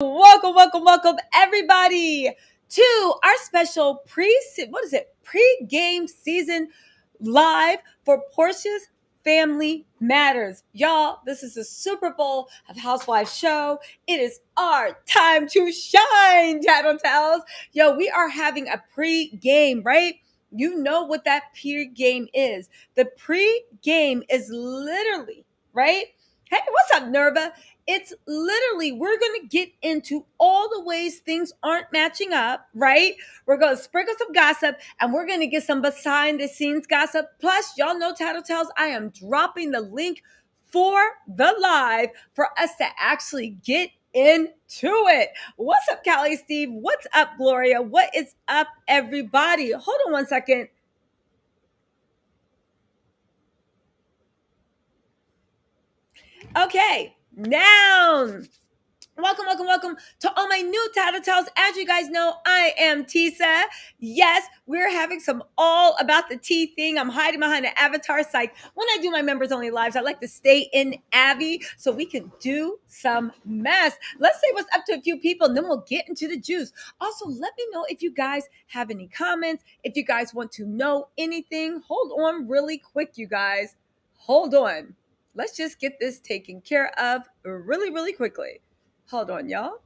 Welcome, everybody to our special pre-game season live for Portia's Family Matters. Y'all, this is the Super Bowl of Housewives show. It is our time to shine, Tattle Tells. Yo, we are having a pre-game, right? You know what that pre-game is. The pre-game is literally, right? Hey, what's up, Nerva? It's literally, we're going to get into all the ways things aren't matching up, right? We're going to sprinkle some gossip and we're going to get some behind the scenes gossip. Plus, y'all know Tattle Tells, I am dropping the link for the live for us to actually get into it. What's up, Callie Steve? What's up, Gloria? What is up, everybody? Hold on one second. Okay, now welcome to all my new Tattle Tells. As you guys know, I am Tisa. Yes, we're having some all about the tea thing. I'm hiding behind an avatar site. When I do my members only lives, I like to stay in Abby so we can do some mess. Let's say what's up to a few people and then we'll get into the juice. Also, let me know if you guys have any comments, if you guys want to know anything. Hold on really quick, you guys. Hold on. Let's just get this taken care of really quickly. Hold on, y'all.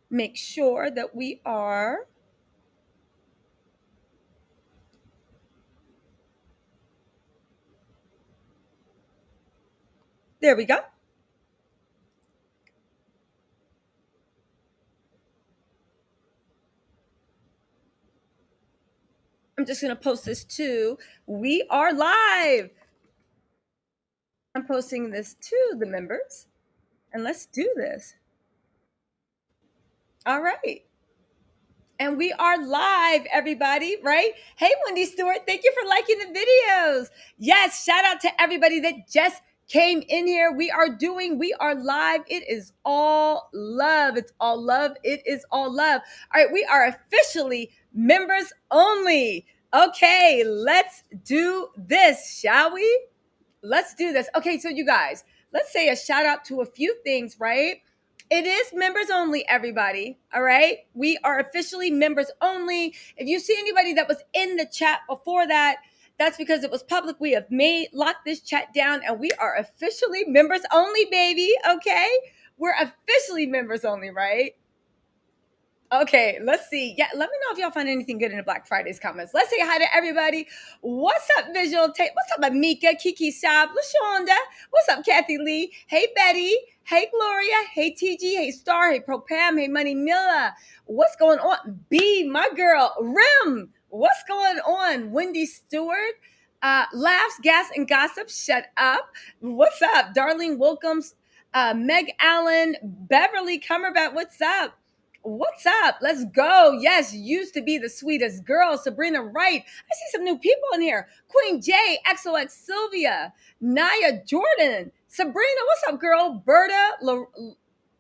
Make sure that we are. There we go. I'm just going to post this too. We are live. I'm posting this to the members. And let's do this. All right. And we are live, everybody, right? Hey, Wendy Stewart, thank you for liking the videos. Yes, shout out to everybody that just came in here. We are live. It is all love. It's all love. It is all love. All right, we are officially members only. Okay, let's do this, shall we? Let's do this. Okay, so you guys, let's say a shout out to a few things, right? It is members only, everybody. All right. We are officially members only. If you see anybody that was in the chat before that, that's because it was public. We have locked this chat down and we are officially members only, baby. Okay. We're officially members only, right? Okay, let's see. Yeah, let me know if y'all find anything good in the Black Fridays comments. Let's say hi to everybody. What's up, Visual Tape? What's up, Amika, Kiki Shop, LaShonda? What's up, Kathy Lee? Hey, Betty. Hey, Gloria. Hey, TG. Hey, Star. Hey, Pro Pam. Hey, Money Miller. What's going on? B, my girl. Rim. What's going on? Wendy Stewart. Laughs, gas, and gossip. Shut up. What's up? Darlene Wilkins. Meg Allen. Beverly Cumberbatch. What's up? What's up? Let's go. Yes, used to be the sweetest girl, Sabrina Wright. I see some new people in here. Queen J, XOX Sylvia, Naya Jordan, Sabrina, what's up, girl? Berta,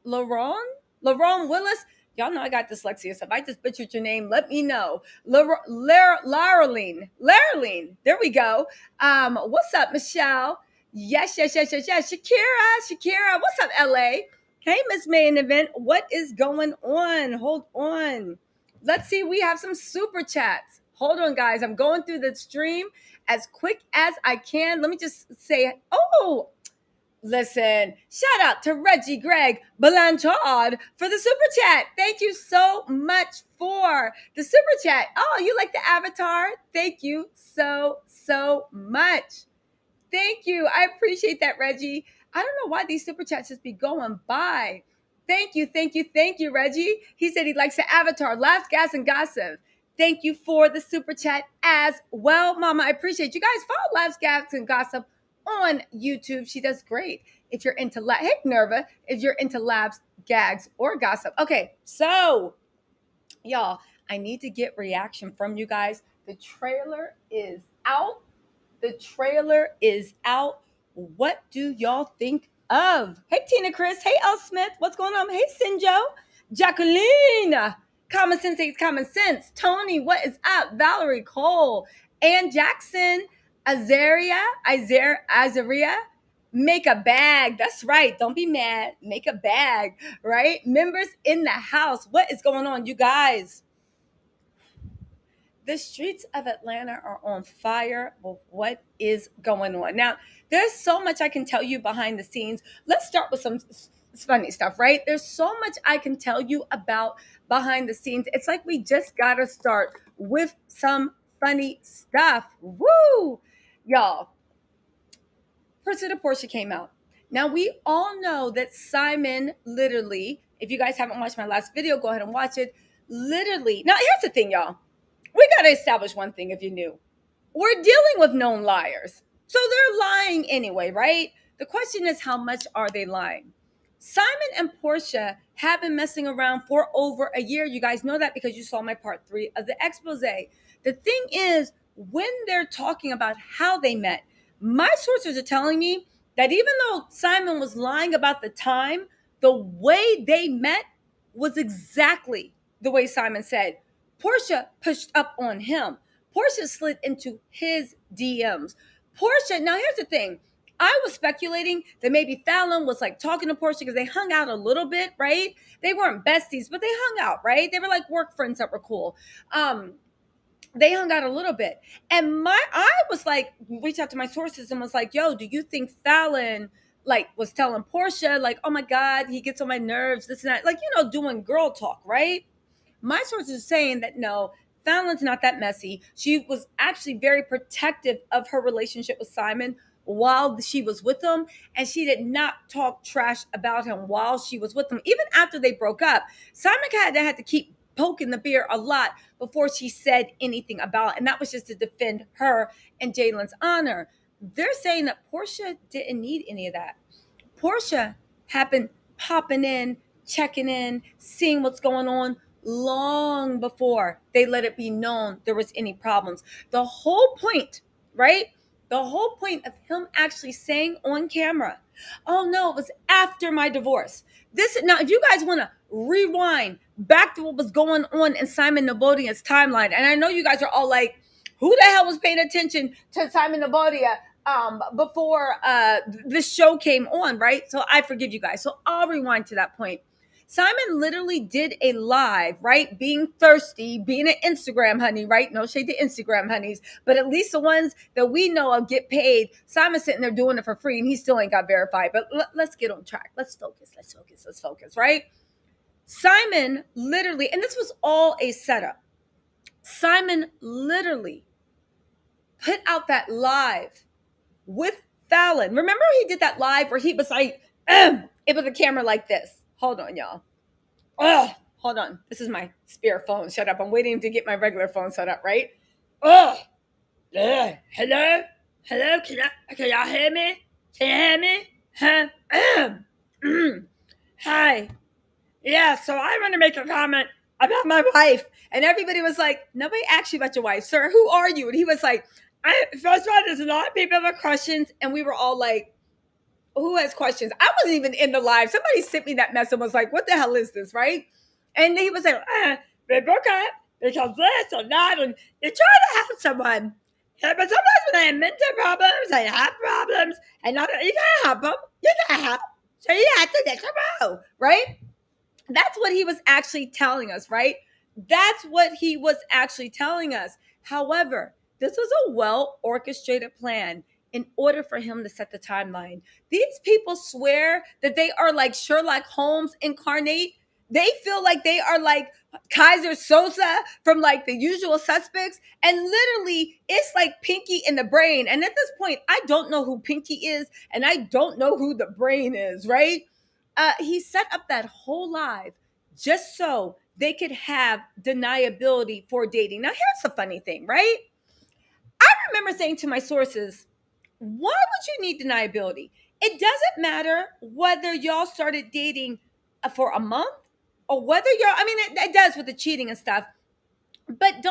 LaRon Willis. Y'all know I got dyslexia, so if I just butchered your name, let me know. Lareline, there we go. What's up, Michelle? Yes. Shakira, what's up, LA? Hey, Miss Main Event, what is going on? Hold on. Let's see. We have some super chats. Hold on, guys. I'm going through the stream as quick as I can. Let me just say, oh, listen. Shout out to Reggie Greg Blanchard for the super chat. Thank you so much for the super chat. Oh, you like the avatar? Thank you so much. Thank you. I appreciate that, Reggie. I don't know why these super chats just be going by. Thank you, Reggie. He said he likes the avatar, laughs, gas, and gossip. Thank you for the super chat as well, Mama. I appreciate you guys. Follow Laughs, Gas, and Gossip on YouTube. She does great if you're into hey, Nerva, if you're into laughs, gags, or gossip. Okay, so y'all, I need to get reaction from you guys. The trailer is out. What do y'all think of? Hey, Tina Chris. Hey, El Smith. What's going on? Hey, Sinjo. Jacqueline. Common Sense Takes Common Sense. Tony, what is up? Valerie Cole. Ann Jackson. Azaria. Make a bag. That's right. Don't be mad. Make a bag, right? Members in the house. What is going on, you guys? The streets of Atlanta are on fire with what is going on. Now, there's so much I can tell you behind the scenes. Let's start with some funny stuff, right? There's so much I can tell you about behind the scenes. It's like we just got to start with some funny stuff. Woo! Y'all, Pursuit of Portia came out. Now, we all know that Simon literally, if you guys haven't watched my last video, go ahead and watch it. Literally, now here's the thing, y'all. We got to establish one thing if you're new. We're dealing with known liars. So they're lying anyway, right? The question is, how much are they lying? Simon and Portia have been messing around for over a year. You guys know that because you saw my part 3 of the expose. The thing is, when they're talking about how they met, my sources are telling me that even though Simon was lying about the time, the way they met was exactly the way Simon said. Portia pushed up on him. Portia slid into his DMs. Portia, now here's the thing. I was speculating that maybe Fallon was like talking to Portia because they hung out a little bit, right? They weren't besties, but they hung out, right? They were like work friends that were cool. They hung out a little bit. And I was like, reached out to my sources and was like, yo, do you think Fallon like was telling Portia, like, oh my God, he gets on my nerves, this and that, like, doing girl talk, right? My sources are saying that no, Fallon's not that messy. She was actually very protective of her relationship with Simon while she was with him, and she did not talk trash about him while she was with him. Even after they broke up, Simon had to keep poking the bear a lot before she said anything about it, and that was just to defend her and Jalen's honor. They're saying that Portia didn't need any of that. Portia had been popping in, checking in, seeing what's going on long before they let it be known there was any problems. The whole point, right? The whole point of him actually saying on camera, oh no, it was after my divorce. This now, if you guys want to rewind back to what was going on in Simon Nabodia's timeline, and I know you guys are all like, who the hell was paying attention to Simon Nabodia before this show came on, right? So I forgive you guys. So I'll rewind to that point. Simon literally did a live, right? Being thirsty, being an Instagram honey, right? No shade to Instagram honeys, but at least the ones that we know of get paid. Simon's sitting there doing it for free and he still ain't got verified. But let's get on track. Let's focus, right? Simon literally, and this was all a setup. Simon literally put out that live with Fallon. Remember he did that live where he was like, it was a camera like this. Hold on, y'all. Hold on. This is my spare phone. Shut up. I'm waiting to get my regular phone set up, right? Hello? Hello? Can y'all hear me? Can you hear me? Hi. Yeah, so I want to make a comment about my wife. And everybody was like, nobody asked you about your wife. Sir, who are you? And he was like, first of all, there's a lot of people with questions. And we were all like, who has questions? I wasn't even in the live. Somebody sent me that message and was like, what the hell is this, right? And he was like, they broke up because this or that. And you try to help someone. Yeah, but sometimes when they have mental problems, they have problems. And not, you can't help them. You can't help. So you have to let them go, right? That's what he was actually telling us, right? That's what he was actually telling us. However, this was a well orchestrated plan in order for him to set the timeline. These people swear that they are like Sherlock Holmes incarnate. They feel like they are like Kaiser Sosa from like The Usual Suspects. And literally, it's like Pinky in the Brain. And at this point, I don't know who Pinky is and I don't know who the brain is, right? He set up that whole live just so they could have deniability for dating. Now, here's the funny thing, right? I remember saying to my sources, why would you need deniability? It doesn't matter whether y'all started dating for a month or whether it does with the cheating and stuff. But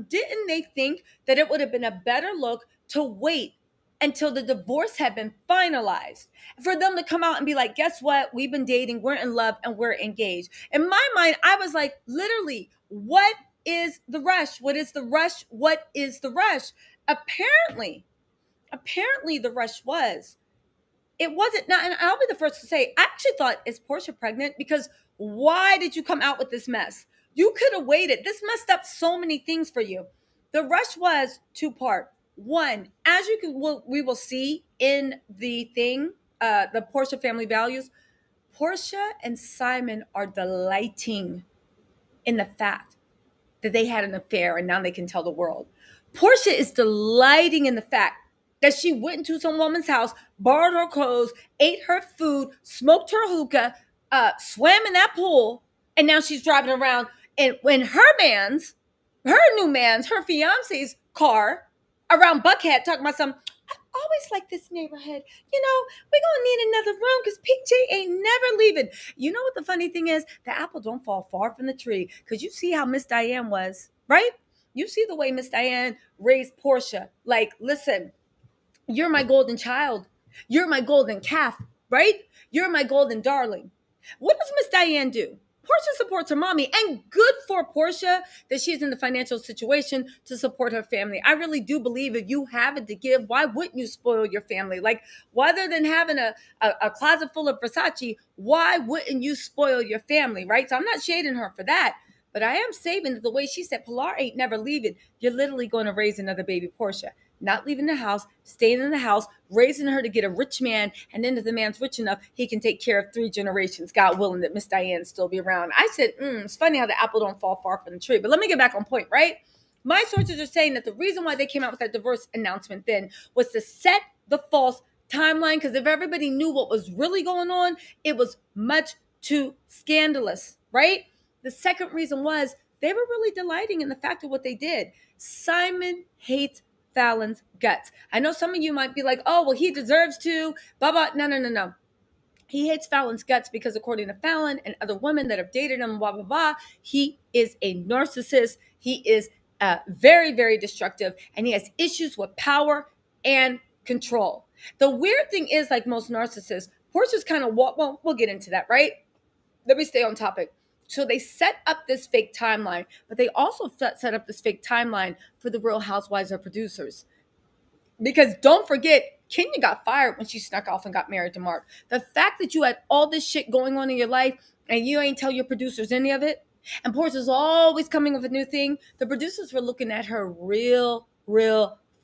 didn't they think that it would have been a better look to wait until the divorce had been finalized for them to come out and be like, guess what? We've been dating, we're in love, and we're engaged. In my mind, I was like, literally, what is the rush? What is the rush? What is the rush? Apparently the rush was it wasn't not, and I'll be the first to say, I actually thought, is Portia pregnant? Because why did you come out with this mess? You could have waited. This messed up so many things for you. The rush was two-part. One, as we will see in the thing, the Portia family values, Portia and Simon are delighting in the fact that they had an affair and now they can tell the world. Portia is delighting in the fact that she went into some woman's house, borrowed her clothes, ate her food, smoked her hookah, swam in that pool, and now she's driving around and when her new man's, her fiance's car around Buckhead talking about some. I always like this neighborhood. We're gonna need another room because PJ ain't never leaving. You know what the funny thing is? The apple don't fall far from the tree because you see how Miss Diane was, right? You see the way Miss Diane raised Portia. Like, listen, you're my golden child. You're my golden calf, right? You're my golden darling. What does Miss Diane do? Portia supports her mommy, and good for Portia that she's in the financial situation to support her family. I really do believe if you have it to give, why wouldn't you spoil your family? Like, rather than having a closet full of Versace, why wouldn't you spoil your family, right? So I'm not shading her for that, but I am saving that the way she said, Pilar ain't never leaving. You're literally going to raise another baby Portia. Not leaving the house, staying in the house, raising her to get a rich man, and then if the man's rich enough, he can take care of 3 generations, God willing that Miss Diane still be around. I said, it's funny how the apple don't fall far from the tree. But let me get back on point, right? My sources are saying that the reason why they came out with that divorce announcement then was to set the false timeline, because if everybody knew what was really going on, it was much too scandalous, right? The second reason was they were really delighting in the fact of what they did. Simon hates Fallon's guts. I know some of you might be like, oh, well, he deserves to, blah, blah. No. He hates Fallon's guts because according to Fallon and other women that have dated him, blah, blah, blah, he is a narcissist. He is very, very destructive, and he has issues with power and control. The weird thing is, like most narcissists, Portia's kind of, well, we'll get into that, right? Let me stay on topic. So they set up this fake timeline, but they also set up this fake timeline for the Real Housewives of producers. Because don't forget, Kenya got fired when she snuck off and got married to Mark. The fact that you had all this shit going on in your life and you ain't tell your producers any of it, and Portia's always coming with a new thing, the producers were looking at her real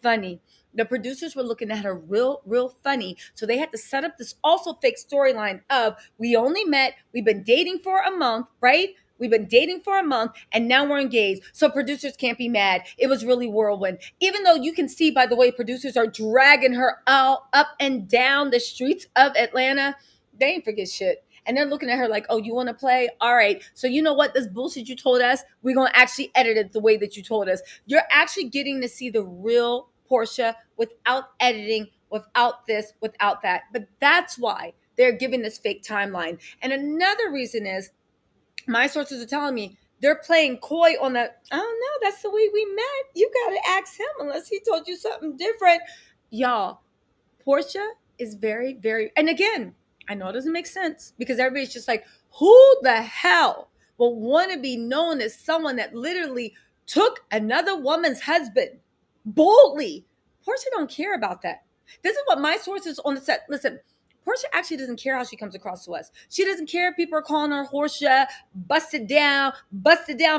funny. The producers were looking at her real funny. So they had to set up this also fake storyline of, we only met, we've been dating for a month, right? We've been dating for a month and now we're engaged. So producers can't be mad. It was really whirlwind. Even though you can see by the way producers are dragging her out up and down the streets of Atlanta, they ain't forget shit. And they're looking at her like, oh, you want to play? All right. So you know what? This bullshit you told us, we're going to actually edit it the way that you told us. You're actually getting to see the real Portia without editing, without this, without that. But that's why they're giving this fake timeline. And another reason is, my sources are telling me they're playing coy on the, oh no, that's the way we met. You got to ask him unless he told you something different. Y'all, Portia is very, very, and again, I know it doesn't make sense because everybody's just like, who the hell will want to be known as someone that literally took another woman's husband boldly? Portia don't care about that. This is what my sources on the set, listen, Portia actually doesn't care how she comes across to us. She doesn't care if people are calling her Horsea, busted down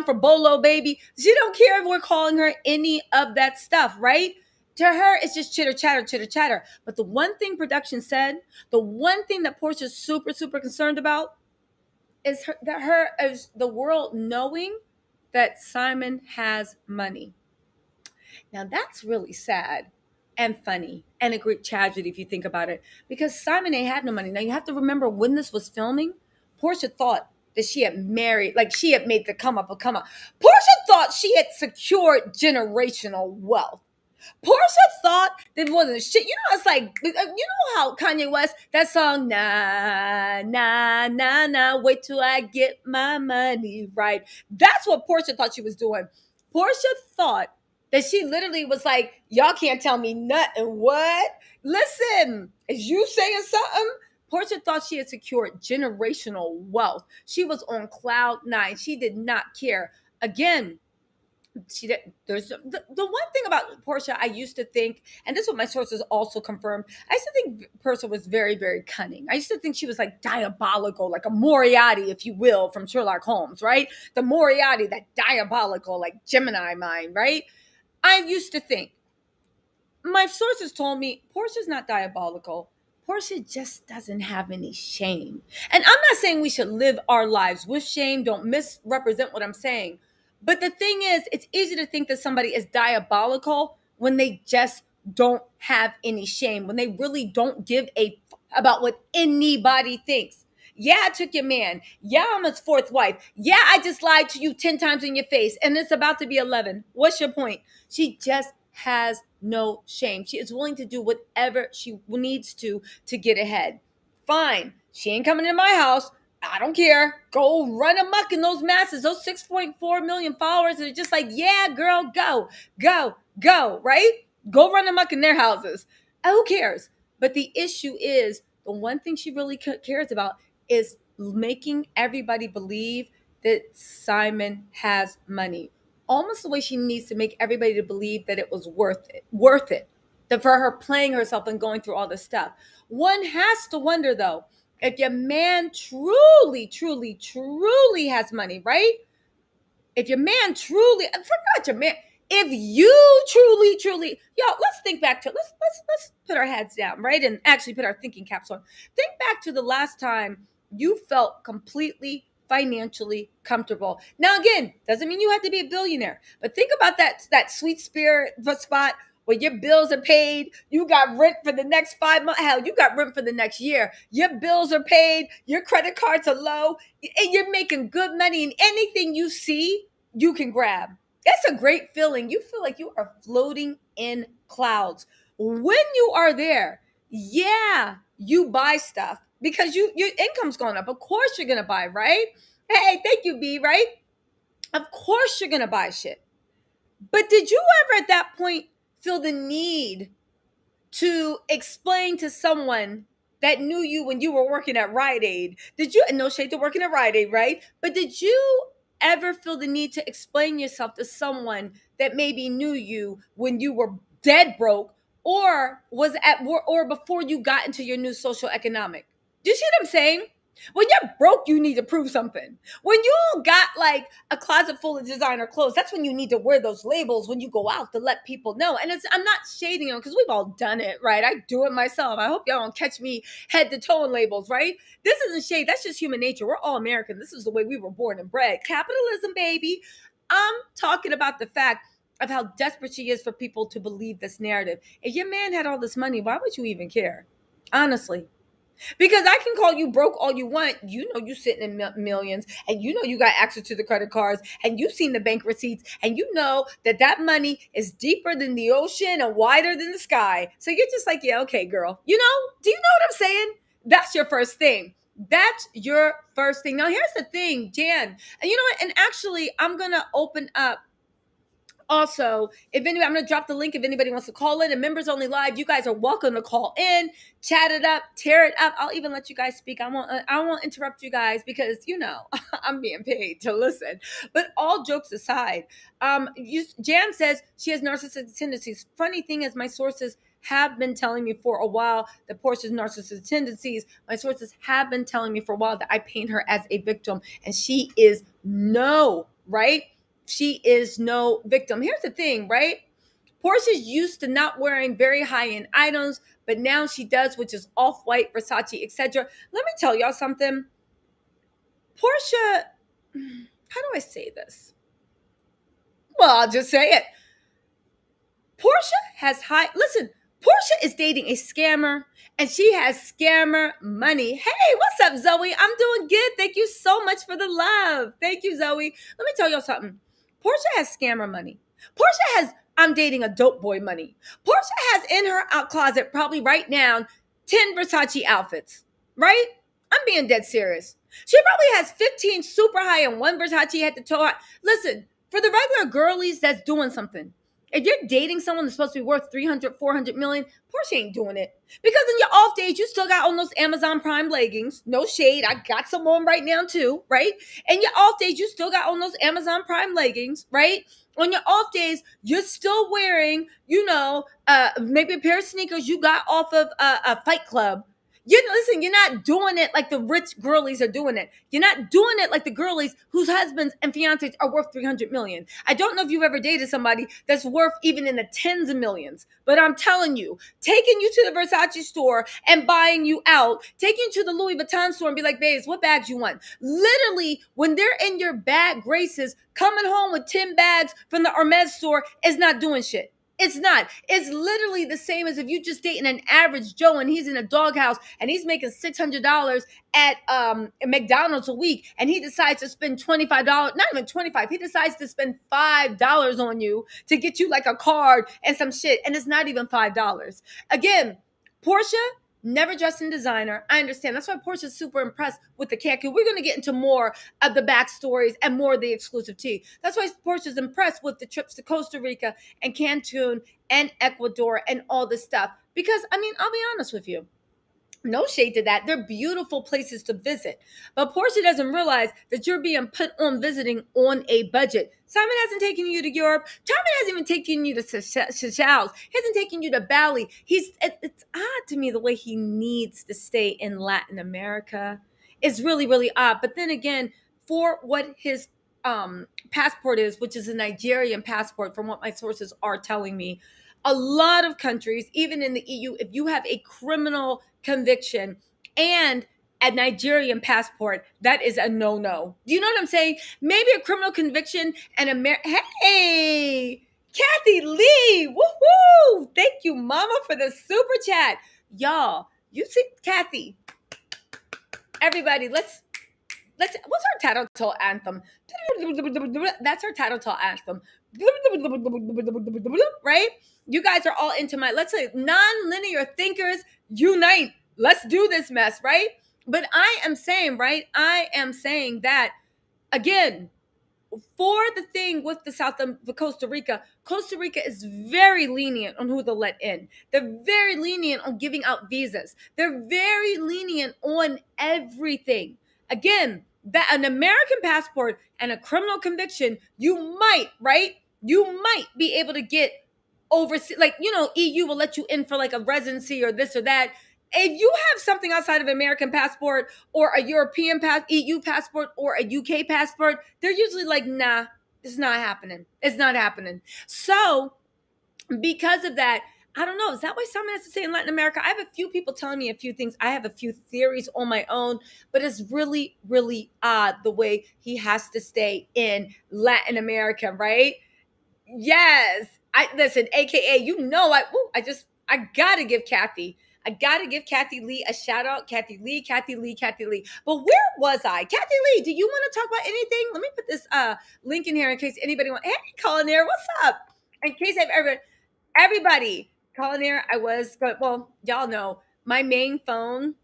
for Bolo baby. She don't care if we're calling her any of that stuff, right? To her, it's just chitter chatter. But the one thing production said, the one thing that Portia's super concerned about is the world knowing that Simon has money. Now that's really sad and funny and a great tragedy if you think about it, because Simon ain't had no money. Now you have to remember when this was filming, Portia thought that she had married, like she had made the come up. Portia thought she had secured generational wealth. Portia thought that wasn't shit. You know, it's like, you know how Kanye West, that song, nah, wait till I get my money right. That's what Portia thought she was doing. Portia thought that she literally was like, y'all can't tell me nothing. What? Listen, is you saying something? Portia thought she had secured generational wealth. She was on cloud 9. She did not care. Again, There's the one thing about Portia I used to think, and this is what my sources also confirmed. I used to think Portia was very, very cunning. I used to think she was like diabolical, like a Moriarty, if you will, from Sherlock Holmes, right? The Moriarty, that diabolical, like Gemini mind, right? I used to think. My sources told me Portia's not diabolical. Portia just doesn't have any shame. And I'm not saying we should live our lives with shame. Don't misrepresent what I'm saying. But the thing is, it's easy to think that somebody is diabolical when they just don't have any shame, when they really don't give a about what anybody thinks. Yeah, I took your man. Yeah, I'm his fourth wife. Yeah, I just lied to you 10 times in your face, and it's about to be 11. What's your point? She just has no shame. She is willing to do whatever she needs to get ahead. Fine. She ain't coming in my house. I don't care. Go run amok in those masses, those 6.4 million followers. Are just like, yeah, girl, go, go, go, right? Go run amok in their houses. Who cares? But the issue is the one thing she really cares about is making everybody believe that Simon has money, almost the way she needs to make everybody to believe that it was worth it, that for her playing herself and going through all this stuff. One has to wonder though, if your man truly, truly, truly has money, right? If your man truly, forgot your man, if you truly, truly, yo, let's think back to let's put our heads down, right? And actually put our thinking caps on. Think back to the last time you felt completely financially comfortable. Now, again, doesn't mean you have to be a billionaire, but think about that sweet spirit spot where your bills are paid, you got rent for the next 5 months, hell, you got rent for the next year. Your bills are paid, your credit cards are low, and you're making good money, and anything you see, you can grab. That's a great feeling. You feel like you are floating in clouds. When you are there, yeah, you buy stuff because your income's going up. Of course you're gonna buy, right? Hey, thank you, B, right? Of course you're gonna buy shit. But did you ever at that point feel the need to explain to someone that knew you when you were working at Rite Aid? Did you, and no shade to working at Rite Aid, right? But did you ever feel the need to explain yourself to someone that maybe knew you when you were dead broke, or was at work, or before you got into your new social economic? Do you see what I'm saying? When you're broke, you need to prove something. When you got like a closet full of designer clothes, that's when you need to wear those labels when you go out to let people know. And I'm not shading them because we've all done it, right? I do it myself. I hope y'all don't catch me head to toe in labels, right? This isn't shade. That's just human nature. We're all American. This is the way we were born and bred. Capitalism, baby. I'm talking about the fact of how desperate she is for people to believe this narrative. If your man had all this money, why would you even care? Honestly. Because I can call you broke all you want. You know you sitting in millions, and you know you got access to the credit cards, and you've seen the bank receipts, and you know that money is deeper than the ocean and wider than the sky. So you're just like, yeah, okay, girl. You know, do you know what I'm saying? That's your first thing. That's your first thing. Now, here's the thing, Jan. And you know what? And actually, I'm going to open up also, if anybody, I'm going to drop the link if anybody wants to call in. And members only live, you guys are welcome to call in, chat it up, tear it up. I'll even let you guys speak. I won't interrupt you guys because you know I'm being paid to listen. But all jokes aside, Jan says she has narcissistic tendencies. Funny thing is, my sources have been telling me for a while that Portia's narcissistic tendencies. My sources have been telling me for a while that I paint her as a victim, and she is right. She is no victim. Here's the thing, right? Portia's used to not wearing very high-end items, but now she does, which is off-white, Versace, etc. Let me tell y'all something. Portia, how do I say this? Well, I'll just say it. Portia has listen, Portia is dating a scammer, and she has scammer money. Hey, what's up, Zoe? I'm doing good. Thank you so much for the love. Thank you, Zoe. Let me tell y'all something. Portia has scammer money. Portia has I'm dating a dope boy money. Portia has in her out closet probably right now 10 Versace outfits, right? I'm being dead serious. She probably has 15 super high and one Versace head to toe. Listen, for the regular girlies, that's doing something. If you're dating someone that's supposed to be worth 300, 400 million, Portia ain't doing it. Because in your off days, you still got on those Amazon Prime leggings. No shade. I got some on right now too, right? And your off days, you still got on those Amazon Prime leggings, right? On your off days, you're still wearing, maybe a pair of sneakers you got off of a Fight Club. Listen, you're not doing it like the rich girlies are doing it. You're not doing it like the girlies whose husbands and fiancés are worth 300 million. I don't know if you've ever dated somebody that's worth even in the tens of millions, but I'm telling you, taking you to the Versace store and buying you out, taking you to the Louis Vuitton store and be like, babes, what bags you want? Literally, when they're in your bad graces, coming home with 10 bags from the Hermes store is not doing shit. It's not. It's literally the same as if you just dating an average Joe and he's in a doghouse and he's making $600 at McDonald's a week and he decides to spend $25, not even 25, he decides to spend $5 on you to get you like a card and some shit, and it's not even $5. Again, Portia never dressed in designer. I understand. That's why Portia's super impressed with the Cancun. We're going to get into more of the backstories and more of the exclusive tea. That's why Portia's impressed with the trips to Costa Rica and Cancun and Ecuador and all this stuff. Because, I mean, I'll be honest with you. No shade to that. They're beautiful places to visit. But Portia doesn't realize that you're being put on visiting on a budget. Simon hasn't taken you to Europe. Simon hasn't even taken you to Seychelles. He hasn't taken you to Bali. It's odd to me the way he needs to stay in Latin America. It's really, really odd. But then again, for what his passport is, which is a Nigerian passport, from what my sources are telling me, a lot of countries, even in the EU, if you have a criminal conviction and a Nigerian passport, that is a no-no. Do you know what I'm saying? Maybe a criminal conviction and Hey, Kathy Lee, woohoo! Thank you, Mama, for the super chat. Y'all, you see, Kathy, everybody, let's what's our Tattle Tell anthem? That's our Tattle Tell anthem. Right? You guys are all into let's say non-linear thinkers unite. Let's do this mess, right? But I am saying that again, for the thing with the South of Costa Rica is very lenient on who they'll let in. They're very lenient on giving out visas. They're very lenient on everything. Again, that an American passport and a criminal conviction, you might be able to get overseas. Like, EU will let you in for like a residency or this or that. If you have something outside of American passport or a European EU passport or a UK passport, they're usually like, nah, it's not happening. It's not happening. So because of that, I don't know. Is that why someone has to say in Latin America? I have a few people telling me a few things. I have a few theories on my own, but it's really, really odd the way he has to stay in Latin America, right? Yes. I listen, AKA, I gotta give Kathy Lee a shout out. Kathy Lee. But where was I? Kathy Lee, do you want to talk about anything? Let me put this link in here in case anybody wants. Hey, Culinaire, what's up? In case everybody, Culinaire, y'all know my main phone.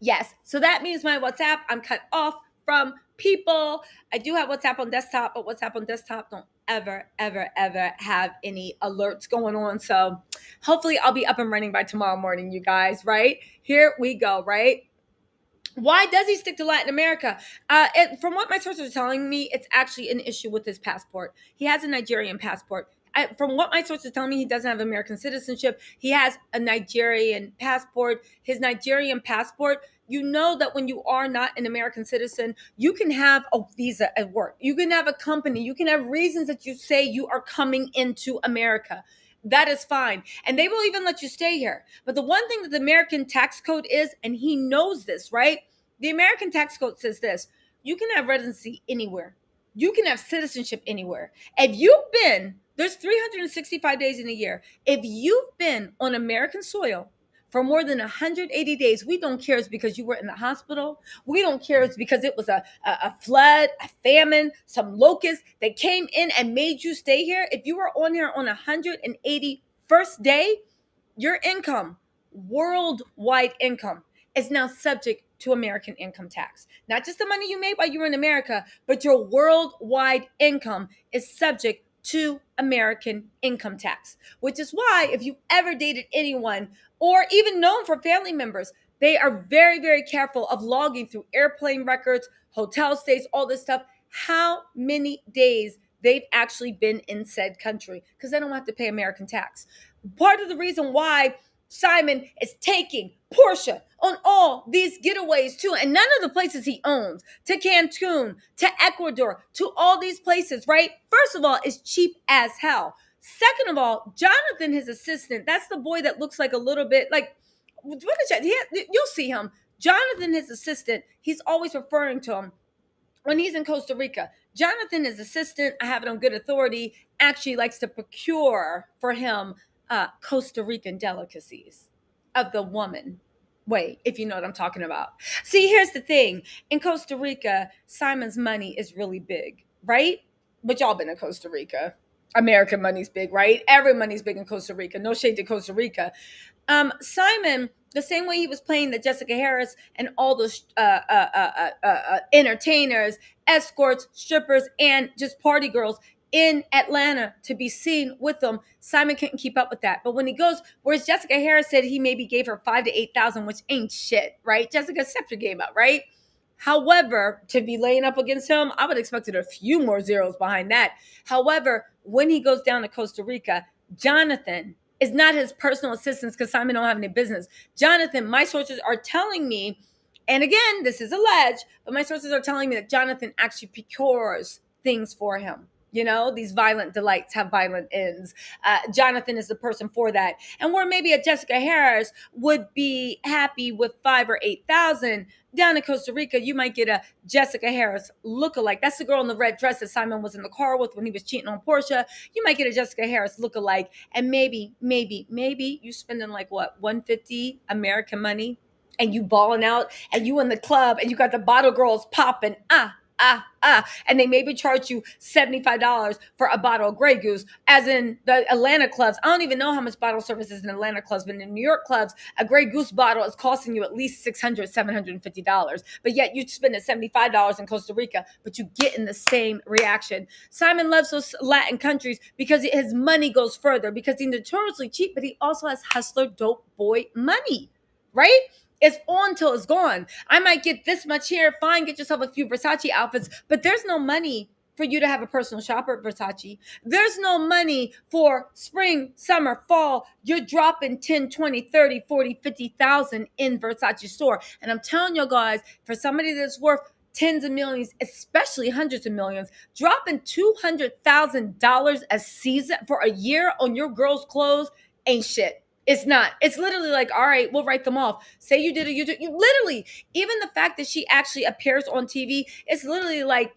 Yes. So that means my WhatsApp, I'm cut off from people. I do have WhatsApp on desktop, but WhatsApp on desktop don't ever, ever, ever have any alerts going on. So hopefully I'll be up and running by tomorrow morning, you guys, right? Here we go, right? Why does he stick to Latin America? From what my sources are telling me, it's actually an issue with his passport. He has a Nigerian passport. From what my sources tell me, he doesn't have American citizenship. He has a Nigerian passport. His Nigerian passport, you know that when you are not an American citizen, you can have a visa at work. You can have a company. You can have reasons that you say you are coming into America. That is fine. And they will even let you stay here. But the one thing that the American tax code is, and he knows this, right? The American tax code says this: you can have residency anywhere. You can have citizenship anywhere. There's 365 days in a year. If you've been on American soil for more than 180 days, we don't care it's because you were in the hospital. We don't care it's because it was a flood, a famine, some locust that came in and made you stay here. If you were on here on 181st day, your income, worldwide income, is now subject to American income tax. Not just the money you made while you were in America, but your worldwide income is subject to American income tax, which is why if you ever dated anyone or even known for family members, they are very, very careful of logging through airplane records, hotel stays, all this stuff, how many days they've actually been in said country because they don't have to pay American tax. Part of the reason why Simon is taking Portia on all these getaways too, and none of the places he owns, to Cancun, to Ecuador, to all these places, right? First of all, it's cheap as hell. Second of all, Jonathan, his assistant, that's the boy that looks like a little bit like, what is that? You'll see him. Jonathan, his assistant, he's always referring to him when he's in Costa Rica. Jonathan, his assistant, I have it on good authority, actually likes to procure for him Costa Rican delicacies of the woman way, if you know what I'm talking about. See, here's the thing. In Costa Rica, Simon's money is really big, right? But y'all been in Costa Rica. American money's big, right? Every money's big in Costa Rica. No shade to Costa Rica. Simon, the same way he was playing the Jessica Harris and all those entertainers, escorts, strippers, and just party girls in Atlanta to be seen with them, Simon couldn't keep up with that. But when he goes, whereas Jessica Harris said he maybe gave her 5,000 to 8,000, which ain't shit, right? Jessica stepped her game up, right? However, to be laying up against him, I would have expected a few more zeros behind that. However, when he goes down to Costa Rica, Jonathan is not his personal assistant because Simon don't have any business. Jonathan, my sources are telling me, and again, this is alleged, but my sources are telling me that Jonathan actually procures things for him. You know, these violent delights have violent ends. Jonathan is the person for that. And where maybe a Jessica Harris would be happy with 5,000 or 8,000, down in Costa Rica, you might get a Jessica Harris lookalike. That's the girl in the red dress that Simon was in the car with when he was cheating on Portia. You might get a Jessica Harris lookalike, and maybe you spending like what, 150 American money, and you balling out, and you in the club, and you got the bottle girls popping, and they maybe charge you $75 for a bottle of Grey Goose, as in the Atlanta clubs. I don't even know how much bottle service is in Atlanta clubs, but in New York clubs, a Grey Goose bottle is costing you at least $600, $750. But yet you spend $75 in Costa Rica, but you get in the same reaction. Simon loves those Latin countries because his money goes further, because he's notoriously cheap, but he also has hustler dope boy money, right? It's on till it's gone. I might get this much here. Fine, get yourself a few Versace outfits, but there's no money for you to have a personal shopper at Versace. There's no money for spring, summer, fall. You're dropping 10, 20, 30, 40, 50,000 in Versace store. And I'm telling you guys, for somebody that's worth tens of millions, especially hundreds of millions, dropping $200,000 a season for a year on your girl's clothes ain't shit. It's not. It's literally like, all right, we'll write them off. Say you did it, you did. You literally, even the fact that she actually appears on TV, it's literally like,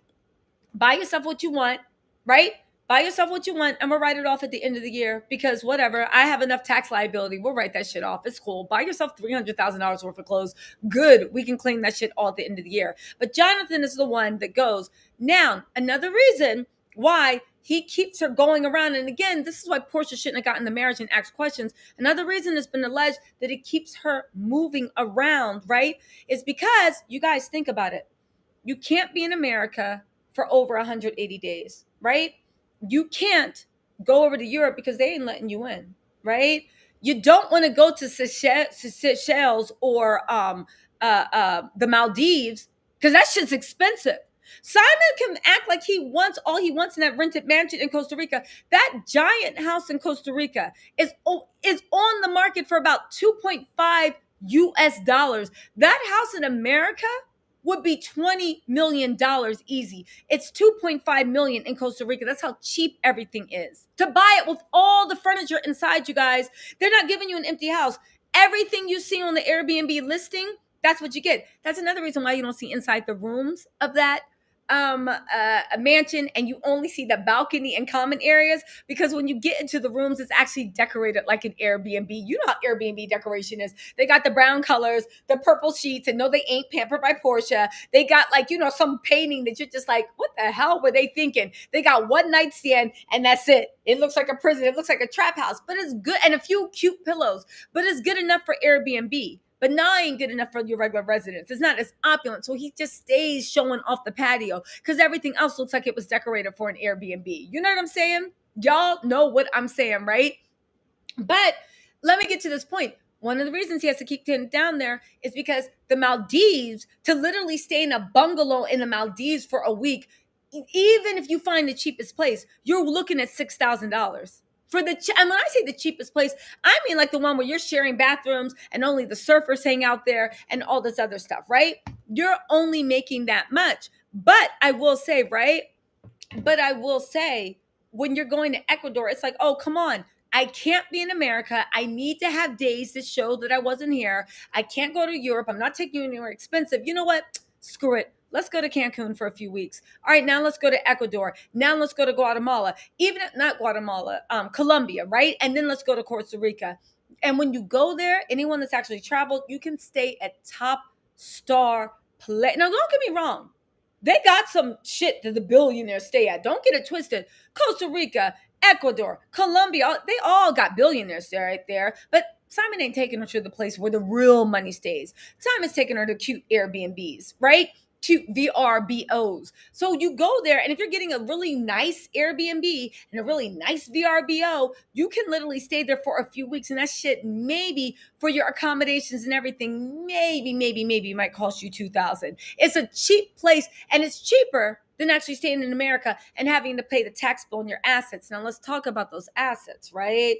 buy yourself what you want, right? Buy yourself what you want, and we'll write it off at the end of the year because whatever. I have enough tax liability. We'll write that shit off. It's cool. Buy yourself $300,000 worth of clothes. Good. We can claim that shit all at the end of the year. But Jonathan is the one that goes. Now, another reason why he keeps her going around. And again, this is why Portia shouldn't have gotten the marriage and asked questions. Another reason has been alleged that it keeps her moving around, right? Is because, you guys think about it. You can't be in America for over 180 days, right? You can't go over to Europe because they ain't letting you in, right? You don't want to go to Seychelles or the Maldives because that shit's expensive. Simon can act like all he wants in that rented mansion in Costa Rica. That giant house in Costa Rica is on the market for about 2.5 US dollars. That house in America would be $20 million easy. It's 2.5 million in Costa Rica. That's how cheap everything is. To buy it with all the furniture inside, you guys, they're not giving you an empty house. Everything you see on the Airbnb listing, that's what you get. That's another reason why you don't see inside the rooms of that a mansion, and you only see the balcony and common areas, because when you get into the rooms, it's actually decorated like an Airbnb. You know how Airbnb decoration is. They got the brown colors, the purple sheets, and no, they ain't Pampered by Portia. They got like, some painting that you're just like, what the hell were they thinking? They got one nightstand and that's it. It looks like a prison. It looks like a trap house, but it's good, and a few cute pillows, but it's good enough for Airbnb. But now ain't good enough for your regular residence. It's not as opulent. So he just stays showing off the patio because everything else looks like it was decorated for an Airbnb. You know what I'm saying? Y'all know what I'm saying, right? But let me get to this point. One of the reasons he has to keep getting down there is because the Maldives, to literally stay in a bungalow in the Maldives for a week, even if you find the cheapest place, you're looking at $6,000 for and when I say the cheapest place, I mean like the one where you're sharing bathrooms and only the surfers hang out there and all this other stuff, right? You're only making that much. But I will say, right? But I will say, when you're going to Ecuador, it's like, oh, come on. I can't be in America. I need to have days to show that I wasn't here. I can't go to Europe. I'm not taking you anywhere expensive. You know what? Screw it. Let's go to Cancun for a few weeks. All right, now let's go to Ecuador. Now let's go to Guatemala. Even if not Guatemala, Colombia, right? And then let's go to Costa Rica. And when you go there, anyone that's actually traveled, you can stay at top star place. Now, don't get me wrong. They got some shit that the billionaires stay at. Don't get it twisted. Costa Rica, Ecuador, Colombia, they all got billionaires there right there. But Simon ain't taking her to the place where the real money stays. Simon's taking her to cute Airbnbs, right? Cute VRBOs. So you go there, and if you're getting a really nice Airbnb and a really nice VRBO, you can literally stay there for a few weeks. And that shit, maybe for your accommodations and everything, maybe might cost you $2,000. It's a cheap place, and it's cheaper than actually staying in America and having to pay the tax bill on your assets. Now let's talk about those assets, right?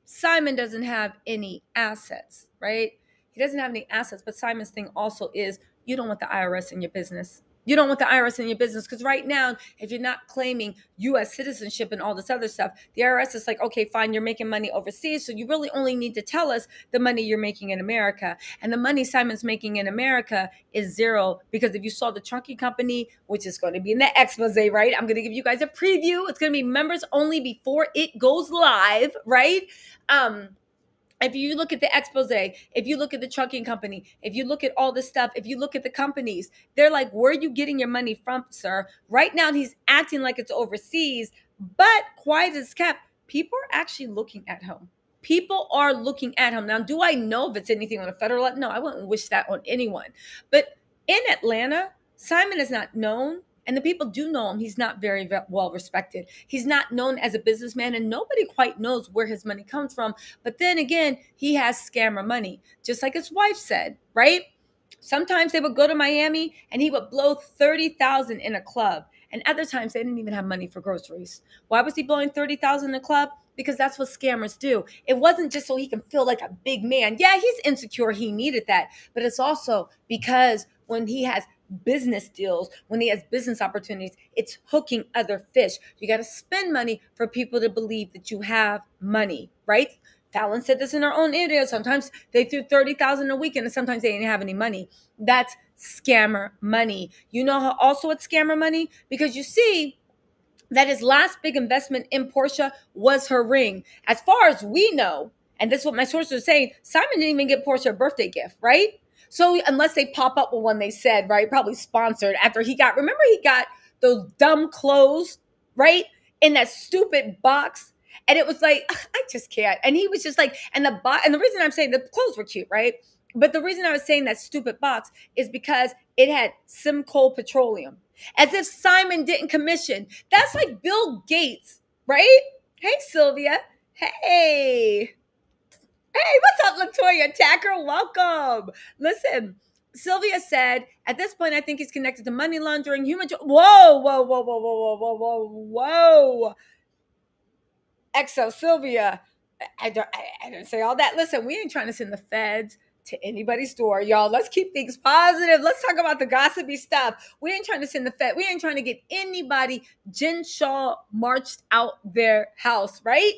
Simon doesn't have any assets, right? He doesn't have any assets, but Simon's thing also is you don't want the IRS in your business. You don't want the IRS in your business because right now, if you're not claiming U.S. citizenship and all this other stuff, the IRS is like, okay, fine, you're making money overseas, so you really only need to tell us the money you're making in America. And the money Simon's making in America is zero because if you saw the Chunky Company, which is going to be in the expose, right? I'm going to give you guys a preview. It's going to be members only before it goes live, right? If you look at the expose, if you look at the trucking company, if you look at all this stuff, if you look at the companies, they're like, where are you getting your money from, sir? Right now, he's acting like it's overseas, but quiet as kept. People are actually looking at him. People are looking at him. Now, do I know if it's anything on a federal level? No, I wouldn't wish that on anyone. But in Atlanta, Simon is not known. And the people do know him. He's not very well respected. He's not known as a businessman, and nobody quite knows where his money comes from. But then again, he has scammer money, just like his wife said, right? Sometimes they would go to Miami and he would blow 30,000 in a club. And other times they didn't even have money for groceries. Why was he blowing 30,000 in a club? Because that's what scammers do. It wasn't just so he can feel like a big man. Yeah, he's insecure. He needed that. But it's also because when he has business deals, when he has business opportunities, it's hooking other fish. You got to spend money for people to believe that you have money, right? Fallon said this in her own video. Sometimes they threw 30,000 a weekend and sometimes they didn't have any money. That's scammer money. You know how also it's scammer money? Because you see that his last big investment in Portia was her ring. As far as we know, and this is what my sources are saying, Simon didn't even get Portia a birthday gift, right? So unless they pop up with one, they said, right, probably sponsored after remember he got those dumb clothes, right, in that stupid box. And it was like, I just can't. And he was just like, and the reason I'm saying the clothes were cute, right? But the reason I was saying that stupid box is because it had Simcoe Petroleum. As if Simon didn't commission. That's like Bill Gates, right? Hey, Sylvia. Hey. Hey, what's up, Latoya Tacker? Welcome. Listen, Sylvia said, at this point, I think he's connected to money laundering, whoa, whoa, whoa, whoa, whoa, whoa, whoa, whoa. Exo, Sylvia. I didn't say all that. Listen, we ain't trying to send the feds to anybody's door, y'all. Let's keep things positive. Let's talk about the gossipy stuff. We ain't trying to send the fed. We ain't trying to get anybody Jen Shaw marched out their house, right?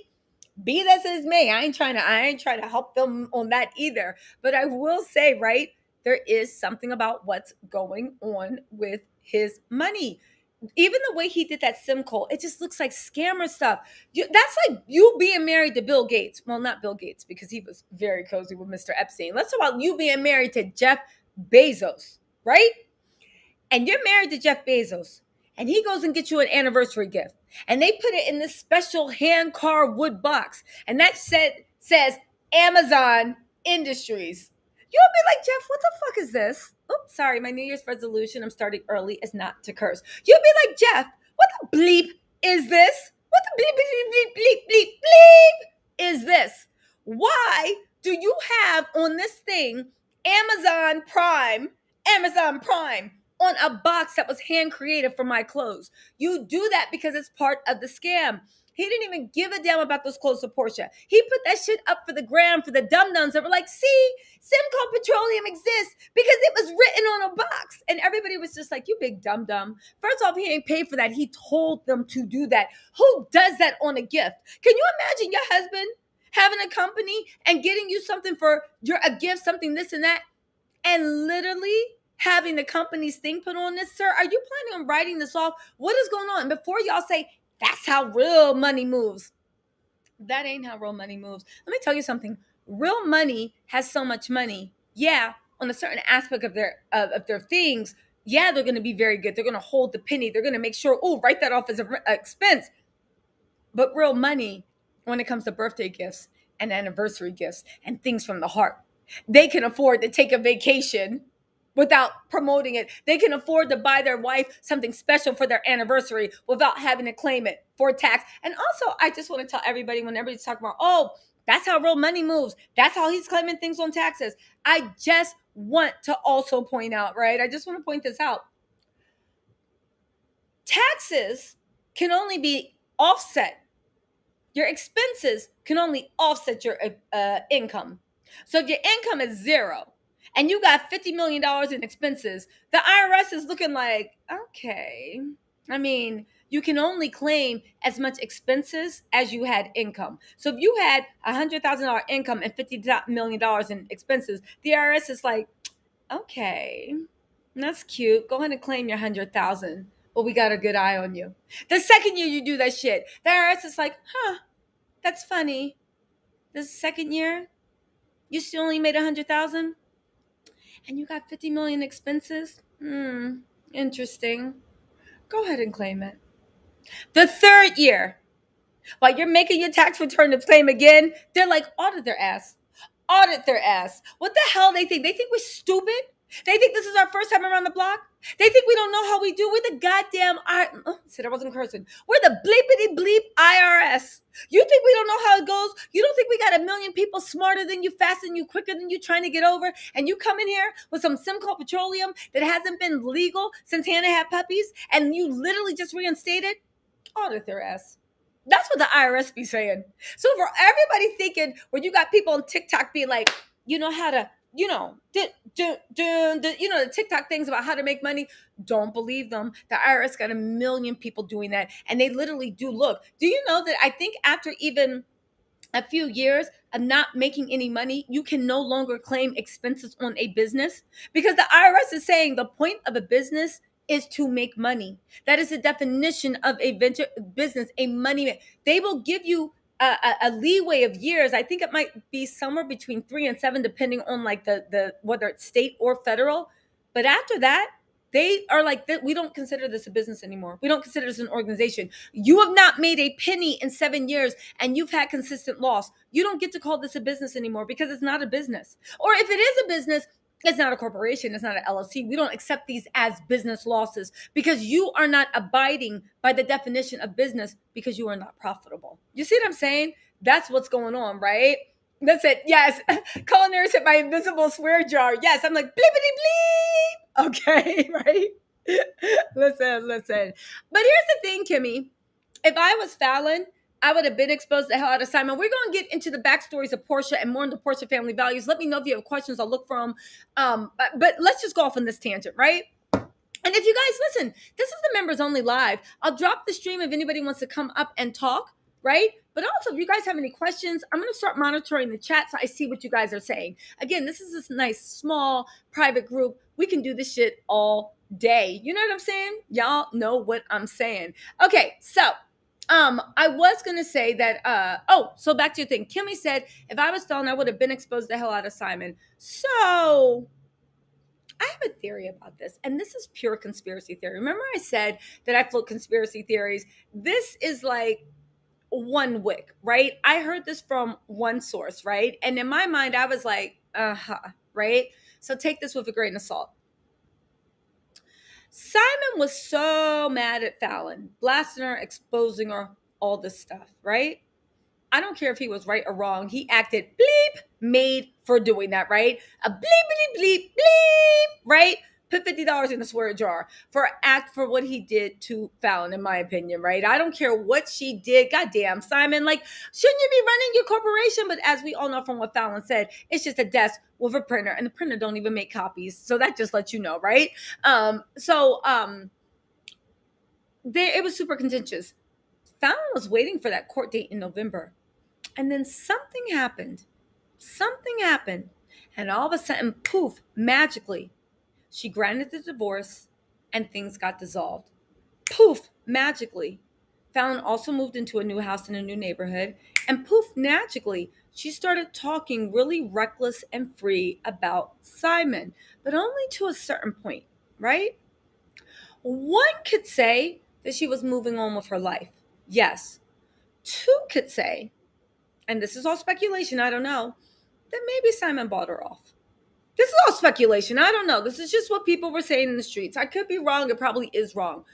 Be this as may. I ain't trying to help them on that either. But I will say, right, there is something about what's going on with his money. Even the way he did that Simcoe, it just looks like scammer stuff. That's like you being married to Bill Gates. Well, not Bill Gates, because he was very cozy with Mr. Epstein. Let's talk about you being married to Jeff Bezos, right? And you're married to Jeff Bezos, and he goes and gets you an anniversary gift, and they put it in this special hand carved wood box, and that says Amazon Industries. You'll be like, Jeff, what the fuck is this? Oops, sorry, my New Year's resolution, I'm starting early, is not to curse. You'll be like, Jeff, what the bleep is this? What the bleep, bleep, bleep, bleep, bleep, bleep is this? Why do you have on this thing Amazon Prime, Amazon Prime? on a box that was hand created for my clothes. You do that because it's part of the scam. He didn't even give a damn about those clothes to Portia. He put that shit up for the gram for the dum-dums that were like, see, Simcoe Petroleum exists because it was written on a box. And everybody was just like, you big dum-dum. First off, he ain't paid for that. He told them to do that. Who does that on a gift? Can you imagine your husband having a company and getting you something for a gift, something this and that, and literally having the company's thing put on this, sir? Are you planning on writing this off? What is going on? Before y'all say, that's how real money moves. That ain't how real money moves. Let me tell you something. Real money has so much money. Yeah, on a certain aspect of their things, yeah, they're going to be very good. They're going to hold the penny. They're going to make sure, oh, write that off as an expense. But real money, when it comes to birthday gifts and anniversary gifts and things from the heart, they can afford to take a vacation without promoting it. They can afford to buy their wife something special for their anniversary without having to claim it for tax. And also, I just want to tell everybody, when everybody's talking about, oh, that's how real money moves, that's how he's claiming things on taxes, I just want to also point out, right? I just want to point this out. Taxes can only be offset. Your expenses can only offset your income. So if your income is zero and you got $50 million in expenses, the IRS is looking like, okay, I mean, you can only claim as much expenses as you had income. So if you had $100,000 income and $50 million in expenses, the IRS is like, okay, that's cute. Go ahead and claim your 100,000. But we got a good eye on you. The second year you do that shit, the IRS is like, huh, that's funny. This second year, you still only made 100,000 and you got 50 million expenses. Interesting. Go ahead and claim it. The third year, while you're making your tax return to claim again, they're like, audit their ass. Audit their ass. What the hell they think? They think we're stupid? They think this is our first time around the block? They think we don't know how we do. We're the goddamn said I wasn't cursing. We're the bleepity bleep IRS. You think we don't know how it goes? You don't think we got a million people smarter than you, faster than you, quicker than you, trying to get over? And you come in here with some Simcoe Petroleum that hasn't been legal since Hannah had puppies, and you literally just reinstated? Audit their ass. That's what the IRS be saying. So for everybody thinking, where you got people on TikTok being like, you know how to, the TikTok things about how to make money, don't believe them. The IRS got a million people doing that, and they literally do. Look, do you know that I think after even a few years of not making any money, you can no longer claim expenses on a business, because the IRS is saying the point of a business is to make money. That is the definition of a venture business, a money. They will give you a leeway of years. I think it might be somewhere between 3 and 7, depending on like the whether it's state or federal. But after that, they are like, we don't consider this a business anymore. We don't consider this an organization. You have not made a penny in 7 years and you've had consistent loss. You don't get to call this a business anymore, because it's not a business. Or if it is a business, it's not a corporation. It's not an LLC. We don't accept these as business losses, because you are not abiding by the definition of business, because you are not profitable. You see what I'm saying? That's what's going on, right? That's it. Yes. Culinary hit my invisible swear jar. Yes. I'm like, blippity bleep. Okay. Right. Listen. But here's the thing, Kimmy. If I was Fallon, I would have been exposed the hell out of Simon. We're going to get into the backstories of Portia and more into Portia family values. Let me know if you have questions. I'll look for them. But let's just go off on this tangent, right? And if you guys listen, this is the members only live. I'll drop the stream if anybody wants to come up and talk, right? But also, if you guys have any questions, I'm going to start monitoring the chat so I see what you guys are saying. Again, this is this nice, small, private group. We can do this shit all day. You know what I'm saying? Y'all know what I'm saying. Okay, so I was going to say that, so back to your thing. Kimmy said, if I was Fallon, I would have been exposed the hell out of Simon. So I have a theory about this, and this is pure conspiracy theory. Remember I said that I float conspiracy theories? This is like one wick, right? I heard this from one source, right? And in my mind, I was like, right? So take this with a grain of salt. Simon was so mad at Fallon, blasting her, exposing her, all this stuff, right? I don't care if he was right or wrong. He acted bleep made for doing that, right? A bleepity bleep bleep, right? Put $50 in the swear jar for what he did to Fallon, in my opinion, right? I don't care what she did. Goddamn, Simon, like, shouldn't you be running your corporation? But as we all know from what Fallon said, it's just a desk with a printer, and the printer don't even make copies. So that just lets you know, right? There, it was super contentious. Fallon was waiting for that court date in November. And then something happened. Something happened. And all of a sudden, poof, magically, she granted the divorce and things got dissolved. Poof, magically. Fallon also moved into a new house in a new neighborhood. And poof, magically, she started talking really reckless and free about Simon, but only to a certain point, right? One could say that she was moving on with her life. Yes. Two could say, and this is all speculation, I don't know, that maybe Simon bought her off. This is all speculation. I don't know. This is just what people were saying in the streets. I could be wrong. It probably is wrong.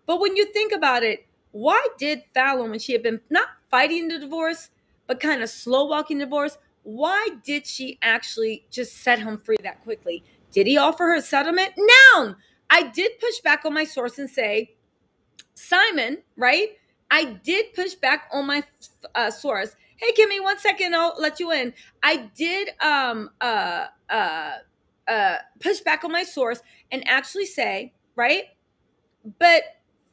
But when you think about it, why did Fallon, when she had been not fighting the divorce, but kind of slow walking divorce, why did she actually just set him free that quickly? Did he offer her a settlement? No. I did push back on my source and say, Simon, right? I did push back on my source. Hey, Kimmy, 1 second, I'll let you in. I did push back on my source and actually say, right? But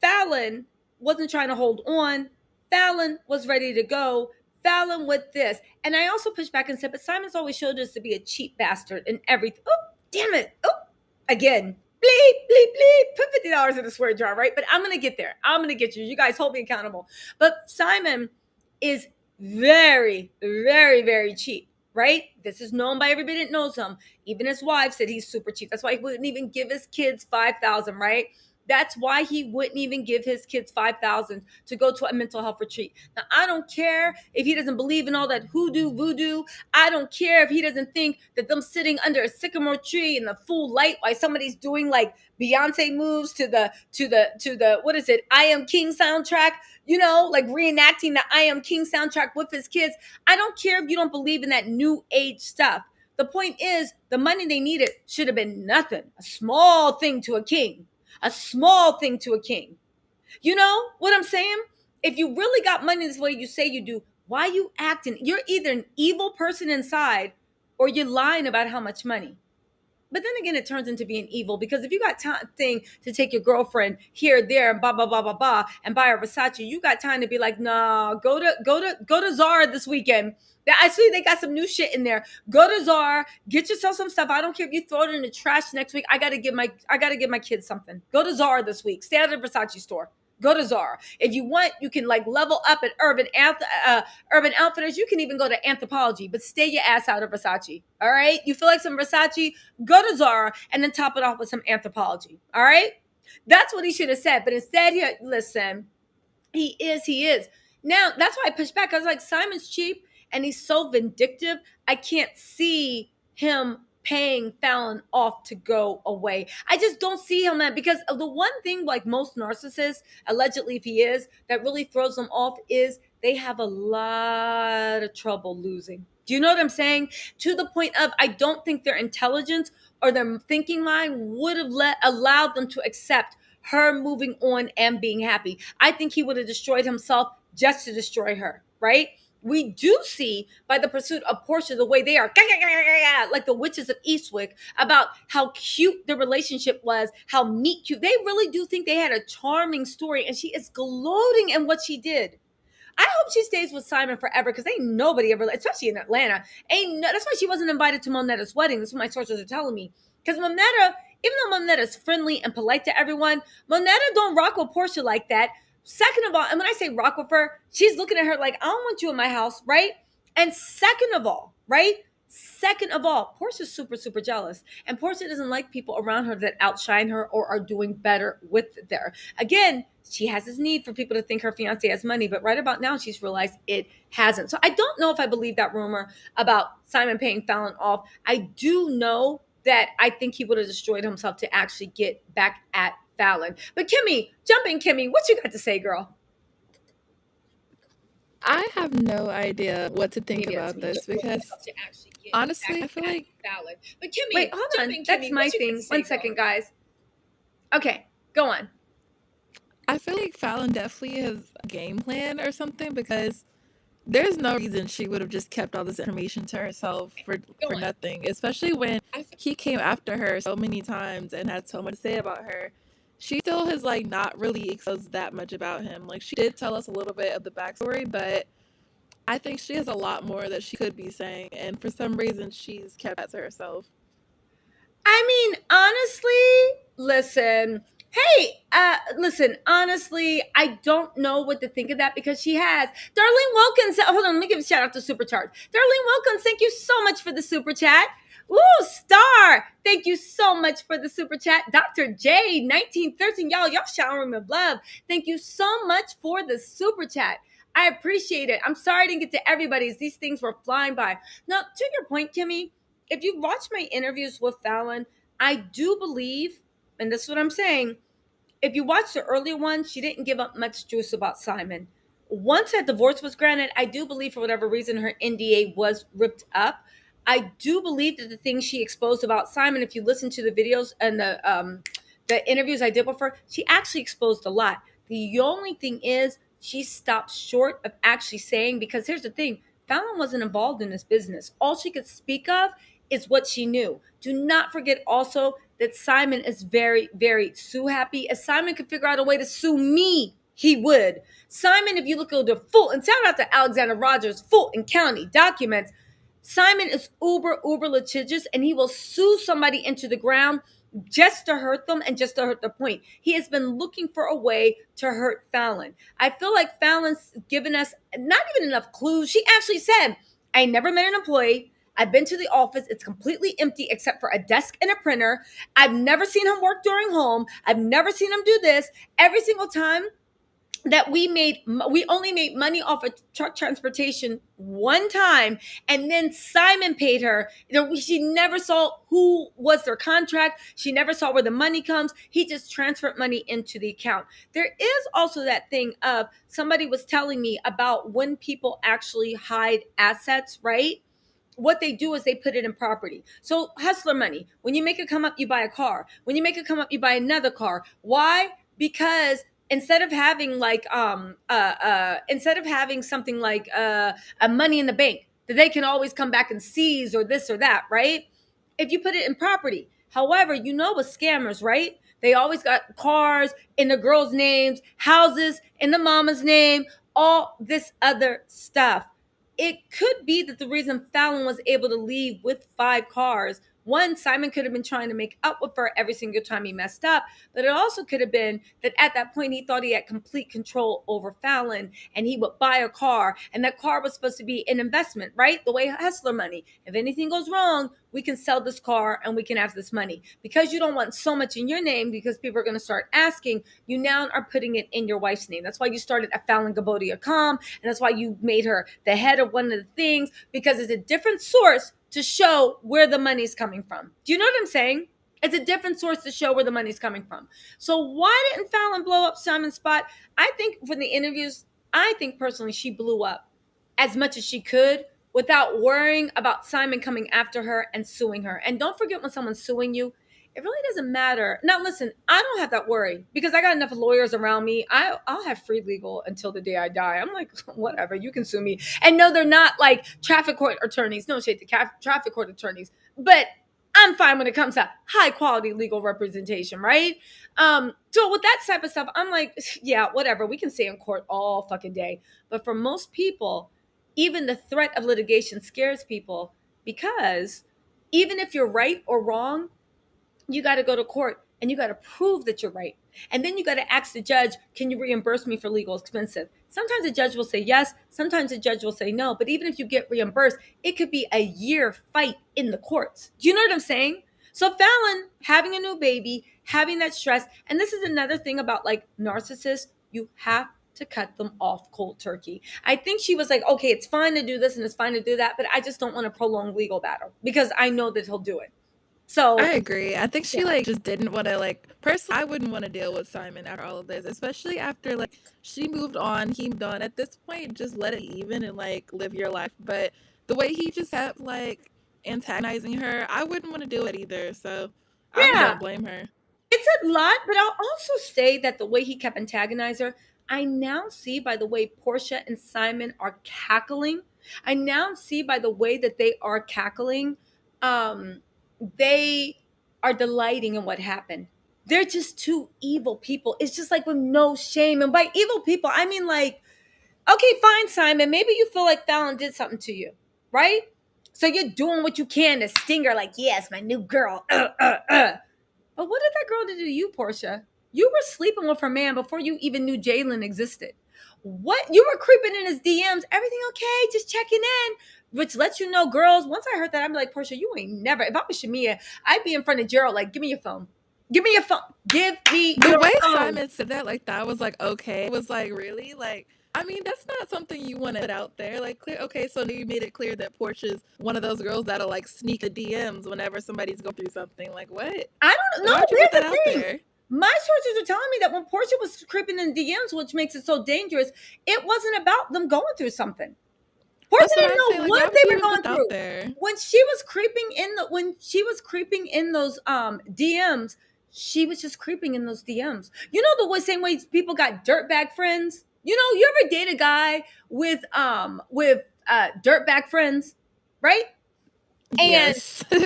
Fallon wasn't trying to hold on. Fallon was ready to go. Fallon with this. And I also pushed back and said, but Simon's always showed us to be a cheap bastard and everything. Oh, damn it. Oh, again. Bleep, bleep, bleep. Put $50 in the swear jar, right? But I'm going to get there. I'm going to get you. You guys hold me accountable. But Simon is very, very, very cheap, right? This is known by everybody that knows him. Even his wife said he's super cheap. That's why he wouldn't even give his kids $5,000, right? That's why he wouldn't even give his kids $5,000 to go to a mental health retreat. Now, I don't care if he doesn't believe in all that hoodoo, voodoo. I don't care if he doesn't think that them sitting under a sycamore tree in the full light while somebody's doing like Beyonce moves to the what is it? I Am King soundtrack, like reenacting the I Am King soundtrack with his kids. I don't care if you don't believe in that new age stuff. The point is, the money they needed should have been nothing. A small thing to a king. A small thing to a king. You know what I'm saying? If you really got money this way you say you do, why you acting? You're either an evil person inside or you're lying about how much money. But then again, it turns into being evil because if you got thing to take your girlfriend here, there, and blah blah blah blah blah, and buy a Versace, you got time to be like, nah, go to Zara this weekend. I see they got some new shit in there. Go to Zara, get yourself some stuff. I don't care if you throw it in the trash next week. I gotta give my kids something. Go to Zara this week. Stay at a Versace store. Go to Zara. If you want, you can like level up at Urban Outfitters. You can even go to Anthropologie, but stay your ass out of Versace. All right. You feel like some Versace? Go to Zara and then top it off with some Anthropologie. All right. That's what he should have said. But instead, listen, he is. Now, that's why I pushed back. I was like, Simon's cheap and he's so vindictive. I can't see him paying Fallon off to go away. I just don't see him that because of the one thing like most narcissists, allegedly if he is, that really throws them off is they have a lot of trouble losing. Do you know what I'm saying? To the point of I don't think their intelligence or their thinking line would have allowed them to accept her moving on and being happy. I think he would have destroyed himself just to destroy her, right? We do see by the pursuit of Portia the way they are like the witches of Eastwick about how cute the relationship was, how meet cute. They really do think they had a charming story, and she is gloating in what she did. I hope she stays with Simon forever because ain't nobody ever, especially in Atlanta, that's why she wasn't invited to Monetta's wedding. That's what my sources are telling me. Because Monetta, even though Monetta's friendly and polite to everyone, Monetta don't rock with Portia like that. Second of all, and when I say rock with her, she's looking at her like, I don't want you in my house, right? And second of all, Portia's super, super jealous. And Portia doesn't like people around her that outshine her or are doing better with her. Again, she has this need for people to think her fiance has money, but right about now, she's realized it hasn't. So I don't know if I believe that rumor about Simon paying Fallon off. I do know that I think he would have destroyed himself to actually get back at Fallon. But Kimmy, jump in, Kimmy. What you got to say, girl? I have no idea what to think about this because honestly, I feel like Fallon. But Kimmy, wait, hold on. That's my thing. 1 second, guys. Okay, go on. I feel like Fallon definitely has a game plan or something because there's no reason she would have just kept all this information to herself Go for on. nothing, especially when he came after her so many times and had so much to say about her. She still has like not really exposed that much about him. Like she did tell us a little bit of the backstory, but I think she has a lot more that she could be saying, and for some reason she's kept that to herself. I mean, honestly, listen. Hey, listen, honestly, I don't know what to think of that because she has Darlene Wilkins. Hold on, let me give a shout out to Supercharge. Darlene Wilkins, thank you so much for the super chat. Woo, star. Thank you so much for the super chat. Dr. J, 1913. Y'all showering me with love. Thank you so much for the super chat. I appreciate it. I'm sorry I didn't get to everybody's. These things were flying by. Now, to your point, Kimmy, if you watch my interviews with Fallon, I do believe, and this is what I'm saying, if you watch the earlier one, she didn't give up much juice about Simon. Once that divorce was granted, I do believe for whatever reason her NDA was ripped up. I do believe that the things she exposed about Simon, if you listen to the videos and the interviews I did with her, she actually exposed a lot. The only thing is she stopped short of actually saying, because here's the thing, Fallon wasn't involved in this business. All she could speak of is what she knew. Do not forget also that Simon is very, very sue happy. If Simon could figure out a way to sue me, he would. Simon, if you look at the Fulton, shout out to Alexander Rogers, Fulton County documents. Simon is uber litigious and he will sue somebody into the ground just to hurt them and just to hurt the point. He has been looking for a way to hurt Fallon. I feel like Fallon's given us not even enough clues. She actually said, I never met an employee. I've been to the office. It's completely empty except for a desk and a printer. I've never seen him work during home. I've never seen him do this. Every single time that we only made money off of truck transportation one time, and then Simon paid her. She never saw who was their contract. She never saw where the money comes. He just transferred money into the account. There is also that thing of somebody was telling me about when people actually hide assets, right? What they do is they put it in property. So hustler money, when you make it come up, you buy a car. When you make it come up, you buy another car. Why? Because instead of having something like a money in the bank that they can always come back and seize or this or that, right? If you put it in property. However, you know with scammers, right? They always got cars in the girls' names, houses in the mama's name, all this other stuff. It could be that the reason Fallon was able to leave with 5 cars, one, Simon could have been trying to make up with her every single time he messed up, but it also could have been that at that point he thought he had complete control over Fallon and he would buy a car, and that car was supposed to be an investment, right? The way hustler money. If anything goes wrong, we can sell this car and we can have this money. Because you don't want so much in your name, because people are going to start asking, you now are putting it in your wife's name. That's why you started at FallonGabodia.com, and that's why you made her the head of one of the things, because it's a different source to show where the money's coming from. Do you know what I'm saying? It's a different source to show where the money's coming from. So why didn't Fallon blow up Simon's spot? I think from the interviews, I think personally she blew up as much as she could without worrying about Simon coming after her and suing her. And don't forget, when someone's suing you, it really doesn't matter. Now, listen, I don't have that worry because I got enough lawyers around me. I'll have free legal until the day I die. I'm like, whatever, you can sue me. And no, they're not like traffic court attorneys. No shade to traffic court attorneys. But I'm fine when it comes to high quality legal representation, right? So with that type of stuff, I'm like, yeah, whatever. We can stay in court all fucking day. But for most people, even the threat of litigation scares people because even if you're right or wrong, you got to go to court and you got to prove that you're right. And then you got to ask the judge, can you reimburse me for legal expenses? Sometimes the judge will say yes. Sometimes the judge will say no. But even if you get reimbursed, it could be a year fight in the courts. Do you know what I'm saying? So Fallon having a new baby, having that stress. And this is another thing about like narcissists. You have to cut them off cold turkey. I think she was like, okay, it's fine to do this and it's fine to do that, but I just don't want to prolong legal battle because I know that he'll do it. I So agree. I think yeah. she like just didn't want to like personally I wouldn't want to deal with Simon after all of this, especially after like she moved on, he moved on. At this point, just let it even and like live your life. But the way he just kept like antagonizing her, I wouldn't want to do it either. So I really Yeah, don't blame her. It's a lot, but I'll also say that the way he kept antagonizing her, I now see by the way Portia and Simon are cackling. I now see by the way that they are cackling, um, they are delighting in what happened. They're just two evil people. It's just like with no shame. And by evil people, I mean like, okay, fine, Simon. Maybe you feel like Fallon did something to you, right? So you're doing what you can to sting her, like, yes, my new girl. But what did that girl do to you, Portia? You were sleeping with her man before you even knew Jalen existed. What? You were creeping in his DMs. Everything okay? Just checking in. Which lets you know, girls, once I heard that, I'd be like, Portia, you ain't never. If I was Shamia, I'd be in front of Gerald, like, give me your phone. Give me your phone. Give me The your way phone. Simon said that, like that was like okay. It was like really like. I mean, that's not something you want to put out there. Like, clear. Okay, so you made it clear that Portia's one of those girls that'll like sneak the DMs whenever somebody's going through something. Like, what? I don't know. Why'd you Here's put that the out thing. there? My sources are telling me that when Portia was creeping in DMs, which makes it so dangerous, it wasn't about them going through something. Portia That's what didn't I'm saying. know Like, why what would they you were even going put that out through. there? When she was creeping in those DMs, she was just creeping in those DMs. You know the same way people got dirtbag friends. You know, you ever date a guy with dirtbag friends, right? And Yes. you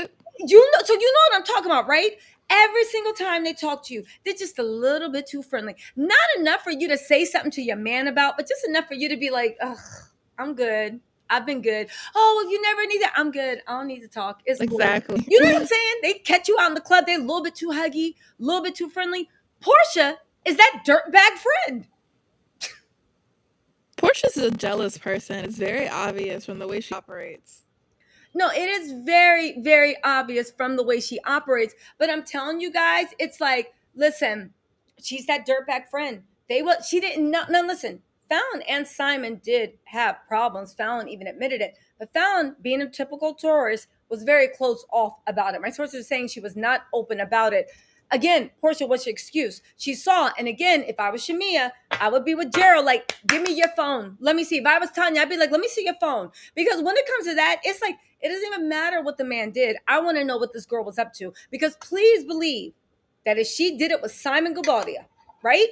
know what I'm talking about, right? Every single time they talk to you, they're just a little bit too friendly. Not enough for you to say something to your man about, but just enough for you to be like, ugh, I'm good. I've been good. Oh, if you never need that, I'm good. I don't need to talk. It's cool. Exactly. You know what I'm saying? They catch you out in the club. They're a little bit too huggy, a little bit too friendly. Portia is that dirtbag friend. Portia's a jealous person. It's very obvious from the way she operates. No, it is very, very obvious from the way she operates. But I'm telling you guys, it's like, listen, she's that dirtbag friend. She didn't know. No, listen, Fallon and Simon did have problems. Fallon even admitted it. But Fallon, being a typical tourist, was very close off about it. My sources are saying she was not open about it. Again, Portia, what's your excuse? She saw, and again, if I was Shamia, I would be with Gerald, like, give me your phone. Let me see. If I was Tanya, I'd be like, let me see your phone. Because when it comes to that, it's like, it doesn't even matter what the man did. I want to know what this girl was up to. Because please believe that if she did it with Simon Gubaldia, right?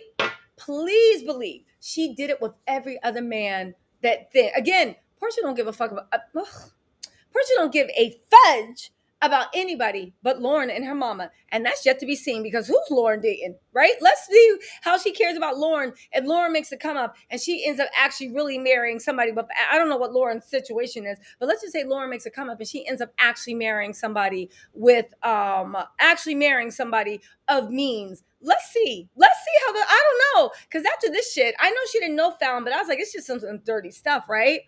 Please believe she did it with every other man that thing. Again, Portia don't give a fuck about. Portia don't give a fudge about anybody but Lauren and her mama. And that's yet to be seen because who's Lauren dating, right? Let's see how she cares about Lauren if Lauren makes it come up and she ends up actually really marrying somebody. But I don't know what Lauren's situation is, but let's just say Lauren makes it come up and she ends up actually marrying somebody of means. Let's see. Let's see how I don't know. Because after this shit, I know she didn't know Fallon, but I was like, it's just some dirty stuff, right?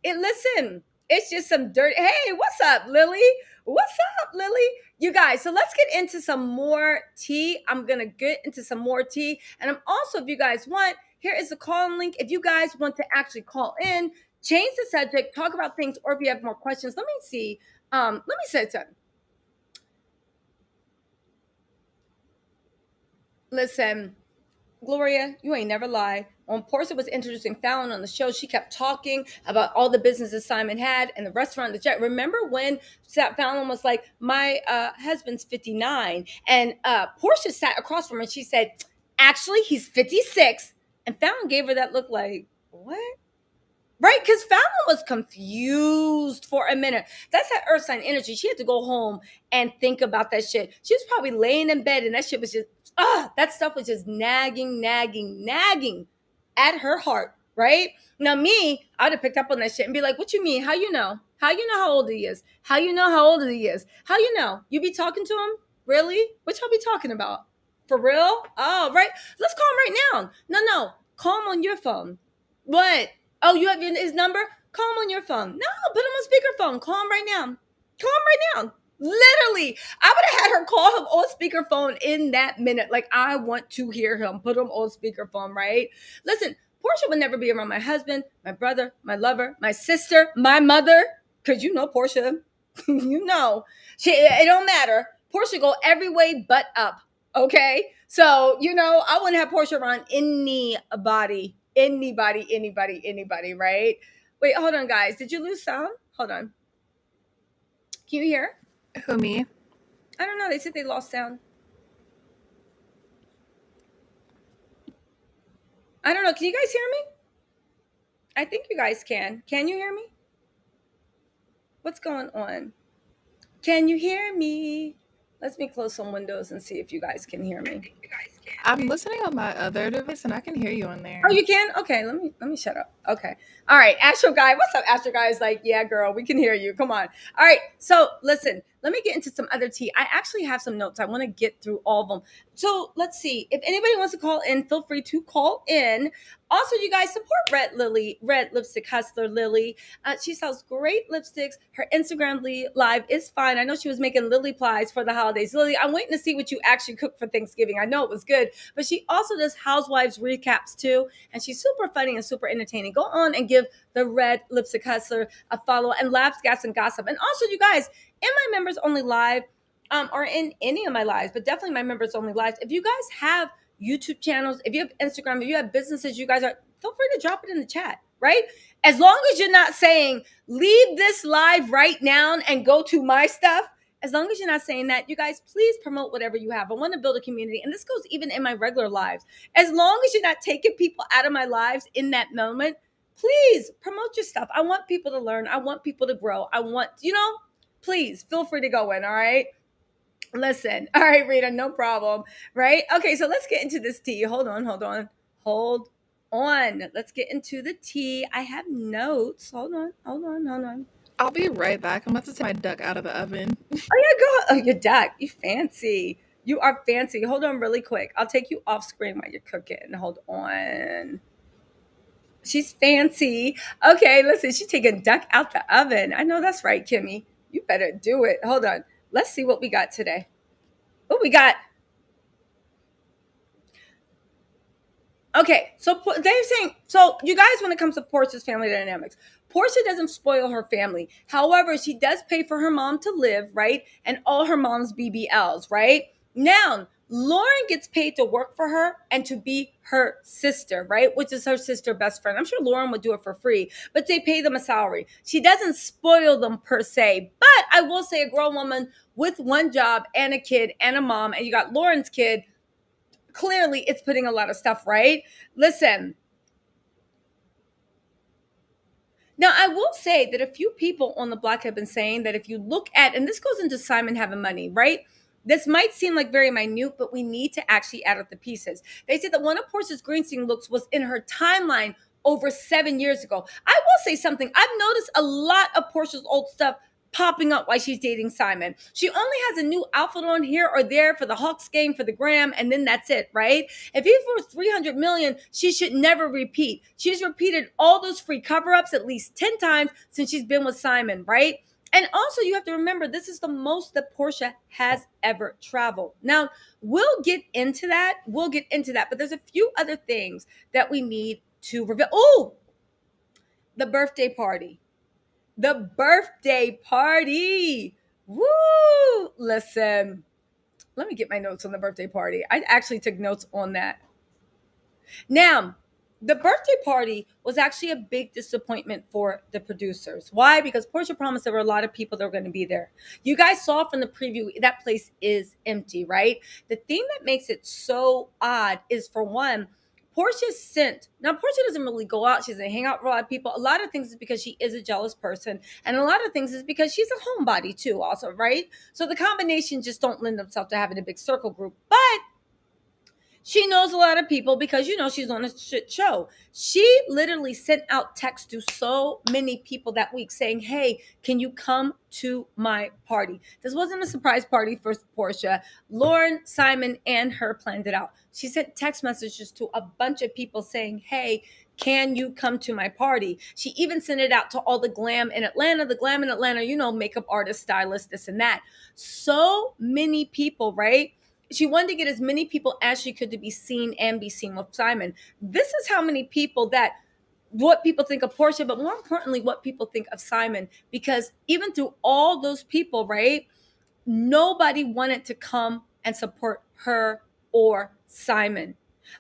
Listen, it's just some dirt. Hey, what's up, Lily? What's up, Lily? You guys, so let's get into some more tea. I'm going to get into some more tea. And I'm also, if you guys want, here is the call link. If you guys want to actually call in, change the subject, talk about things, or if you have more questions, let me see. Let me say something. Listen, Gloria, you ain't never lie. When Portia was introducing Fallon on the show, she kept talking about all the businesses Simon had and the restaurant, the jet. Remember when Fallon was like, my husband's 59, and Portia sat across from her and she said, actually, he's 56. And Fallon gave her that look like, what? Right? Because Fallon was confused for a minute. That's that earth sign energy. She had to go home and think about that shit. She was probably laying in bed and that shit was just, that stuff was just nagging at her heart, right? Now, me, I'd have picked up on that shit and be like, what you mean? How you know? How you know how old he is? How you know how old he is? How you know? You be talking to him? Really? What y'all be talking about? For real? Oh, right. Let's call him right now. No. Call him on your phone. What? Oh, you have his number? Call him on your phone. No, put him on speakerphone. Call him right now. Call him right now. Literally, I would have had her call him on speakerphone in that minute. Like, I want to hear him. Put him on speakerphone, right? Listen, Portia would never be around my husband, my brother, my lover, my sister, my mother. Because you know Portia. You know. It don't matter. Portia go every way but up. Okay? So, I wouldn't have Portia around anybody, right? Wait, hold on, guys. Did you lose sound? Hold on. Can you hear? Who, me? I don't know. They said they lost sound. I don't know. Can you guys hear me? I think you guys can. Can you hear me? What's going on? Can you hear me? Let me close some windows and see if you guys can hear me. I'm listening on my other device and I can hear you on Oh, there. you can? Okay, let me shut up. Okay. All right. Astro Guy. What's up, Astro Guy? Is like, yeah, girl, we can hear you. Come on. All right. So listen, let me get into some other tea. I actually have some notes. I want to get through all of them. So let's see. If anybody wants to call in, feel free to call in. Also, you guys support Red Lipstick Hustler Lily. She sells great lipsticks. Her Instagram live is fine. I know she was making Lily pies for the holidays. Lily, I'm waiting to see what you actually cooked for Thanksgiving. I know it was good, but she also does housewives recaps too, and she's super funny and super entertaining. Go on and give the Red Lipstick Hustler a follow, and Labs, Gas, and Gossip. And also, you guys, in my members only live, or in any of my lives, but definitely my members only lives, if you guys have YouTube channels, if you have Instagram, if you have businesses, you guys are, feel free to drop it in the chat, right? As long as you're not saying, leave this live right now and go to my stuff. As long as you're not saying that, you guys, please promote whatever you have. I want to build a community. And this goes even in my regular lives. As long as you're not taking people out of my lives in that moment, please promote your stuff. I want people to learn. I want people to grow. I want, please feel free to go in. All right. Listen. All right, Rita, no problem. Right. Okay. So let's get into this tea. Hold on. Hold on. Let's get into the tea. I have notes. Hold on. I'll be right back. I'm about to take my duck out of the oven. Oh, yeah, go. Oh, your duck. You fancy. You are fancy. Hold on really quick. I'll take you off screen while you're cooking. Hold on. She's fancy. Okay, listen, she's taking duck out the oven. I know that's right, Kimmy. You better do it. Hold on. Let's see what we got today. Oh, we got. Okay, so they're saying, so you guys, when it comes to Portia's family dynamics, Portia doesn't spoil her family. However, she does pay for her mom to live, right? And all her mom's BBLs, right? Now, Lauren gets paid to work for her and to be her sister, right? Which is her sister best friend. I'm sure Lauren would do it for free, but they pay them a salary. She doesn't spoil them per se. But I will say a grown woman with one job and a kid and a mom, and you got Lauren's kid, clearly it's putting a lot of stuff, right? Listen. Now, I will say that a few people on the block have been saying that if you look at, and this goes into Simon having money, right? This might seem like very minute, but we need to actually add up the pieces. They said that one of Portia's Greenstein looks was in her timeline over 7 years ago. I will say something. I've noticed a lot of Portia's old stuff popping up while she's dating Simon. She only has a new outfit on here or there for the Hawks game, for the gram, and then that's it, right? If he was 300 million, she should never repeat. She's repeated all those free cover-ups at least 10 times since she's been with Simon, right? And also, you have to remember, this is the most that Portia has ever traveled. Now, we'll get into that. But there's a few other things that we need to reveal. Oh, the birthday party. The birthday party. Woo! Listen, let me get my notes on the birthday party. I actually took notes on that. Now, the birthday party was actually a big disappointment for the producers. Why? Because Portia promised there were a lot of people that were going to be there. You guys saw from the preview, that place is empty, right? The thing that makes it so odd is, for one, Portia doesn't really go out. She doesn't hang out with a lot of people. A lot of things is because she is a jealous person. And a lot of things is because she's a homebody too also, right? So the combination just don't lend themselves to having a big circle group. But she knows a lot of people because, she's on a shit show. She literally sent out texts to so many people that week saying, hey, can you come to my party? This wasn't a surprise party for Portia. Lauren, Simon, and her planned it out. She sent text messages to a bunch of people saying, hey, can you come to my party? She even sent it out to all the glam in Atlanta, makeup artists, stylists, this and that. So many people, right? She wanted to get as many people as she could to be seen with Simon. This is how many people what people think of Portia, but more importantly, what people think of Simon. Because even through all those people, right, nobody wanted to come and support her or Simon.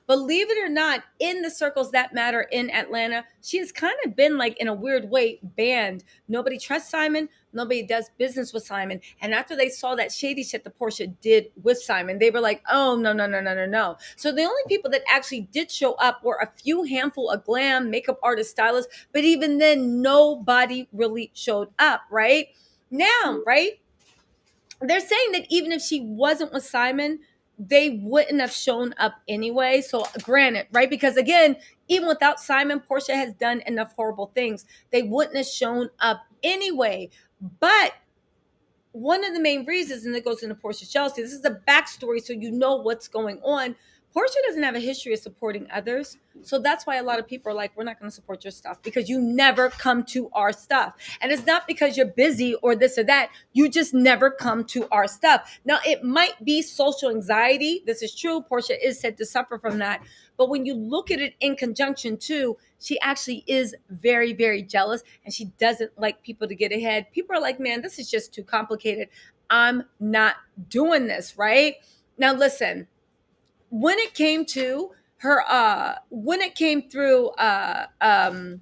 Believe it or not, in the circles that matter in Atlanta, she has kind of been like in a weird way banned. Nobody trusts Simon. Nobody does business with Simon. And after they saw that shady shit that Portia did with Simon, they were like, oh, no, no, no, no, no, no. So the only people that actually did show up were a few handful of glam, makeup artists, stylists. But even then, nobody really showed up, right? Now, right? They're saying that even if she wasn't with Simon, they wouldn't have shown up anyway. So granted, right? Because again, even without Simon, Portia has done enough horrible things. They wouldn't have shown up anyway. But one of the main reasons, and it goes into Portia Chelsea, this is the backstory so you know what's going on. Portia doesn't have a history of supporting others. So that's why a lot of people are like, we're not going to support your stuff because you never come to our stuff. And it's not because you're busy or this or that. You just never come to our stuff. Now, it might be social anxiety. This is true. Portia is said to suffer from that. But when you look at it in conjunction too, she actually is very, very jealous and she doesn't like people to get ahead. People are like, man, this is just too complicated. I'm not doing this, right? Now, listen, when it came to her, when it came through the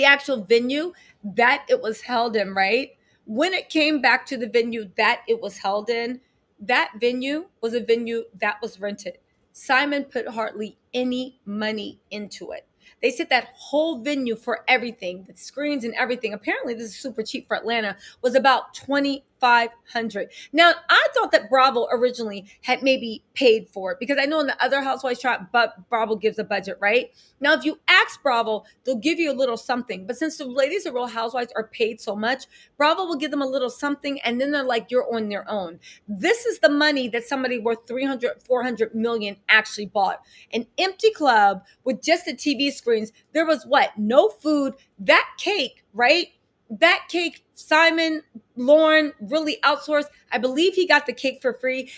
actual venue that it was held in, right? When it came back to the venue that it was held in, that venue was a venue that was rented. Simon put hardly any money into it. They said that whole venue for everything, the screens and everything. Apparently, this is super cheap for Atlanta. Was about 2,500. Now, I thought that Bravo originally had maybe paid for it because I know in the other Housewives trial, but Bravo gives a budget, right? Now, if you ask Bravo, they'll give you a little something. But since the ladies of Real Housewives are paid so much, Bravo will give them a little something, and then they're like, you're on your own. This is the money that somebody worth 300, 400 million actually bought. An empty club with just the TV screens. There was what? No food. That cake, right? That cake, Simon Lauren really outsourced. I believe he got the cake for free.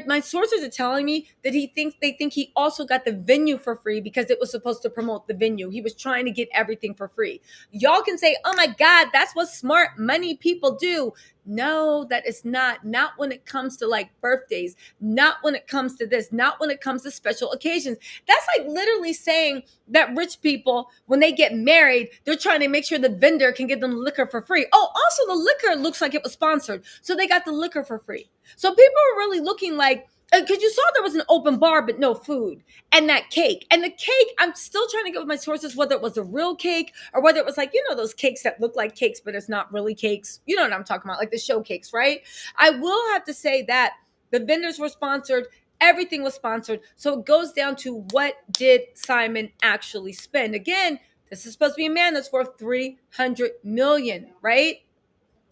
My sources are telling me that they think he also got the venue for free because it was supposed to promote the venue. He was trying to get everything for free. Y'all can say, oh my God, that's what smart money people do. No, that is not when it comes to like birthdays, not when it comes to this, not when it comes to special occasions. That's like literally saying that rich people, when they get married, they're trying to make sure the vendor can give them liquor for free. Oh, also the liquor looks like it was sponsored. So they got the liquor for free. So people were really looking like, because you saw there was an open bar, but no food. And that cake. And the cake, I'm still trying to get with my sources whether it was a real cake or whether it was like, those cakes that look like cakes, but it's not really cakes. You know what I'm talking about, like the show cakes, right? I will have to say that the vendors were sponsored. Everything was sponsored. So it goes down to what did Simon actually spend? Again, this is supposed to be a man that's worth 300 million, right?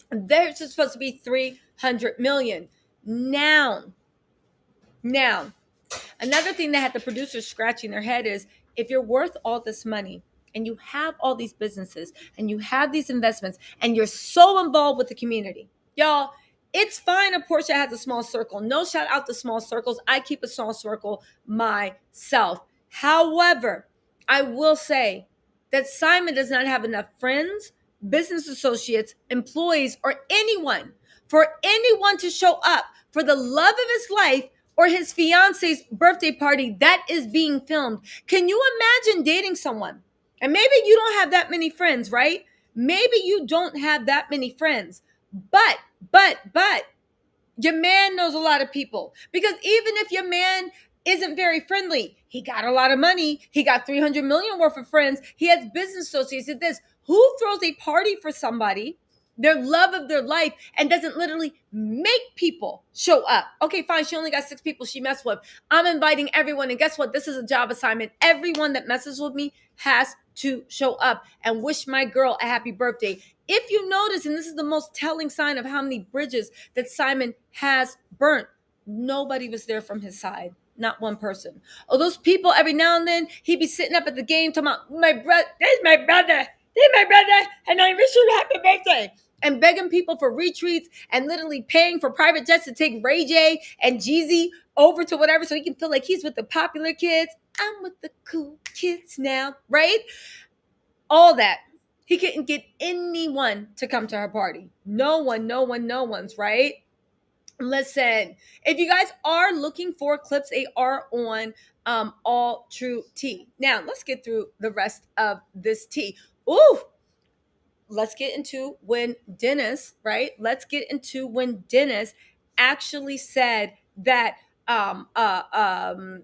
There's supposed to be 300 million. Now, another thing that had the producers scratching their head is if you're worth all this money and you have all these businesses and you have these investments and you're so involved with the community, y'all, it's fine if Portia has a small circle. No shout out to small circles. I keep a small circle myself. However, I will say that Simon does not have enough friends, business associates, employees, or anyone to show up for the love of his life or his fiance's birthday party that is being filmed. Can you imagine dating someone? And maybe you don't have that many friends, right? Maybe you don't have that many friends. But your man knows a lot of people. Because even if your man isn't very friendly, he got a lot of money. He got 300 million worth of friends. He has business associates at this. Who throws a party for somebody, their love of their life, and doesn't literally make people show up? Okay, fine. She only got 6 people she messed with. I'm inviting everyone. And guess what? This is a job assignment. Everyone that messes with me has to show up and wish my girl a happy birthday. If you notice, and this is the most telling sign of how many bridges that Simon has burnt, nobody was there from his side. Not one person. Oh, those people, every now and then, he'd be sitting up at the game talking about, my brother, there's my brother. He's my brother, and I wish you a happy birthday. And begging people for retreats and literally paying for private jets to take Ray J and Jeezy over to whatever so he can feel like he's with the popular kids. I'm with the cool kids now, right? All that. He couldn't get anyone to come to her party. No one's right. Listen, if you guys are looking for clips, they are on All True Tea. Now, let's get through the rest of this tea. Ooh, let's get into when Dennis, right? Let's get into when Dennis actually said that um uh um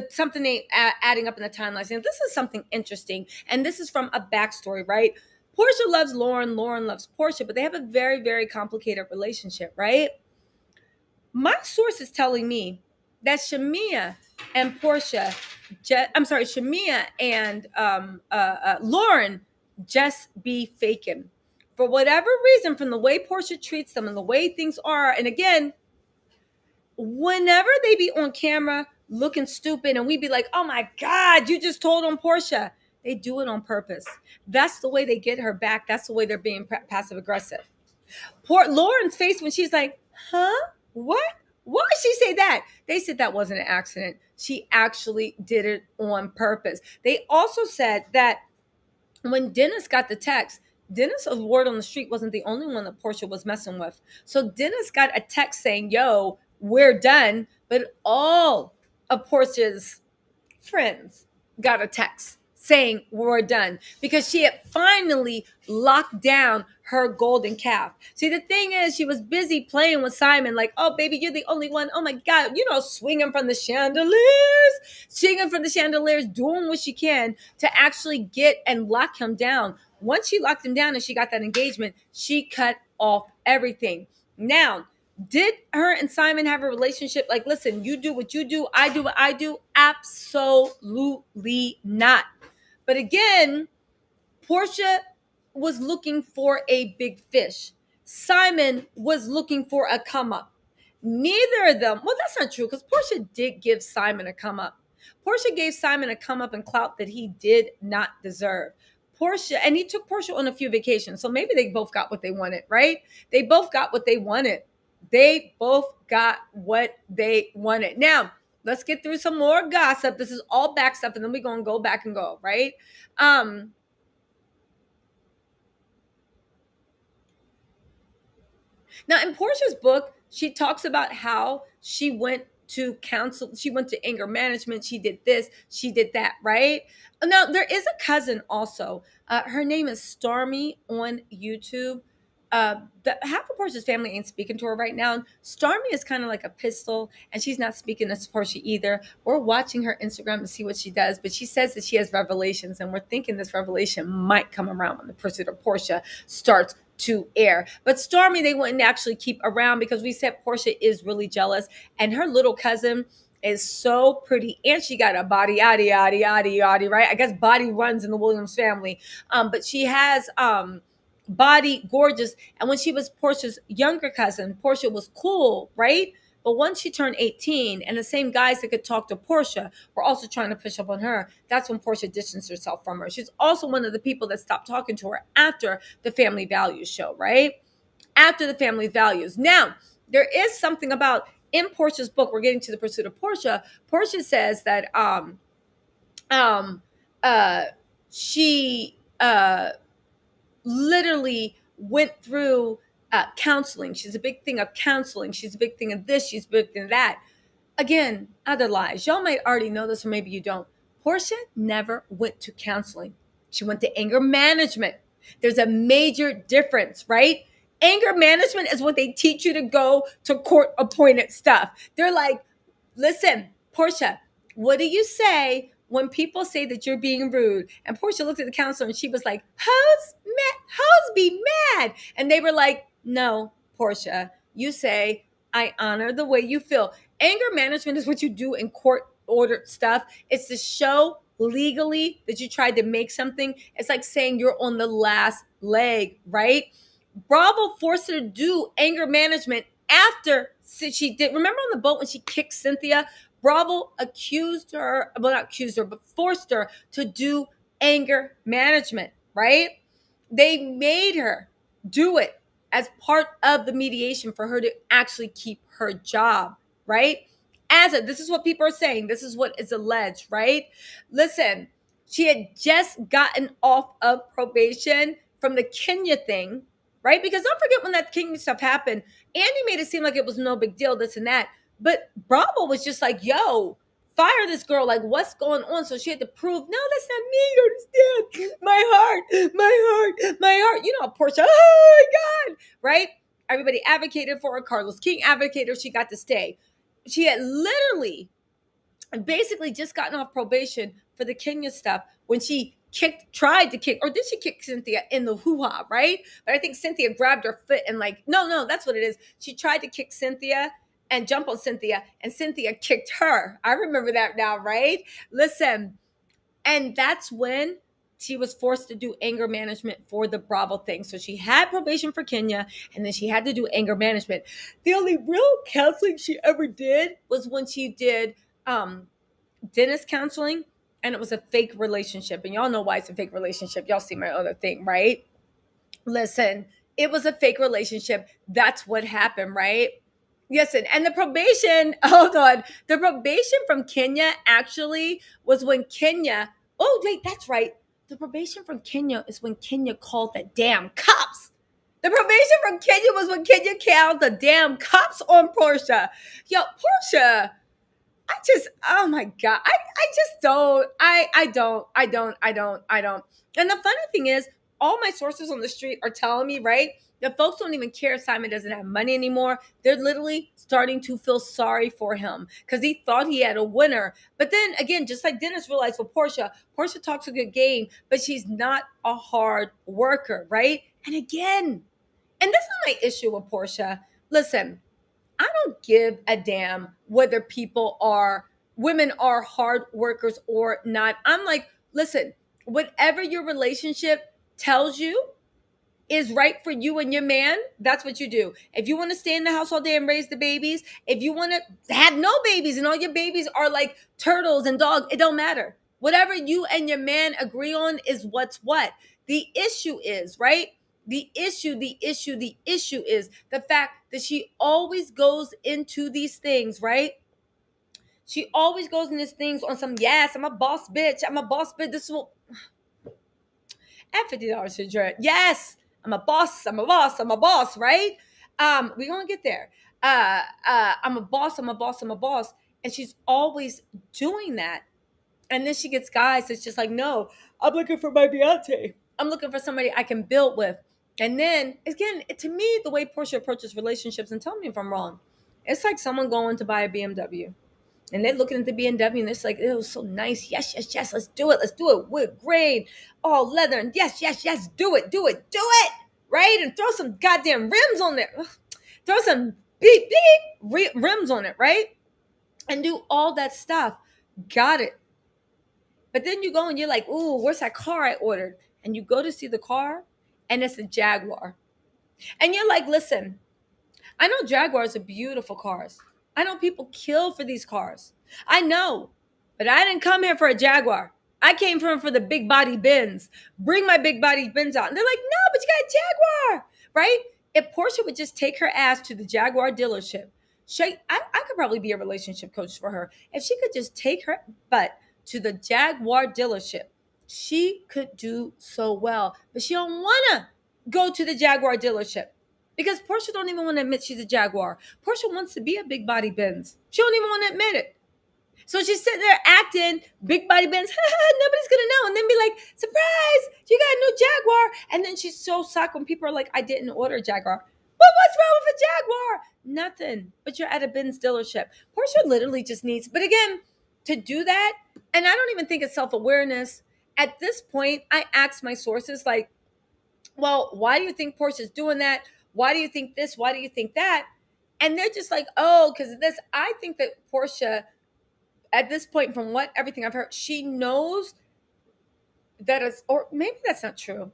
something adding up in the timeline. And this is something interesting, and this is from a backstory, right? Portia loves Lauren, Lauren loves Portia, but they have a very, very complicated relationship, right? My source is telling me that Shamia and Portia, I'm sorry, Shamia and Lauren just be faking. For whatever reason, from the way Portia treats them and the way things are, and again, whenever they be on camera looking stupid and we be like, oh my God, you just told on Portia. They do it on purpose. That's the way they get her back. That's the way they're being passive aggressive. Poor Lauren's face when she's like, huh? What? Why did she say that? They said that wasn't an accident. She actually did it on purpose. They also said that when Dennis got the text, Dennis, a word on the street, wasn't the only one that Portia was messing with. So Dennis got a text saying, yo, we're done. But all of Portia's friends got a text saying we're done because she had finally locked down her golden calf. See, the thing is, she was busy playing with Simon, like, oh, baby, you're the only one. Oh my God, swinging from the chandeliers, doing what she can to actually get and lock him down. Once she locked him down and she got that engagement, she cut off everything. Now, did her and Simon have a relationship? Like, listen, you do what you do, I do what I do? Absolutely not. But again, Portia was looking for a big fish. Simon was looking for a come up. Neither of them, well, that's not true because Portia did give Simon a come up. Portia gave Simon a come up and clout that he did not deserve. Portia, and he took Portia on a few vacations. So maybe they both got what they wanted, right? They both got what they wanted. They both got what they wanted. Now, let's get through some more gossip. This is all back stuff, and then we're going to go back and go, right? Now, in Portia's book, she talks about how she went to counsel, she went to anger management, she did this, she did that, right? Now, there is a cousin also. Her name is Stormy on YouTube. Half of Portia's family ain't speaking to her right now. Stormy is kind of like a pistol, and she's not speaking to Portia either. We're watching her Instagram to see what she does, but she says that she has revelations, and we're thinking this revelation might come around when the pursuit of Portia starts to air. But Stormy, they wouldn't actually keep around because we said Portia is really jealous, and her little cousin is so pretty, and she got a body, yaddy, yaddy, yaddy, yaddy, right? I guess body runs in the Williams family, but she has body gorgeous. And when she was Portia's younger cousin, Portia was cool, right? But once she turned 18, and the same guys that could talk to Portia were also trying to push up on her, that's when Portia distanced herself from her. She's also one of the people that stopped talking to her after the Family Values show, right? After the Family Values. Now, there is something about in Portia's book, we're getting to the pursuit of Portia. Portia says that she literally went through counseling. She's a big thing of counseling. She's a big thing of this. She's a big thing of that. Again, other lies. Y'all might already know this, or maybe you don't. Portia never went to counseling. She went to anger management. There's a major difference, right? Anger management is what they teach you to go to court appointed stuff. They're like, listen, Portia, what do you say when people say that you're being rude? And Portia looked at the counselor and she was like, hoes be mad. And they were like, no, Portia, you say, I honor the way you feel. Anger management is what you do in court ordered stuff. It's to show legally that you tried to make something. It's like saying you're on the last leg, right? Bravo forced her to do anger management after she did. Remember on the boat when she kicked Cynthia? Bravo accused her, well, not accused her, but forced her to do anger management, right? They made her do it as part of the mediation for her to actually keep her job, right? This is what people are saying. This is what is alleged, right? Listen, she had just gotten off of probation from the Kenya thing, right? Because don't forget when that King stuff happened, Andy made it seem like it was no big deal, this and that. But Bravo was just like, yo, fire this girl. Like, what's going on? So she had to prove, no, that's not me. You understand? My heart, my heart, my heart. You know, Portia, oh my God, right? Everybody advocated for her. Carlos King advocated. She got to stay. She had literally basically just gotten off probation for the Kenya stuff when she tried to kick, or did she kick Cynthia in the hoo-ha, right? But I think Cynthia grabbed her foot and like, no, that's what it is. She tried to kick Cynthia and jump on Cynthia, and Cynthia kicked her. I remember that now, right? Listen, and that's when she was forced to do anger management for the Bravo thing. So she had probation for Kenya, and then she had to do anger management. The only real counseling she ever did was when she did dentist counseling, and it was a fake relationship. And y'all know why it's a fake relationship. Y'all see my other thing, right? Listen, it was a fake relationship. That's what happened, right? Yes, and the probation, hold on. The probation from Kenya actually was when Kenya, oh, wait, that's right. The probation from Kenya is when Kenya called the damn cops. The probation from Kenya was when Kenya called the damn cops on Portia. Yo, Portia, I just, oh my God. I just don't. I don't. And the funny thing is, all my sources on the street are telling me, right? That folks don't even care if Simon doesn't have money anymore. They're literally starting to feel sorry for him because he thought he had a winner. But then again, just like Dennis realized with Portia, Portia talks a good game, but she's not a hard worker, right? And again, and this is my issue with Portia. Listen, I don't give a damn whether women are hard workers or not. I'm like, listen, whatever your relationship tells you is right for you and your man, that's what you do. If you want to stay in the house all day and raise the babies, if you want to have no babies and all your babies are like turtles and dogs, it don't matter. Whatever you and your man agree on is what's what. The issue is, right? The issue is the fact that she always goes into these things, right? She always goes in these things on some, yes, I'm a boss bitch. I'm a boss bitch. This will at $50 to dread. Yes, I'm a boss. I'm a boss. I'm a boss. Right? We're gonna get there. I'm a boss. I'm a boss. I'm a boss. And she's always doing that. And then she gets guys that's just like, no, I'm looking for my Beyonce. I'm looking for somebody I can build with. And then again, to me, the way Portia approaches relationships, and tell me if I'm wrong, it's like someone going to buy a BMW and they're looking at the BMW and it's like, it was so nice. Yes, yes, yes. Let's do it. Let's do it. Wood grain, all leather. And yes, yes, yes. Do it. Do it. Do it. Right? And throw some goddamn rims on there. Ugh. Throw some beep, beep rims on it. Right? And do all that stuff. Got it. But then you go and you're like, ooh, where's that car I ordered? And you go to see the car and it's a Jaguar. And you're like, listen, I know Jaguars are beautiful cars. I know people kill for these cars. I know. But I didn't come here for a Jaguar. I came from for the big body Benz. Bring my big body Benz out. And they're like, no, but you got a Jaguar. Right? If Portia would just take her ass to the Jaguar dealership, I could probably be a relationship coach for her. If she could just take her butt to the Jaguar dealership, she could do so well. But she don't want to go to the Jaguar dealership. Because Portia don't even want to admit she's a Jaguar. Portia wants to be a big body Benz. She don't even want to admit it. So she's sitting there acting big body Benz. Nobody's gonna know, and then be like, "Surprise! You got a new Jaguar!" And then she's so shocked when people are like, "I didn't order a Jaguar." Well, what's wrong with a Jaguar? Nothing. But you're at a Benz dealership. Portia literally just needs. But again, to do that, and I don't even think it's self-awareness. At this point, I ask my sources like, well, why do you think Portia's doing that? Why do you think this? Why do you think that? And they're just like, oh, because of this. I think that Portia, at this point, from what everything I've heard, she knows that is, or maybe that's not true.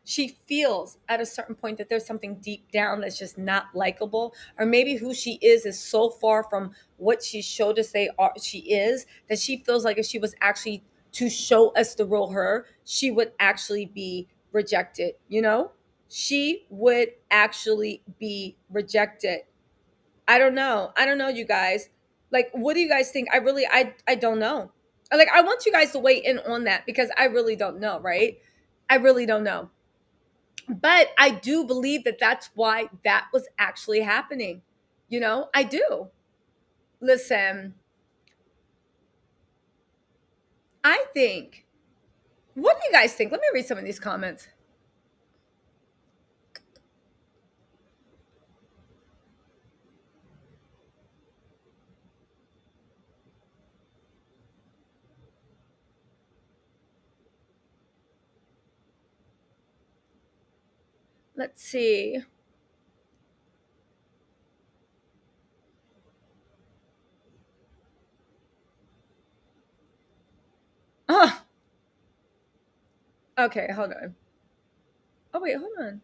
She feels at a certain point that there's something deep down that's just not likable, or maybe who she is so far from what she showed us she is, that she feels like if she was actually to show us the real her, she would actually be rejected. She would actually be rejected. I don't know, you guys. Like, what do you guys think? I don't know. Like, I want you guys to weigh in on that because I really don't know, right? I really don't know. But I do believe that that's why that was actually happening. I do. Listen, I think, what do you guys think? Let me read some of these comments. Let's see. Oh, okay, hold on. Oh, wait, hold on.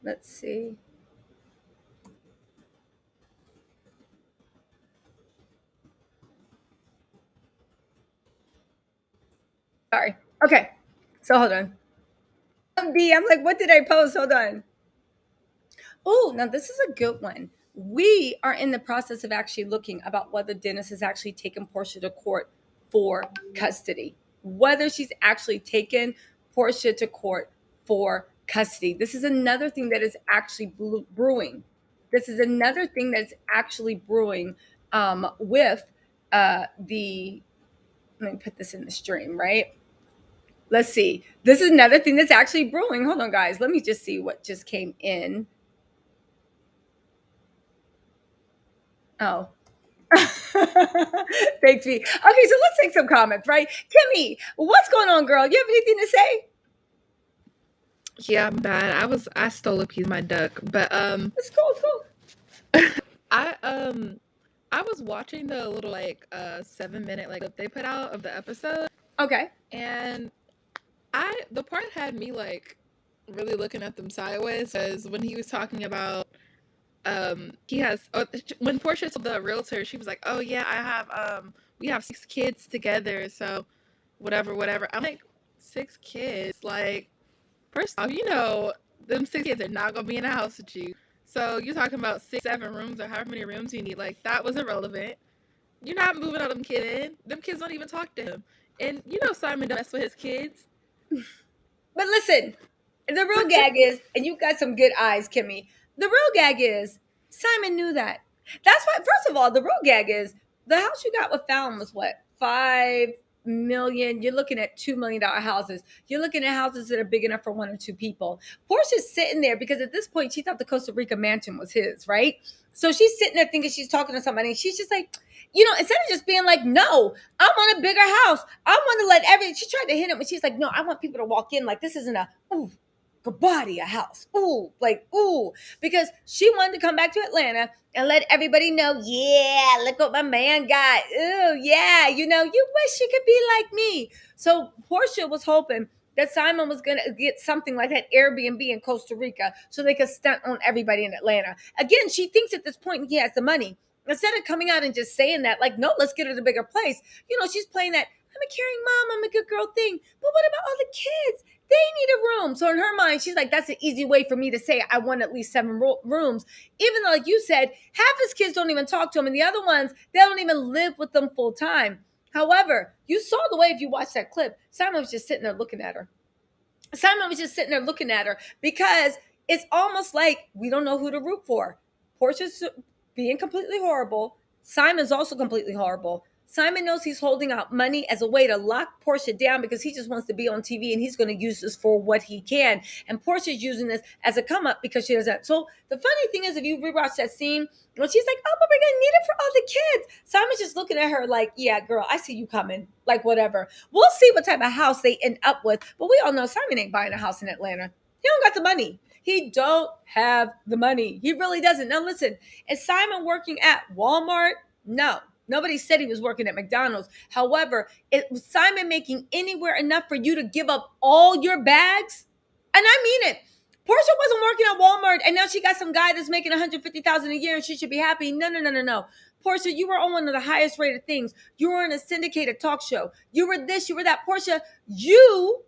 Let's see. Sorry. Okay. So hold on. I'm like, what did I post? Hold on. Oh, now this is a good one. We are in the process of actually looking about whether Dennis has actually taken Portia to court for custody. Whether she's actually taken Portia to court for custody. This is another thing that is actually brewing. This is another thing that's actually brewing with the. Let me put this in the stream, right? Let's see. This is another thing that's actually brewing. Hold on, guys. Let me just see what just came in. Oh. Thanks, me. Okay, so let's take some comments, right? Kimmy, what's going on, girl? You have anything to say? Yeah, I'm bad. I stole a piece of my duck, but It's cool, it's cool. I I was watching the little like 7 minute like clip they put out of the episode, Okay. and the part had me like really looking at them sideways, because when he was talking about he has when Portia told the realtor, she was like, oh yeah, I have we have 6 kids together, so whatever. I'm like, 6 kids, like, first off, them 6 kids are not gonna be in a house with you. So you're talking about 6, 7 rooms, or however many rooms you need. Like, that was irrelevant. You're not moving all them kids in. Them kids don't even talk to him. And Simon don't mess with his kids. But listen, the real gag is, and you got some good eyes, Kimmy. The real gag is Simon knew that. That's why, first of all, the real gag is the house you got with Fallon was what? 5 million. You're looking at $2 million houses. You're looking at houses that are big enough for one or two people. Portia's sitting there because at this point she thought the Costa Rica mansion was his, right? So she's sitting there thinking she's talking to somebody, and she's just like, instead of just being like, no, I want a bigger house. I want to let she tried to hit him, but she's like, no, I want people to walk in like this isn't a Gabadia house. Ooh, because she wanted to come back to Atlanta and let everybody know, yeah, look what my man got. Ooh, yeah, you wish you could be like me. So Portia was hoping that Simon was going to get something like that Airbnb in Costa Rica so they could stunt on everybody in Atlanta. Again, she thinks at this point he has the money. Instead of coming out and just saying that, like, no, let's get her a bigger place. She's playing that I'm a caring mom, I'm a good girl thing. But what about all the kids? They need a room. So in her mind, she's like, that's an easy way for me to say I want at least 7 rooms. Even though, like you said, half his kids don't even talk to him, and the other ones, they don't even live with them full time. However, you saw the way, if you watched that clip, Simon was just sitting there looking at her. Simon was just sitting there looking at her because it's almost like we don't know who to root for. Portia's being completely horrible. Simon's also completely horrible. Simon knows he's holding out money as a way to lock Portia down because he just wants to be on TV and he's going to use this for what he can. And Portia's using this as a come up because she doesn't. So the funny thing is, if you rewatch that scene, when she's like, oh, but we're going to need it for all the kids. Simon's just looking at her like, yeah, girl, I see you coming. Like, whatever. We'll see what type of house they end up with. But we all know Simon ain't buying a house in Atlanta. He don't got the money. He don't have the money. He really doesn't. Now, listen, is Simon working at Walmart? No. Nobody said he was working at McDonald's. However, was Simon making anywhere enough for you to give up all your bags? And I mean it. Portia wasn't working at Walmart and now she got some guy that's making $150,000 a year and she should be happy. No. Portia, you were on one of the highest rated things. You were in a syndicated talk show. You were this, you were that. Portia, you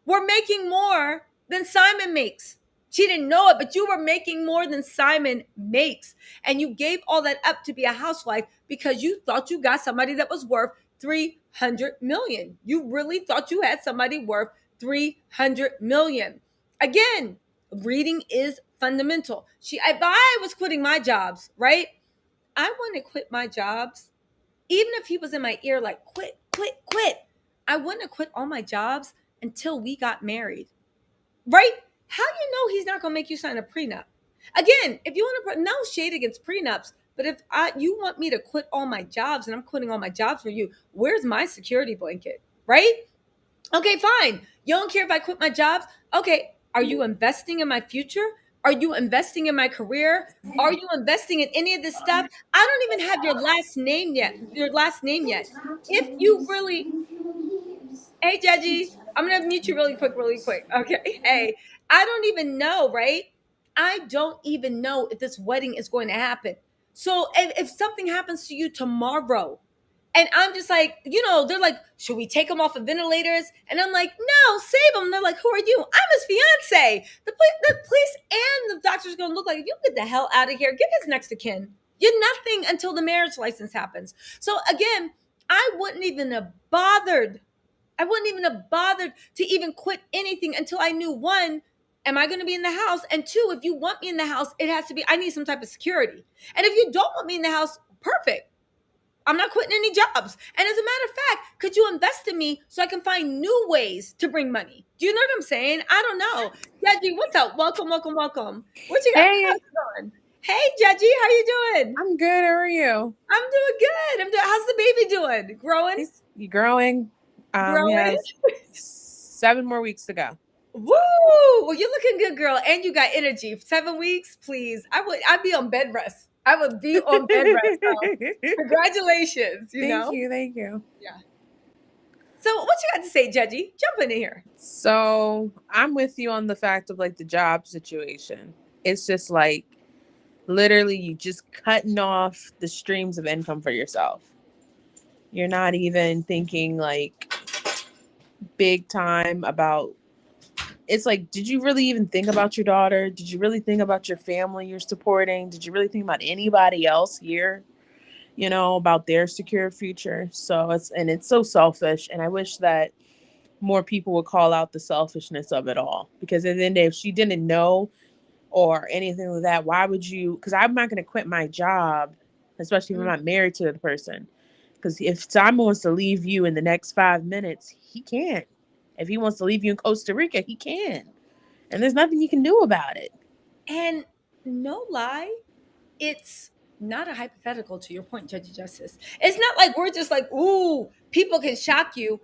were making more than Simon makes. She didn't know it, but you were making more than Simon makes. And you gave all that up to be a housewife because you thought you got somebody that was worth 300 million. You really thought you had somebody worth 300 million. Again, reading is fundamental. If I was quitting my jobs, right? I wouldn't quit my jobs. Even if he was in my ear, like, quit, quit, quit. I wouldn't have quit all my jobs until we got married, right? How do you know he's not going to make you sign a prenup? Again, if you want to put no shade against prenups, but if you want me to quit all my jobs and I'm quitting all my jobs for you, where's my security blanket, right? Okay, fine. You don't care if I quit my jobs? Okay, are you investing in my future? Are you investing in my career? Are you investing in any of this stuff? I don't even have your last name yet. Your last name yet. If you really, hey, Judgy, I'm gonna mute you really quick, really quick. Okay, hey, I don't even know, right? I don't even know if this wedding is going to happen. So if something happens to you tomorrow, and I'm just like, they're like, should we take him off of ventilators? And I'm like, no, save him. They're like, who are you? I'm his fiance. The police and the doctor's going to look like, if you get the hell out of here, get his next of kin. You're nothing until the marriage license happens. So again, I wouldn't even have bothered. I wouldn't even have bothered to even quit anything until I knew, one, am I going to be in the house? And two, if you want me in the house, it has to be, I need some type of security. And if you don't want me in the house, perfect. I'm not quitting any jobs. And as a matter of fact, could you invest in me so I can find new ways to bring money? Do you know what I'm saying? I don't know. Judgy, what's up? Welcome, welcome, welcome. What you got? How's Hey, it going? Hey, Judgy, how you doing? I'm good. How are you? I'm doing good. How's the baby doing? Growing? He's growing. He Growing? has 7 more weeks to go. Woo! Well, you're looking good, girl, and you got energy. 7 weeks, please. I'd be on bed rest. I would be on bed rest. So congratulations, Thank you. Thank you. Yeah. So what you got to say, Judgy? Jump in here. So I'm with you on the fact of like the job situation. It's just like literally you just cutting off the streams of income for yourself. You're not even thinking like big time about it's like, did you really even think about your daughter? Did you really think about your family you're supporting? Did you really think about anybody else here? About their secure future. So it's so selfish. And I wish that more people would call out the selfishness of it all. Because at the end of the day, if she didn't know or anything like that, why would you? Because I'm not going to quit my job, especially if I'm not married to the person. Because if Simon wants to leave you in the next 5 minutes, he can. If he wants to leave you in Costa Rica, he can. And there's nothing you can do about it. And no lie, it's not a hypothetical to your point, Judge Justice. It's not like we're just like, ooh, people can shock you.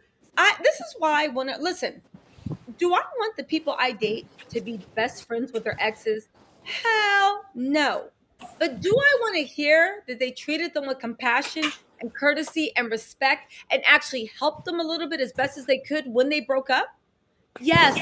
This is why I want to listen. Do I want the people I date to be best friends with their exes? Hell no. But do I want to hear that they treated them with compassion and courtesy and respect and actually helped them a little bit as best as they could when they broke up? Yes.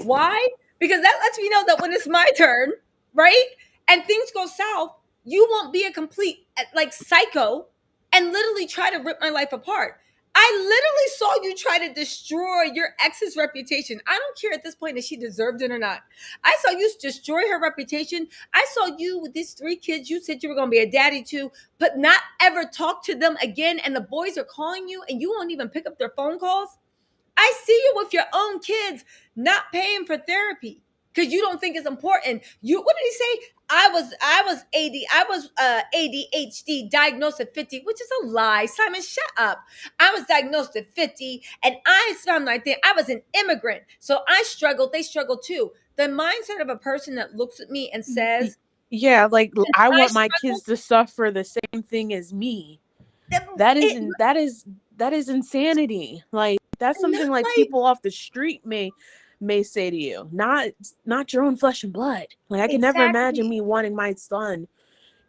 Why? Because that lets me know that when it's my turn, right? And things go south, you won't be a complete like psycho and literally try to rip my life apart. I literally saw you try to destroy your ex's reputation. I don't care at this point if she deserved it or not. I saw you destroy her reputation. I saw you with these 3 kids you said you were going to be a daddy to, but not ever talk to them again. And the boys are calling you and you won't even pick up their phone calls. I see you with your own kids not paying for therapy because you don't think it's important. What did he say? I was ADHD diagnosed at 50, which is a lie. Simon, shut up. I was diagnosed at 50 and I sound like that. I was an immigrant. So I struggled, they struggled too. The mindset of a person that looks at me and says, Yeah, like I I want my struggled. kids to suffer the same thing as me. It, That it, isn't that is insanity. Like that's not something like like people off the street may say to you. Not your own flesh and blood. Like I can never imagine exactly. me wanting my son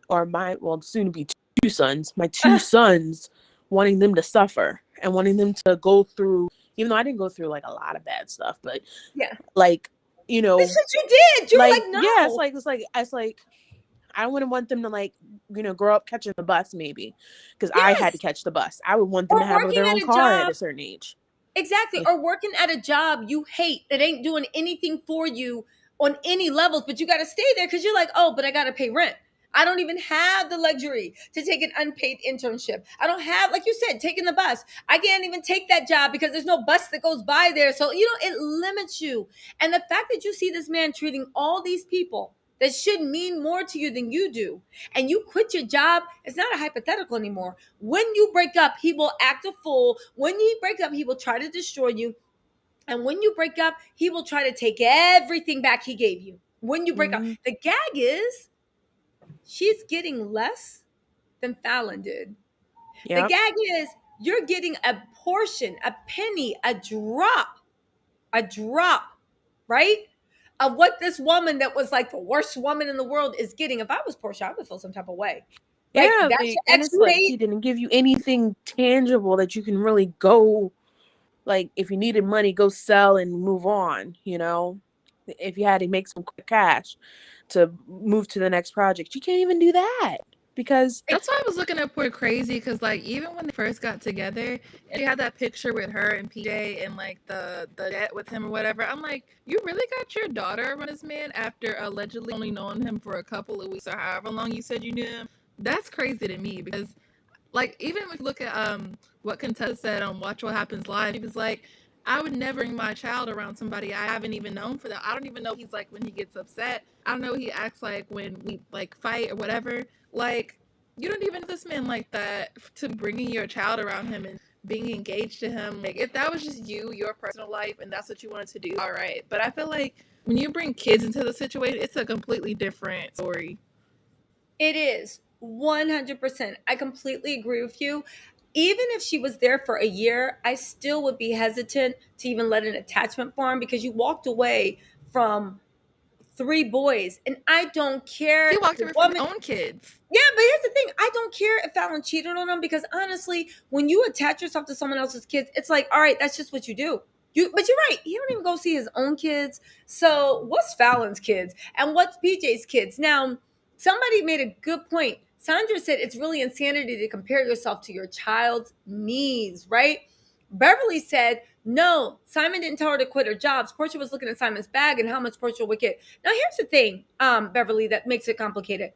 or my soon to be my two sons wanting them to suffer and wanting them to go through, even though I didn't go through like a lot of bad stuff, but Yeah. like, This is what you did. You were like like, yeah, no. it's like I wouldn't want them to like, grow up catching the bus maybe because I had to Yes. catch the bus. I would want them to Or have working their own at a car at job. a certain age. Exactly. Or working at a job you hate that ain't doing anything for you on any levels, but you got to stay there because you're like, oh, but I got to pay rent. I don't even have the luxury to take an unpaid internship. I don't have, like you said, taking the bus. I can't even take that job because there's no bus that goes by there. So, it limits you. And the fact that you see this man treating all these people that should mean more to you than you do, and you quit your job, it's not a hypothetical anymore. When you break up, he will act a fool. When you break up, he will try to destroy you. And when you break up, he will try to take everything back he gave you. When you break up, Mm-hmm. the gag is she's getting less than Fallon did. The Yep. gag is you're getting a portion, a penny, a drop, right? Of what this woman that was like the worst woman in the world is getting. If I was Portia, I would feel some type of way. Like, Yeah, that's like, your and ex it's like mate. he didn't give you anything tangible that you can really go, like, if you needed money, go sell and move on, you know? If you had to make some quick cash to move to the next project, you can't even do that because That's why I was looking at Poor Crazy, because like even when they first got together, and she had that picture with her and PJ and like the jet with him or whatever. I'm like, you really got your daughter around this man after allegedly only knowing him for a couple of weeks or however long you said you knew him. That's crazy to me because like even if you look at what Contessa said on Watch What Happens Live, he was like, I would never bring my child around somebody I haven't even known for that. I don't even know he's like when he gets upset. I don't know what he acts like when we like fight or whatever. Like you don't even know this man like that to bringing your child around him and being engaged to him. Like if that was just you, your personal life, and that's what you wanted to do, all right. But I feel like when you bring kids into the situation, it's a completely different story. It is 100%. I completely agree with you. Even if she was there for a year, I still would be hesitant to even let an attachment form because you walked away from three boys. And I don't care He if walked the away from his woman. own kids. Yeah, but here's the thing. I don't care if Fallon cheated on him because honestly, when you attach yourself to someone else's kids, it's like, all right, that's just what you do. But you're right. He don't even go see his own kids. So what's Fallon's kids and what's PJ's kids? Now, somebody made a good point. Sandra said it's really insanity to compare yourself to your child's needs, right? Beverly said, no, Simon didn't tell her to quit her jobs. Portia was looking at Simon's bag and how much Portia would get. Now, here's the thing, Beverly, that makes it complicated.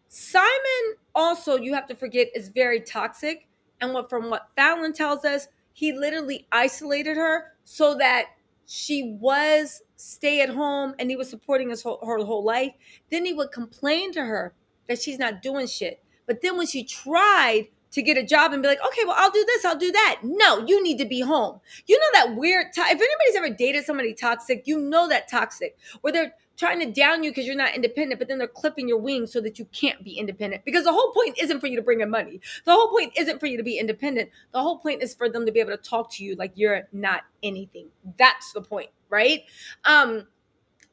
Simon also, you have to forget, is very toxic. And from what Fallon tells us, he literally isolated her so that she was stay at home and he was supporting her whole life. Then he would complain to her that she's not doing shit. But then when she tried to get a job and be like, okay, well, I'll do this, I'll do that. No, you need to be home. You know that weird, if anybody's ever dated somebody toxic, you know that toxic, where they're trying to down you because you're not independent, but then they're clipping your wings so that you can't be independent. Because the whole point isn't for you to bring in money. The whole point isn't for you to be independent. The whole point is for them to be able to talk to you like you're not anything. That's the point, right?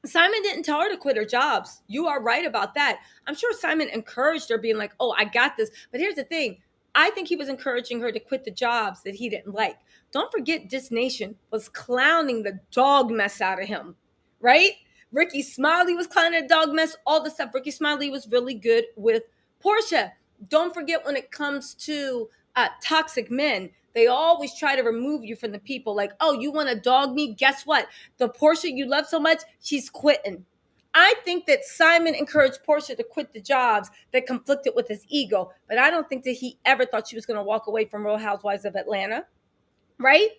Simon didn't tell her to quit her jobs. You are right about that. I'm sure Simon encouraged her, being like, oh, I got this. But here's the thing. I think he was encouraging her to quit the jobs that he didn't like. Don't forget, this nation was clowning the dog mess out of him, right? Ricky Smiley was clowning the dog mess, all the stuff. Ricky Smiley was really good with Portia. Don't forget, when it comes to toxic men, they always try to remove you from the people. Like, oh, you want to dog me? Guess what? The Portia you love so much, she's quitting. I think that Simon encouraged Portia to quit the jobs that conflicted with his ego, but I don't think that he ever thought she was going to walk away from Real Housewives of Atlanta, right?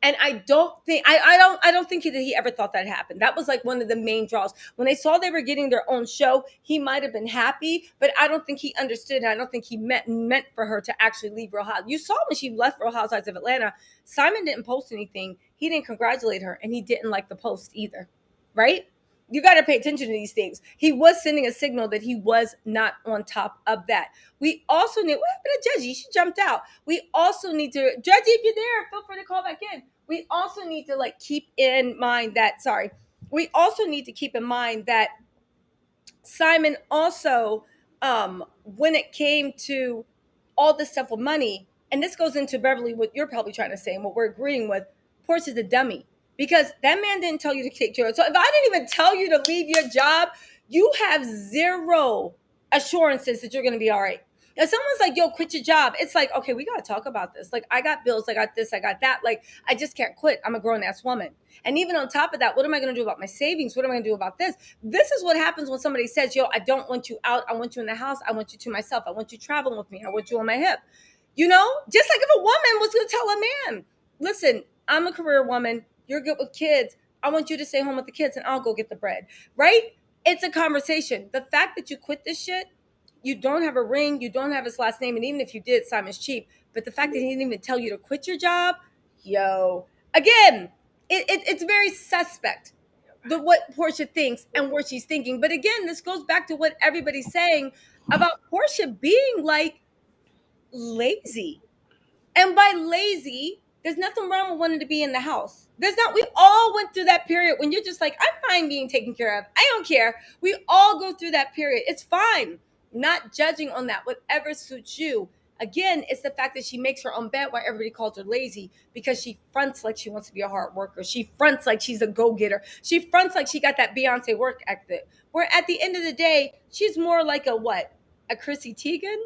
And I don't think that he ever thought that happened. That was like one of the main draws. When they saw they were getting their own show, he might have been happy, but I don't think he understood. I don't think he meant for her to actually leave Real Housewives. You saw when she left Real Housewives of Atlanta, Simon didn't post anything. He didn't congratulate her, and he didn't like the post either, right? You got to pay attention to these things. He was sending a signal that he was not on top of that. We also need, what happened to Judgy? She jumped out. We also need to, Judgy, if you're there, feel free to call back in. We also need to keep in mind that, we also need to keep in mind that Simon also, when it came to all this stuff with money, and this goes into Beverly, what you're probably trying to say and what we're agreeing with, Portia's a dummy because that man didn't tell you to take care of it. So if I didn't even tell you to leave your job, you have zero assurances that you're going to be all right. If someone's like, yo, quit your job, it's like, okay, we gotta talk about this. Like, I got bills, I got this, I got that. Like, I just can't quit. I'm a grown ass woman. And even on top of that, what am I gonna do about my savings? What am I gonna do about this? This is what happens when somebody says, yo, I don't want you out. I want you in the house. I want you to myself. I want you traveling with me. I want you on my hip. You know, just like if a woman was gonna tell a man, listen, I'm a career woman. You're good with kids. I want you to stay home with the kids and I'll go get the bread. Right? It's a conversation. The fact that you quit this shit, you don't have a ring, you don't have his last name, and even if you did, Simon's cheap. But the fact that he didn't even tell you to quit your job, yo, again, it's very suspect what Portia thinks and what she's thinking. But again, this goes back to what everybody's saying about Portia being like lazy. And by lazy, there's nothing wrong with wanting to be in the house. There's not, we all went through that period when you're just like, I'm fine being taken care of. I don't care. We all go through that period. It's fine. Not judging on that, whatever suits you. Again, it's the fact that she makes her own bed while everybody calls her lazy because she fronts like she wants to be a hard worker. She fronts like she's a go getter. She fronts like she got that Beyonce work ethic. Where at the end of the day, she's more like a what? A Chrissy Teigen?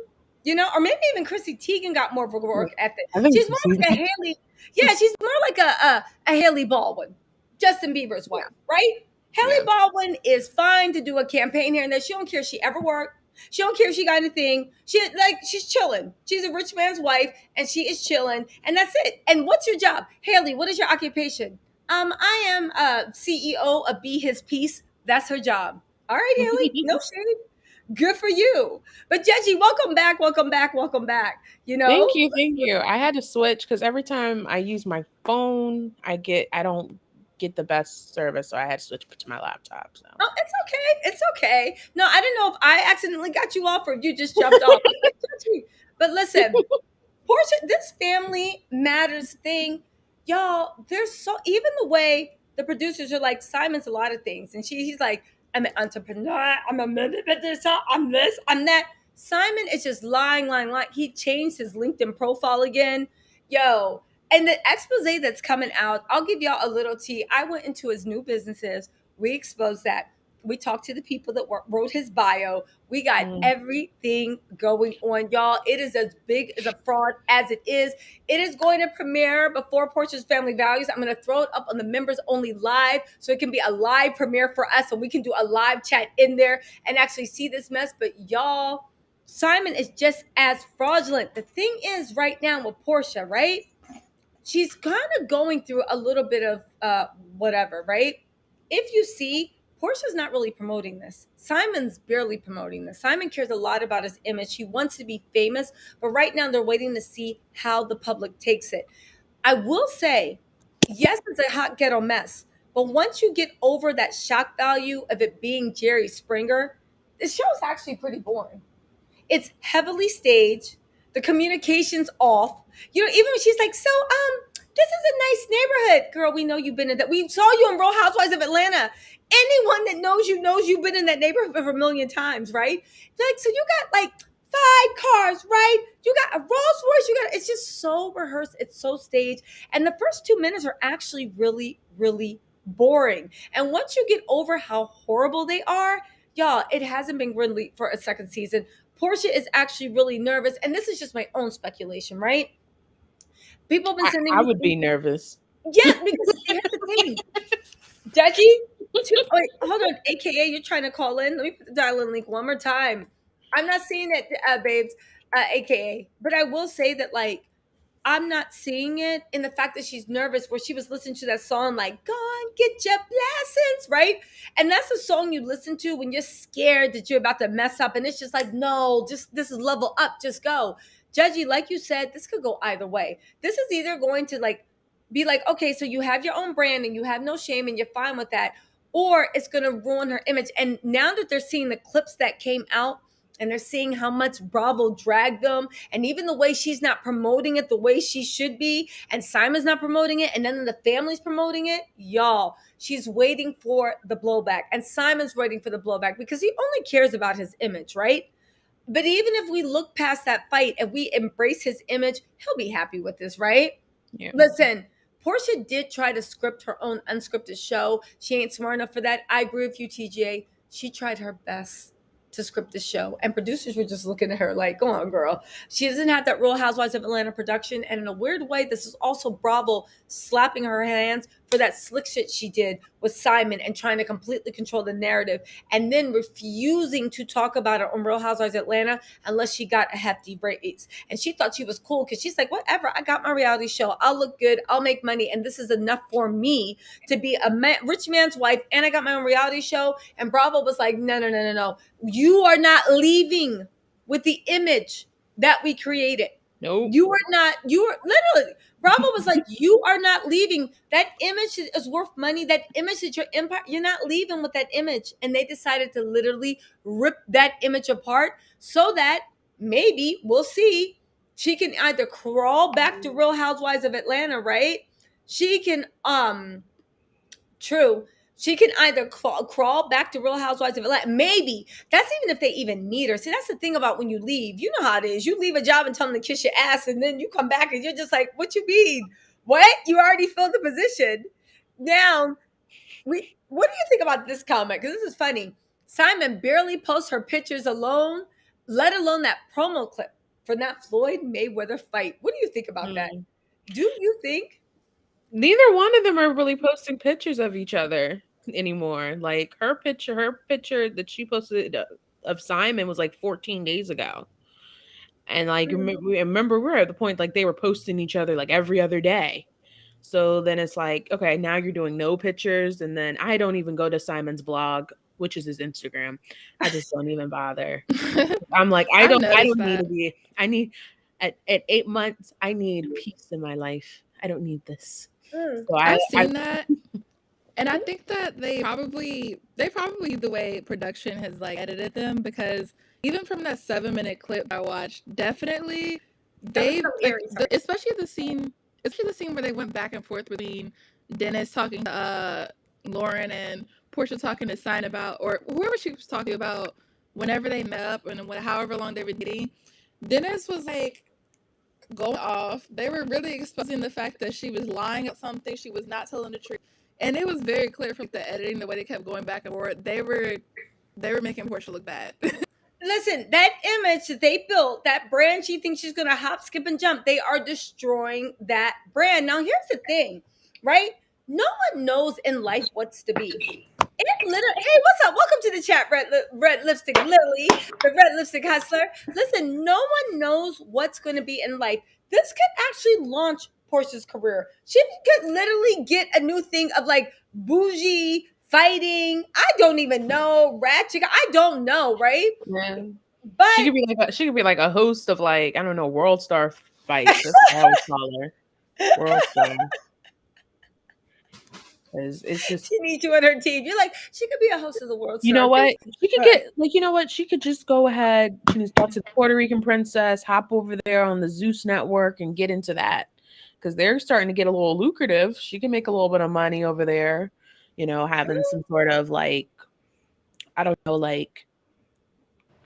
You know, or maybe even Chrissy Teigen got more of a work ethic. I think She's more like a Haley. Yeah, she's more like a Haley Baldwin, Justin Bieber's wife, yeah, right? Haley yeah. Baldwin is fine to do a campaign here and there. She don't care if she ever worked. She don't care if she got anything. She's chilling. She's a rich man's wife, and she is chilling, and that's it. And what's your job, Haley? What is your occupation? I am a CEO of Be His Piece. That's her job. All right, Haley. No shade. Good for you. But Jeji, welcome back, welcome back, welcome back. You Thank know, you, thank you. I had to switch because every time I use my phone, I don't get the best service, so I had to switch to my laptop. So oh, it's okay. It's okay. No, I didn't know if I accidentally got you off or if you just jumped off. I can't judge you. But listen, Portia, this family matters thing, y'all. There's so even the way the producers are like Simon's a lot of things, and he's like, I'm an entrepreneur, I'm a manifestor, I'm this, I'm that. Simon is just lying, lying, lying. He changed his LinkedIn profile again, yo. And the expose that's coming out, I'll give y'all a little tea. I went into his new businesses. We exposed that. We talked to the people that wrote his bio. We got mm. everything going on, y'all. It is as big as a fraud as it is. It is going to premiere before Portia's Family Values. I'm going to throw it up on the members only live so it can be a live premiere for us and we can do a live chat in there and actually see this mess. But y'all, Simon is just as fraudulent. The thing is, right now with Portia, right? She's kind of going through a little bit of whatever, right? If you see, Portia's not really promoting this. Simon's barely promoting this. Simon cares a lot about his image. He wants to be famous, but right now they're waiting to see how the public takes it. I will say, yes, it's a hot ghetto mess, but once you get over that shock value of it being Jerry Springer, the show's actually pretty boring. It's heavily staged. The communication's off. You know, even when she's like, so, this is a nice neighborhood. Girl, we know you've been in that. We saw you on Real Housewives of Atlanta. Anyone that knows you've been in that neighborhood for a million times, right? Like, so you got like 5 cars, right? You got a Rolls Royce. It's just so rehearsed. It's so staged. And the first 2 minutes are actually really, really boring. And once you get over how horrible they are, y'all, it hasn't been really for a second season. Portia is actually really nervous, and this is just my own speculation, right? People have been sending I me, would be nervous. yes, because here's the thing, Judgy. Wait, hold on, AKA, you're trying to call in. Let me put the dial-in link one more time. I'm not seeing it, babes, AKA, but I will say that like I'm not seeing it in the fact that she's nervous, where she was listening to that song, like, go and get your blessings, right? And that's a song you listen to when you're scared that you're about to mess up. And it's just like, no, just this is level up, just go. Judgy, like you said, this could go either way. This is either going to like be like, okay, so you have your own brand and you have no shame and you're fine with that, or it's going to ruin her image. And now that they're seeing the clips that came out, and they're seeing how much Bravo dragged them, and even the way she's not promoting it the way she should be, and Simon's not promoting it, and then the family's promoting it, y'all, she's waiting for the blowback, and Simon's waiting for the blowback because he only cares about his image, right? But even if we look past that fight and we embrace his image, he'll be happy with this, right? Yeah. Listen, Portia did try to script her own unscripted show. She ain't smart enough for that. I agree with you, TJ. She tried her best to script the show, and producers were just looking at her like, "Go on, girl." She doesn't have that Real Housewives of Atlanta production, and in a weird way, this is also Bravo slapping her hands for that slick shit she did with Simon and trying to completely control the narrative, and then refusing to talk about it on Real Housewives of Atlanta unless she got a hefty raise. And she thought she was cool because she's like, "Whatever, I got my reality show. I'll look good. I'll make money, and this is enough for me to be a rich man's wife, and I got my own reality show." And Bravo was like, "No, no, no, no, no. You are not leaving with the image that we created. Nope. You are not, you are literally, Bravo was like, you are not leaving. That image is worth money. That image is your empire. You're not leaving with that image." And they decided to literally rip that image apart so that maybe we'll see. She can either crawl back to Real Housewives of Atlanta, right? She can, true. She can either crawl back to Real Housewives of Atlanta. Maybe. That's even if they even need her. See, that's the thing about when you leave. You know how it is. You leave a job and tell them to kiss your ass, and then you come back and you're just like, "What you mean? What? You already filled the position." Now, what do you think about this comment? Because this is funny. Simon barely posts her pictures alone, let alone that promo clip for that Floyd Mayweather fight. What do you think about that? Do you think? Neither one of them are really posting pictures of each other anymore. Like her picture that she posted of Simon was like 14 days ago. And like remember we were at the point like they were posting each other like every other day. So then it's like, okay, now you're doing no pictures, and then I don't even go to Simon's blog, which is his Instagram. I just don't even bother. I'm like, I I don't noticed need to that. be. I need at 8 months, I need peace in my life. I don't need this. Mm. So I've I seen that. And I think that they probably the way production has like edited them, because even from that 7 minute clip I watched, definitely That was they so like eerie. Sorry. especially the scene where they went back and forth between Dennis talking to Lauren and Portia talking to Sign about, or whoever she was talking about, whenever they met up and however long they were dating. Dennis was like going off. They were really exposing the fact that she was lying about something. She was not telling the truth, and it was very clear from the editing, the way they kept going back and forth. They were making Portia look bad. Listen, that image that they built, that brand she thinks she's going to hop, skip, and jump, they are destroying that brand. Now, here's the thing, right? No one knows in life what's to be. It literally, hey, what's up? Welcome to the chat, red lipstick Lily, the red lipstick hustler. Listen, no one knows what's going to be in life. This could actually launch Portia's career. She could literally get a new thing of like bougie fighting. I don't even know, ratchet. I don't know, right? yeah. But She could be like a host of like, I don't know, World Star fights. That's what I always call her. World Star. Because it's just, she needs you on her team. You're like, she could be a host of the World you Star. know what? She could But get like, you know what? She could just go ahead. She can talk to the Puerto Rican princess, hop over there on the Zeus network and get into that. Because they're starting to get a little lucrative. She can make a little bit of money over there, having some sort of like, I don't know, like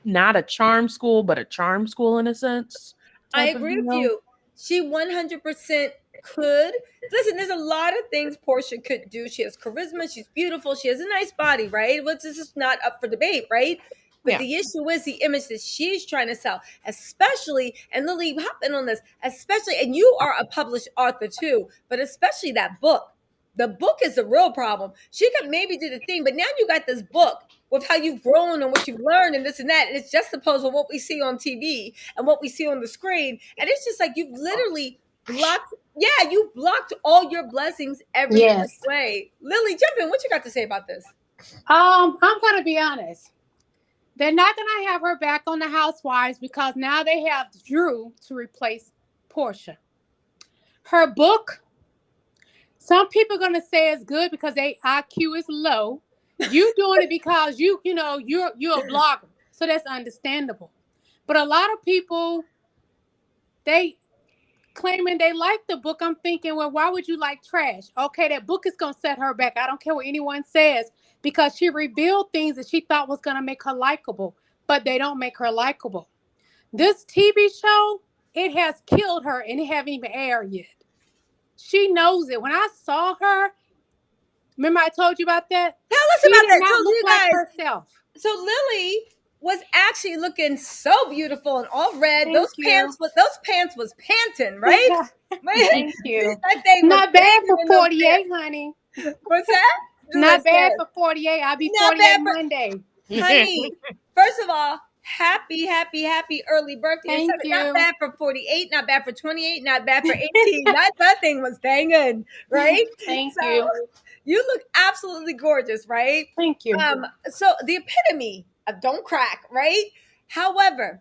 not a charm school, but a charm school in a sense I type of agree with deal. you. She 100% could. Listen, there's a lot of things Portia could do. She has charisma. She's beautiful. She has a nice body, right? Which is just not up for debate, right? But Yeah. the issue is the image that she's trying to sell, especially, and Lily, hop in on this, especially, and you are a published author too, but especially that book. The book is the real problem. She could maybe do the thing, but now you got this book with how you've grown and what you've learned and this and that. And it's just opposed to what we see on TV and what we see on the screen. And it's just like you've literally blocked, yeah, you blocked all your blessings every which Yes. way. Lily, jump in. What you got to say about this? I'm gonna be honest. They're not gonna have her back on the Housewives because now they have Drew to replace Portia. Her book, some people are gonna say it's good because their IQ is low. You doing it because you're a blogger, so that's understandable. But a lot of people, they claiming they like the book. I'm thinking, well, why would you like trash? Okay, that book is gonna set her back. I don't care what anyone says because she revealed things that she thought was gonna make her likable, but they don't make her likable. This TV show, it has killed her and it haven't even aired yet. She knows it. When I saw her, remember I told you about that? Tell us She about did that. So not look you like guys, herself. so Lily was actually looking so beautiful in all red. Thank you. Those pants was panting, right? Man, Thank you. that thing was Not bad banging for in those pants. 48, honey. What's that? Not bad Listen, for 48. I'll be not 48 bad for Monday. honey. First of all, happy early birthday. Thank Not you. bad for 48, not bad for 28, not bad for 18. That thing was banging, right? Thank So you. you look absolutely gorgeous, right? Thank you. So the epitome of don't crack, right? However,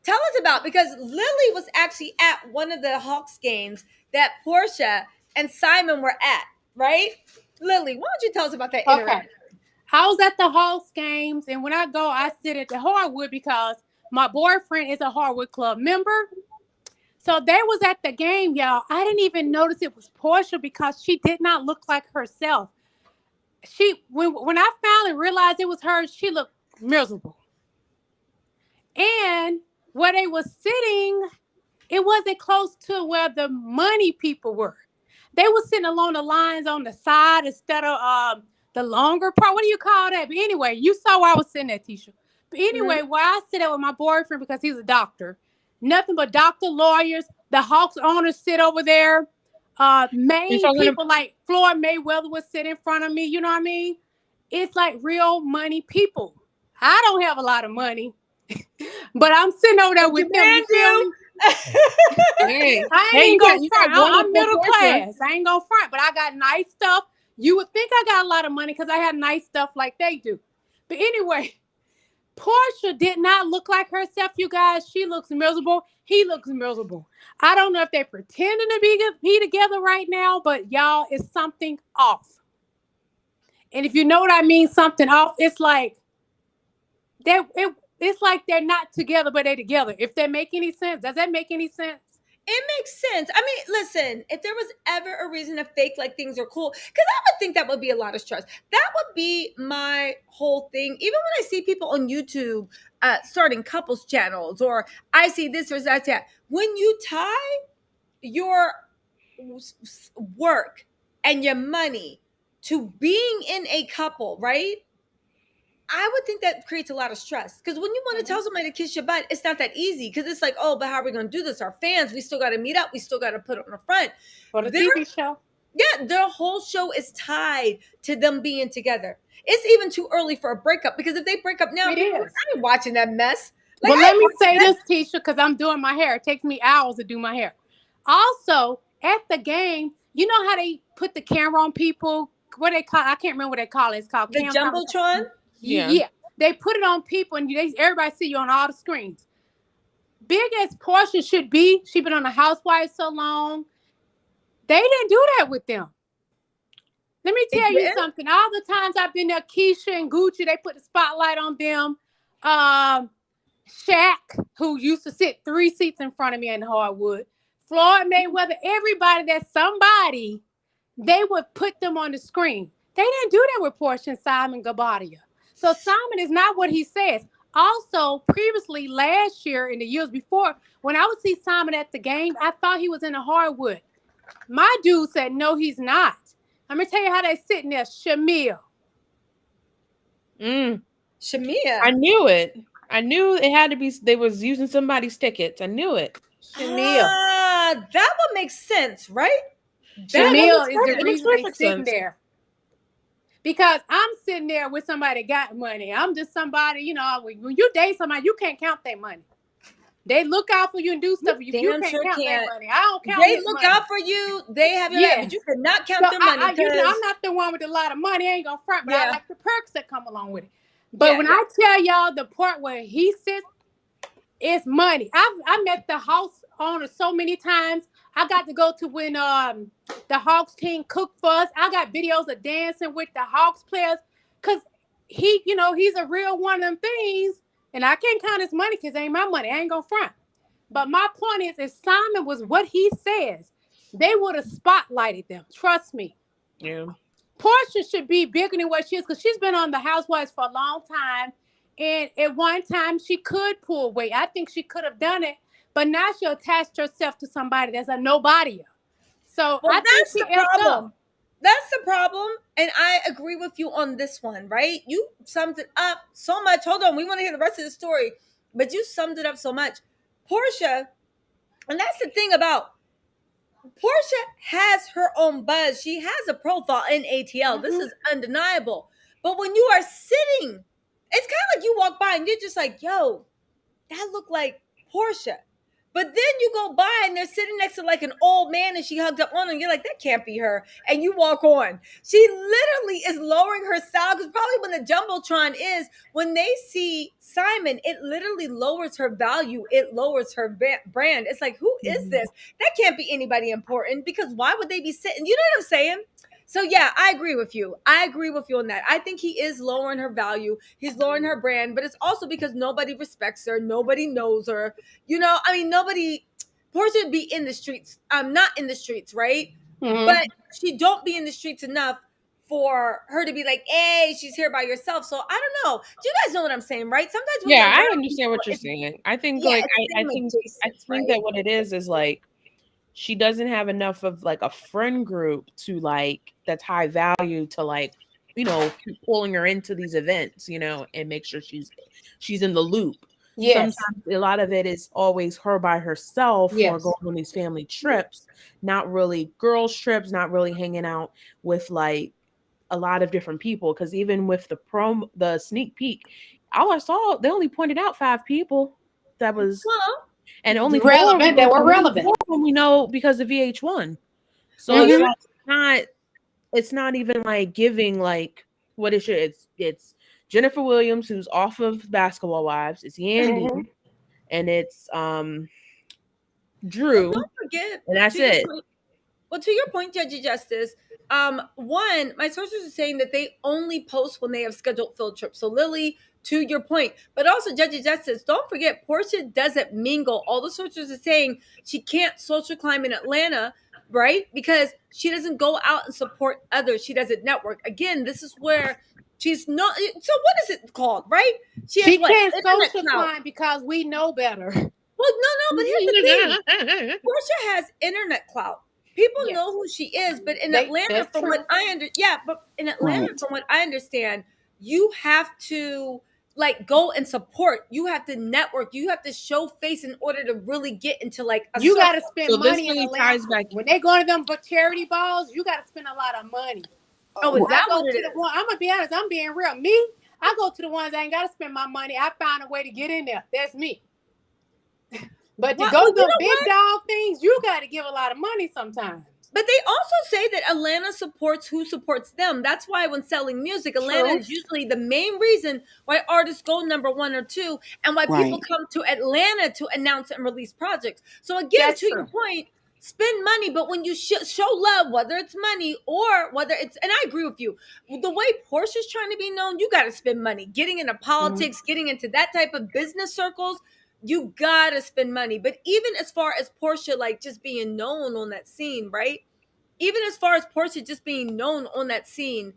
tell us about, because Lily was actually at one of the Hawks games that Portia and Simon were at, right? Lily, why don't you tell us about that Okay. interaction? I was at the Hawks games, and when I go, I sit at the hardwood because my boyfriend is a hardwood club member. So they was at the game, y'all. I didn't even notice it was Portia because she did not look like herself. When I finally realized it was her, she looked miserable. And where they was sitting, it wasn't close to where the money people were. They were sitting along the lines on the side instead of the longer part. What do you call that? But anyway, you saw where I was sitting at, Tisha. But anyway, Mhm. where I sit at with my boyfriend because he's a doctor. Nothing but doctor, lawyers. The Hawks owners sit over there. You're Main talking about, people like Floyd Mayweather would sit in front of me. You know what I mean? It's like real money people. I don't have a lot of money, but I'm sitting over there But your with them. You man feel do. me? hey, I ain't hey, even you gonna got front. I'm wonderful middle Portia. class. I ain't gonna front, but I got nice stuff. You would think I got a lot of money because I had nice stuff like they do. But anyway, Portia did not look like herself, you guys. She looks miserable. He looks miserable. I don't know if they're pretending to be together right now, but y'all, it's something off. And if you know what I mean, something off, it's like it's like they're not together, but they're together. If that make any sense, does that make any sense? It makes sense. I mean, listen, if there was ever a reason to fake like things are cool, because I would think that would be a lot of stress. That would be my whole thing. Even when I see people on YouTube starting couples channels, or I see this or that. When you tie your work and your money to being in a couple, right? I would think that creates a lot of stress, because when you want to tell somebody to kiss your butt, it's not that easy, because it's like, oh, but how are we going to do this? Our fans, we still got to meet up. We still got to put on the front. For the Their TV show. Yeah, their whole show is tied to them being together. It's even too early for a breakup, because if they break up now, It people, is. I ain't watching that mess. Like, But I let ain't me watching say that. this, Tisha, because I'm doing my hair. It takes me hours to do my hair. Also, at the game, you know how they put the camera on people? What they call? I can't remember what they call it. It's called The cam time. jumbotron. Yeah. Yeah, they put it on people, and everybody see you on all the screens. Big as Portia should be, she been on the Housewives so long. They didn't do that with them. Let me They tell you didn't. something. All the times I've been there, Keisha and Gucci, they put the spotlight on them. Shaq, who used to sit 3 seats in front of me in Hardwood. Floyd Mayweather, everybody that's somebody, they would put them on the screen. They didn't do that with Portia and Simon Gabadia. So Simon is not what he says. Also, previously, last year and the years before, when I would see Simon at the game, I thought he was in the Hardwood. My dude said, no, he's not. Let me tell you how they sitting there. Shamil. I Shamia. knew it. I knew it had to be. They was using somebody's tickets. I knew it. Shamil. That would make sense, right? Yeah, That would Shamil is make the it makes sense. reason they perfect sitting sense. there. Because I'm sitting there with somebody that got money. I'm just somebody, when you date somebody, you can't count their money. They look out for you and do stuff. You Damn can't sure count their can't. money. I don't count They his look money. out for you. They have your back, but you Yes. cannot count So their money. I'm not the one with a lot of money. I ain't gonna front, but I Yeah. like the perks that come along with it. But Yeah. when I tell y'all the part where he sits, it's money. I met the house owner so many times. I got to go to when the Hawks team cooked for us. I got videos of dancing with the Hawks players because he's a real one of them things. And I can't count his money because it ain't my money. I ain't gonna front. But my point is, if Simon was what he says, they would have spotlighted them. Trust me. Yeah. Portia should be bigger than what she is because she's been on the Housewives for a long time. And at one time, she could pull weight. I think she could have done it. But now she attached herself to somebody that's a nobody. So Well, I think that's she the effed problem. up. That's the problem. And I agree with you on this one, right? You summed it up so much. Hold on, we want to hear the rest of the story, but you summed it up so much. Portia, and that's the thing about Portia has her own buzz. She has a profile in ATL. This is undeniable. But when you are sitting, it's kind of like you walk by and you're just like, yo, that looked like Portia. But then you go by and they're sitting next to like an old man and she hugged up on him. You're like, that can't be her. And you walk on. She literally is lowering her style because probably when the Jumbotron is, when they see Simon, it literally lowers her value. It lowers her brand. It's like, who is this? That can't be anybody important because why would they be sitting? You know what I'm saying? So yeah, I agree with you. I agree with you on that. I think he is lowering her value. He's lowering her brand, but it's also because nobody respects her. Nobody knows her. You know, I mean, nobody. Portia be in the streets. I'm not in the streets, right? But she don't be in the streets enough for her to be like, hey, she's here by herself. So I don't know. Do you guys know what I'm saying, right? Sometimes when you're Yeah, I around understand people, what you're saying. I think yeah, like it's same I adjacent, think right? that what it is like she doesn't have enough of like a friend group to like that's high value to like keep pulling her into these events, and make sure she's in the loop. Yes. Sometimes a lot of it is always her by herself or Yes. going on these family trips, not really girls trips, not really hanging out with like a lot of different people. Because even with the sneak peek, all I saw, they only pointed out 5 people that was, Well, and only four Relevant. They were relevant. of them we know because of VH1. So well, it's you're Mm-hmm. like it's not even like giving like what it should. It's Jennifer Williams, who's off of Basketball Wives. It's Yandy, Mm-hmm. and it's well, Drew, don't forget and that's to your it. point. Well, to your point, Judge Justice, one, my sources are saying that they only post when they have scheduled field trips. So, Lily, to your point, but also Judge Justice, don't forget, Portia doesn't mingle. All the sources are saying she can't social climb in Atlanta, right? Because she doesn't go out and support others. She doesn't network. Again, this is where she's not. So, what is it called, right? She has She what? can't Internet social clout. climb because we know better. Well, no, but here's the thing. Portia has internet clout. People Yes. know who she is, but in They Atlanta, that's from what true. but in Atlanta, Right. from what I understand, you have to like go and support. You have to network. You have to show face in order to really get into like a You gotta circle. spend So this money in really Atlanta. ties back. When they go to them charity balls, you gotta spend a lot of money. Oh, is I that go what it to the is? one, I'm gonna be honest, I'm being real. Me, I go to the ones I ain't gotta spend my money. I found a way to get in there. That's me. But to What? go Well, to you them know big what? dog things, you gotta give a lot of money sometimes. But they also say that Atlanta supports who supports them. That's why when selling music, Atlanta True. is usually the main reason why artists go number one or two and why people Right. come to Atlanta to announce and release projects. So, again, That's to your true. point, spend money, but when you show love, whether it's money or whether it's, and I agree with you, the way Portia's trying to be known, you got to spend money. Getting into Mhm. politics, getting into that type of business circles, you gotta spend money. But even as far as Portia, like just being known on that scene, right? Even as far as Portia just being known on that scene,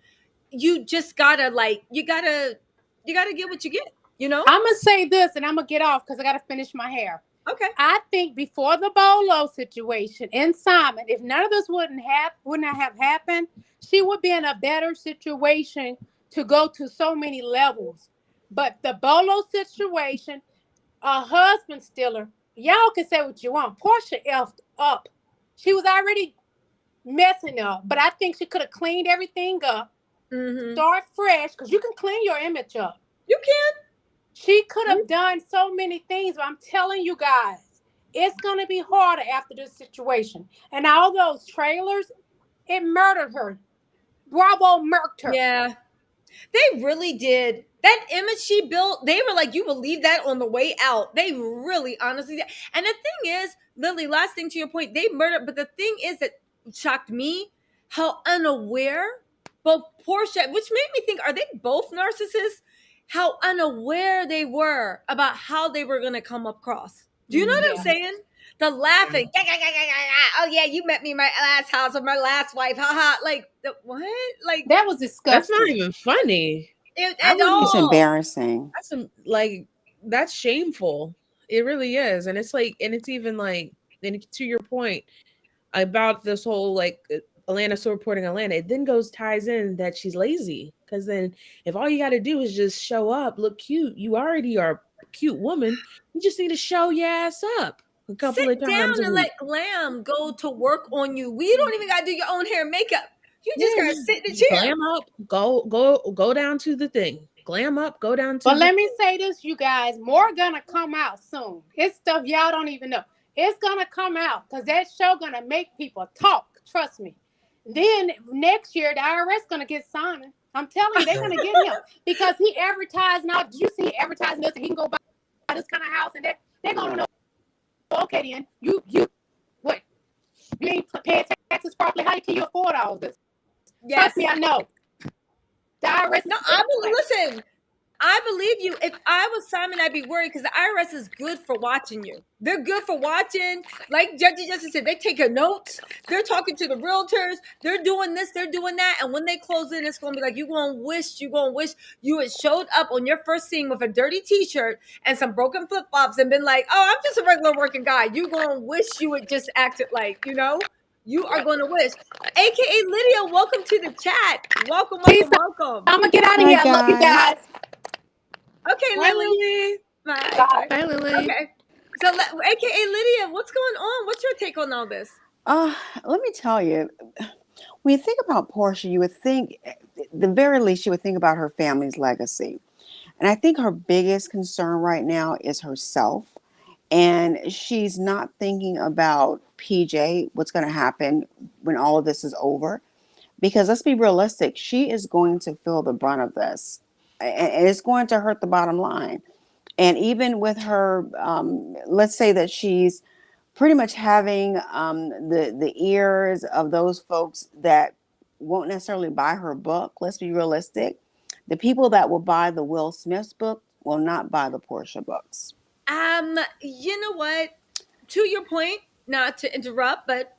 you just gotta like you gotta get what you get, you know? I'm gonna say this and I'm gonna get off because I gotta finish my hair. Okay. I think before the Bolo situation in Simon, if none of this wouldn't have happened, she would be in a better situation to go to so many levels. But the Bolo situation, a husband stiller, y'all can say what you want. Portia effed up. She was already messing up, but I think she could have cleaned everything up, Mm-hmm. start fresh, because you can clean your image up. You She could can. have done so many things, but I'm telling you guys, it's going to be harder after this situation. And all those trailers, it murdered her. Bravo murked her. Yeah. They really did. That image she built, they were like, you will leave that on the way out. They really honestly did. And the thing is, Lily, last thing to your point, they murdered, but the thing is that shocked me how unaware both Portia, which made me think, are they both narcissists? How unaware they were about how they were gonna come across. Do you know what I'm Yeah. saying? The laughing. Oh yeah, you met me in my last house with my last wife. Haha. Like what? Like That was That's not disgusting. even funny. I at wouldn't. It's all. embarrassing. That's shameful. It really is, and it's like, and it's even like, and to your point about this whole like Atlanta still reporting Atlanta, it then ties in that she's lazy. Because then if all you got to do is just show up, look cute, you already are a cute woman. You just need to show your ass up a couple Sit of times down a and week. let Glam go to work on you. We don't even got to do your own hair and makeup. You just Yeah, got to just sit in the chair. glam up, go down to the thing. Glam up, go down to But the let me say this, you guys, more gonna come out soon. It's stuff y'all don't even know. It's gonna come out because that show gonna make people talk. Trust me. Then next year the IRS gonna get Simon. I'm telling you, they're gonna get him because he advertised. Now, did you see he advertising this? And he can go buy this kind of house, and they're gonna know. Okay, then you what? You ain't paying taxes properly. How can you afford all this? Yes. Trust me, I know. The IRS No, is everywhere. listen. I believe you. If I was Simon, I'd be worried because the IRS is good for watching you. They're good for watching. Like Judge Justice said, they take notes. They're talking to the realtors. They're doing this. They're doing that. And when they close in, it's going to be like, you're going to wish you had showed up on your first scene with a dirty t-shirt and some broken flip-flops and been like, oh, I'm just a regular working guy. You're going to wish you had just acted like, you are going to wish. AKA Lydia, welcome to the chat. Welcome, Peace. welcome, welcome. I'm gonna get out of Hi, here. I love you guys. guys. Okay, Hi, Lily. Lily. Bye. Bye. Bye. Hi, Lily. Okay. So, AKA Lydia, what's going on? What's your take on all this? Let me tell you, when you think about Portia, you would think, at the very least, you would think about her family's legacy. And I think her biggest concern right now is herself. And she's not thinking about PJ, what's going to happen when all of this is over. Because let's be realistic, she is going to feel the brunt of this. And it's going to hurt the bottom line. And even with her, let's say that she's pretty much having the ears of those folks that won't necessarily buy her book. Let's be realistic. The people that will buy the Will Smith's book will not buy the Portia books. You know what? To your point, not to interrupt, but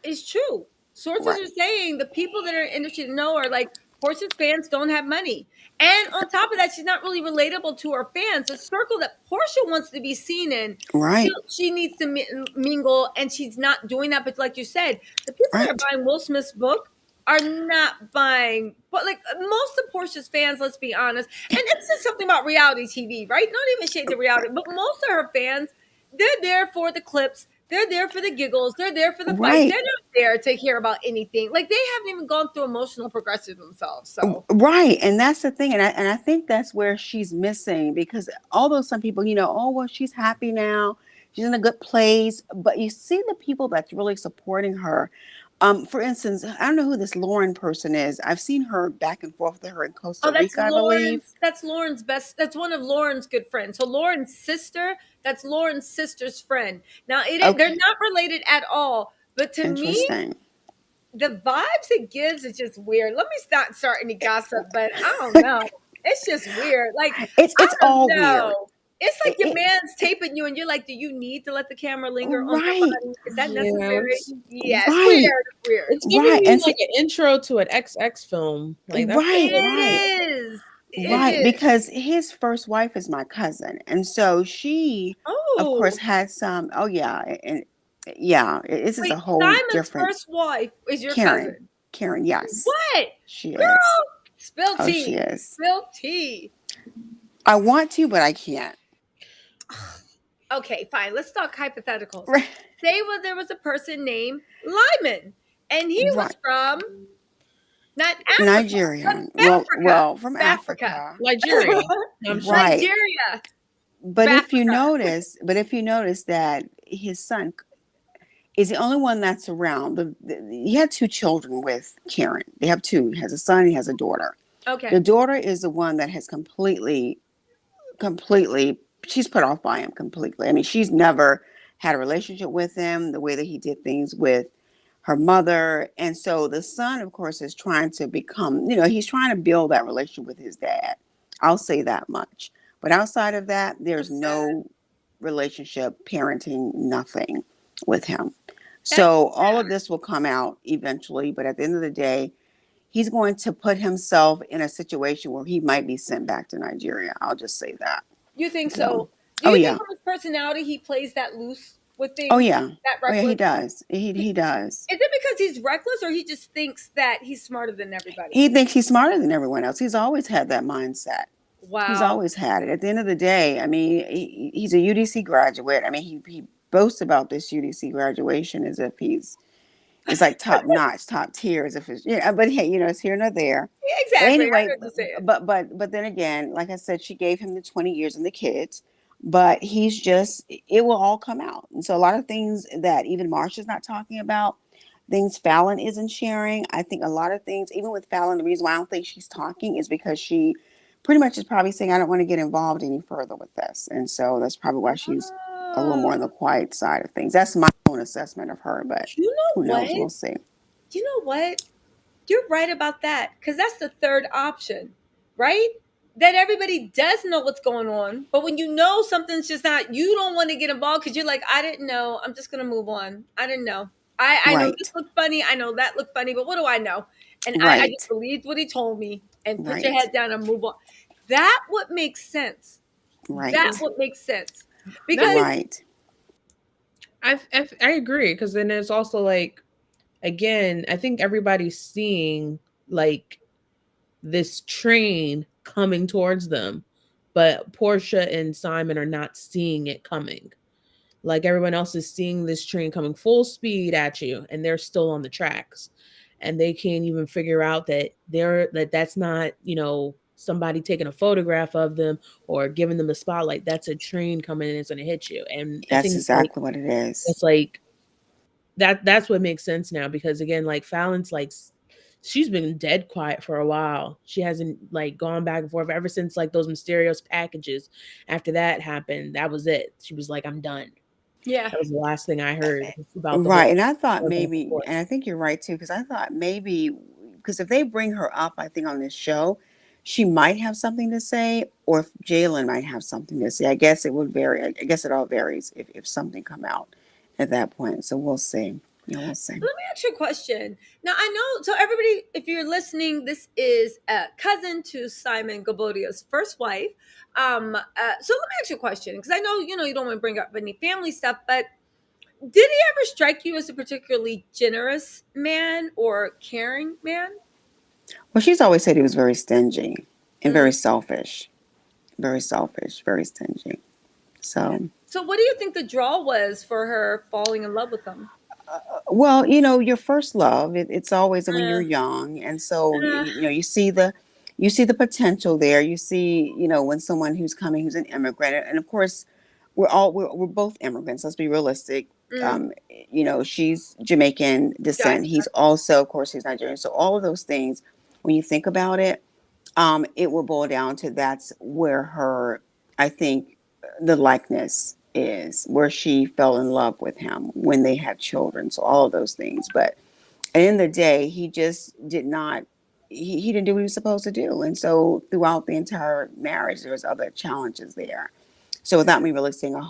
it's true. Sources Right. are saying the people that are interested to know are like Portia's fans don't have money. And on top of that, she's not really relatable to her fans. The circle that Portia wants to be seen in, Right. she needs to mingle, and she's not doing that. But like you said, the people that Right. are buying Will Smith's book are not buying, but like most of Portia's fans, let's be honest, and it's just something about reality TV, right? Not even shades of reality, but most of her fans, they're there for the clips. They're there for the giggles. They're there for the fights. They're Right. not there to hear about anything. Like they haven't even gone through emotional progression themselves. So Right. And that's the thing. And I think that's where she's missing because although some people, oh, well, she's happy now. She's in a good place. But you see the people that's really supporting her. For instance, I don't know who this Lauren person is. I've seen her back and forth with her in Costa oh, that's Rica, I believe. Lauren's. That's Lauren's best. That's one of Lauren's good friends. So Lauren's sister. That's Lauren's sister's friend. Now they're Okay. not related at all. But to me, Interesting. the vibes it gives is just weird. Let me not start any gossip, but I don't know. It's just weird. Like I It's don't all weird. know. It's like It, your it, man's taping you, and you're like, "Do you need to let the camera linger on right. somebody? Is that Yeah, necessary?" Yeah, it's weird. Right. It's weird. it's giving Right. me And like see, an intro to an XX film. Like that's what right, it It right. is. is. It Yeah. Right, is. because his first wife is my cousin. And so she, of course, Oh, had some, oh, yeah. And yeah, this is a wait. whole Simon's different first wife is your Karen. cousin. Karen, yes, What, she is. girl? Spill Oh, she tea. is. Spill tea. I want to, but I can't. Okay, fine. Let's talk hypotheticals. Right. Say there was a person named Lyman, and he was Right. from not Africa, from Nigerian. Africa. Well, from Africa. Africa. Nigeria. No, I'm just Right. kidding. Nigeria. But Africa. but if you notice that his son is the only one that's around. He had two children with Karen. They have two. He has a son. He has a daughter. Okay. The daughter is the one that has completely, she's put off by him completely. I mean, she's never had a relationship with him the way that he did things with her mother. And so the son, of course, is trying to become, he's trying to build that relationship with his dad. I'll say that much. But outside of that, there's That's sad. no relationship, parenting, nothing with him. That's So all of sad. this will come out eventually. But at the end of the day, he's going to put himself in a situation where he might be sent back to Nigeria. I'll just say that. You think So, so? Do oh you think yeah, from his personality he plays that loose with Oh things yeah. that Oh yeah, he reckless? does. He does. Is it because he's reckless, or he just thinks that he's smarter than everybody? He thinks he's smarter than everyone else. He's always had that mindset. He's Wow. always had it. At the end of the day, I mean, he's a UDC graduate. I mean, he boasts about this UDC graduation as if he's it's like top notch, top tier, as if it's But hey, it's here nor there. Yeah, But exactly. I know anyway, what you're saying. but then again, like I said, she gave him the 20 years and the kids. But he's just it will all come out. And so a lot of things that even Marsha's not talking about, things Fallon isn't sharing. I think a lot of things, even with Fallon, the reason why I don't think she's talking is because she pretty much is probably saying, I don't want to get involved any further with this. And so that's probably why she's a little more on the Oh, quiet side of things. That's my own assessment of her, but you know who what? knows? We'll see. You know what? You're right about that, because that's the third option, right? That everybody does know what's going on, but when you know something's just not, you don't want to get involved because you're like, I didn't know. I'm just gonna move on. I didn't know. I know this Right. looked funny. I know that looked funny, but what do I know? And I just Right. believed what he told me and put your Right. head down and move on. That what makes sense. That Right. what makes sense. That Because is, Right. I agree because then it's also like again, I think everybody's seeing like this train coming towards them, but Portia and Simon are not seeing it coming. Like everyone else is seeing this train coming full speed at you, and they're still on the tracks, and they can't even figure out that's not somebody taking a photograph of them or giving them the spotlight. That's a train coming and it's going to hit you. And I That's think like exactly what it is. it's like that's what makes sense now because again, like Fallon's like she's been dead quiet for a while. She hasn't like gone back and forth ever since like those mysterious packages. After that happened, that was it. She was like, I'm done. yeah, That was the last thing I heard about the Right. whole And I thought going back and maybe, forth. and I think you're right too, because I thought maybe, because if they bring her up, I think on this show, she might have something to say, or if Jalen might have something to say. I guess it would vary. I guess it all varies if something come out at that point. So we'll see. Yeah, we'll see. let me ask you a question. Now I know, so everybody, if you're listening, this is a cousin to Simon Gabodia's first wife. So let me ask you a question, because I know you don't want to bring up any family stuff, but did he ever strike you as a particularly generous man or caring man? Well, she's always said he was very stingy and Mm. very selfish, very stingy. So. So what do you think the draw was for her falling in love with him? Well, your first love, it's always when you're Uh, young. And so, uh, you see the potential there. You see, when someone who's coming, who's an immigrant. And of course, we're both immigrants. Let's be realistic. mm, She's Jamaican descent. gotcha, He's also, of course, he's Nigerian. So all of those things, when you think about it, it will boil down to that's where her, I think, the likeness is, where she fell in love with him when they had children. So all of those things. But at the end of the day, he just did not, he didn't do what he was supposed to do. And so throughout the entire marriage, there was other challenges there. So without me really saying a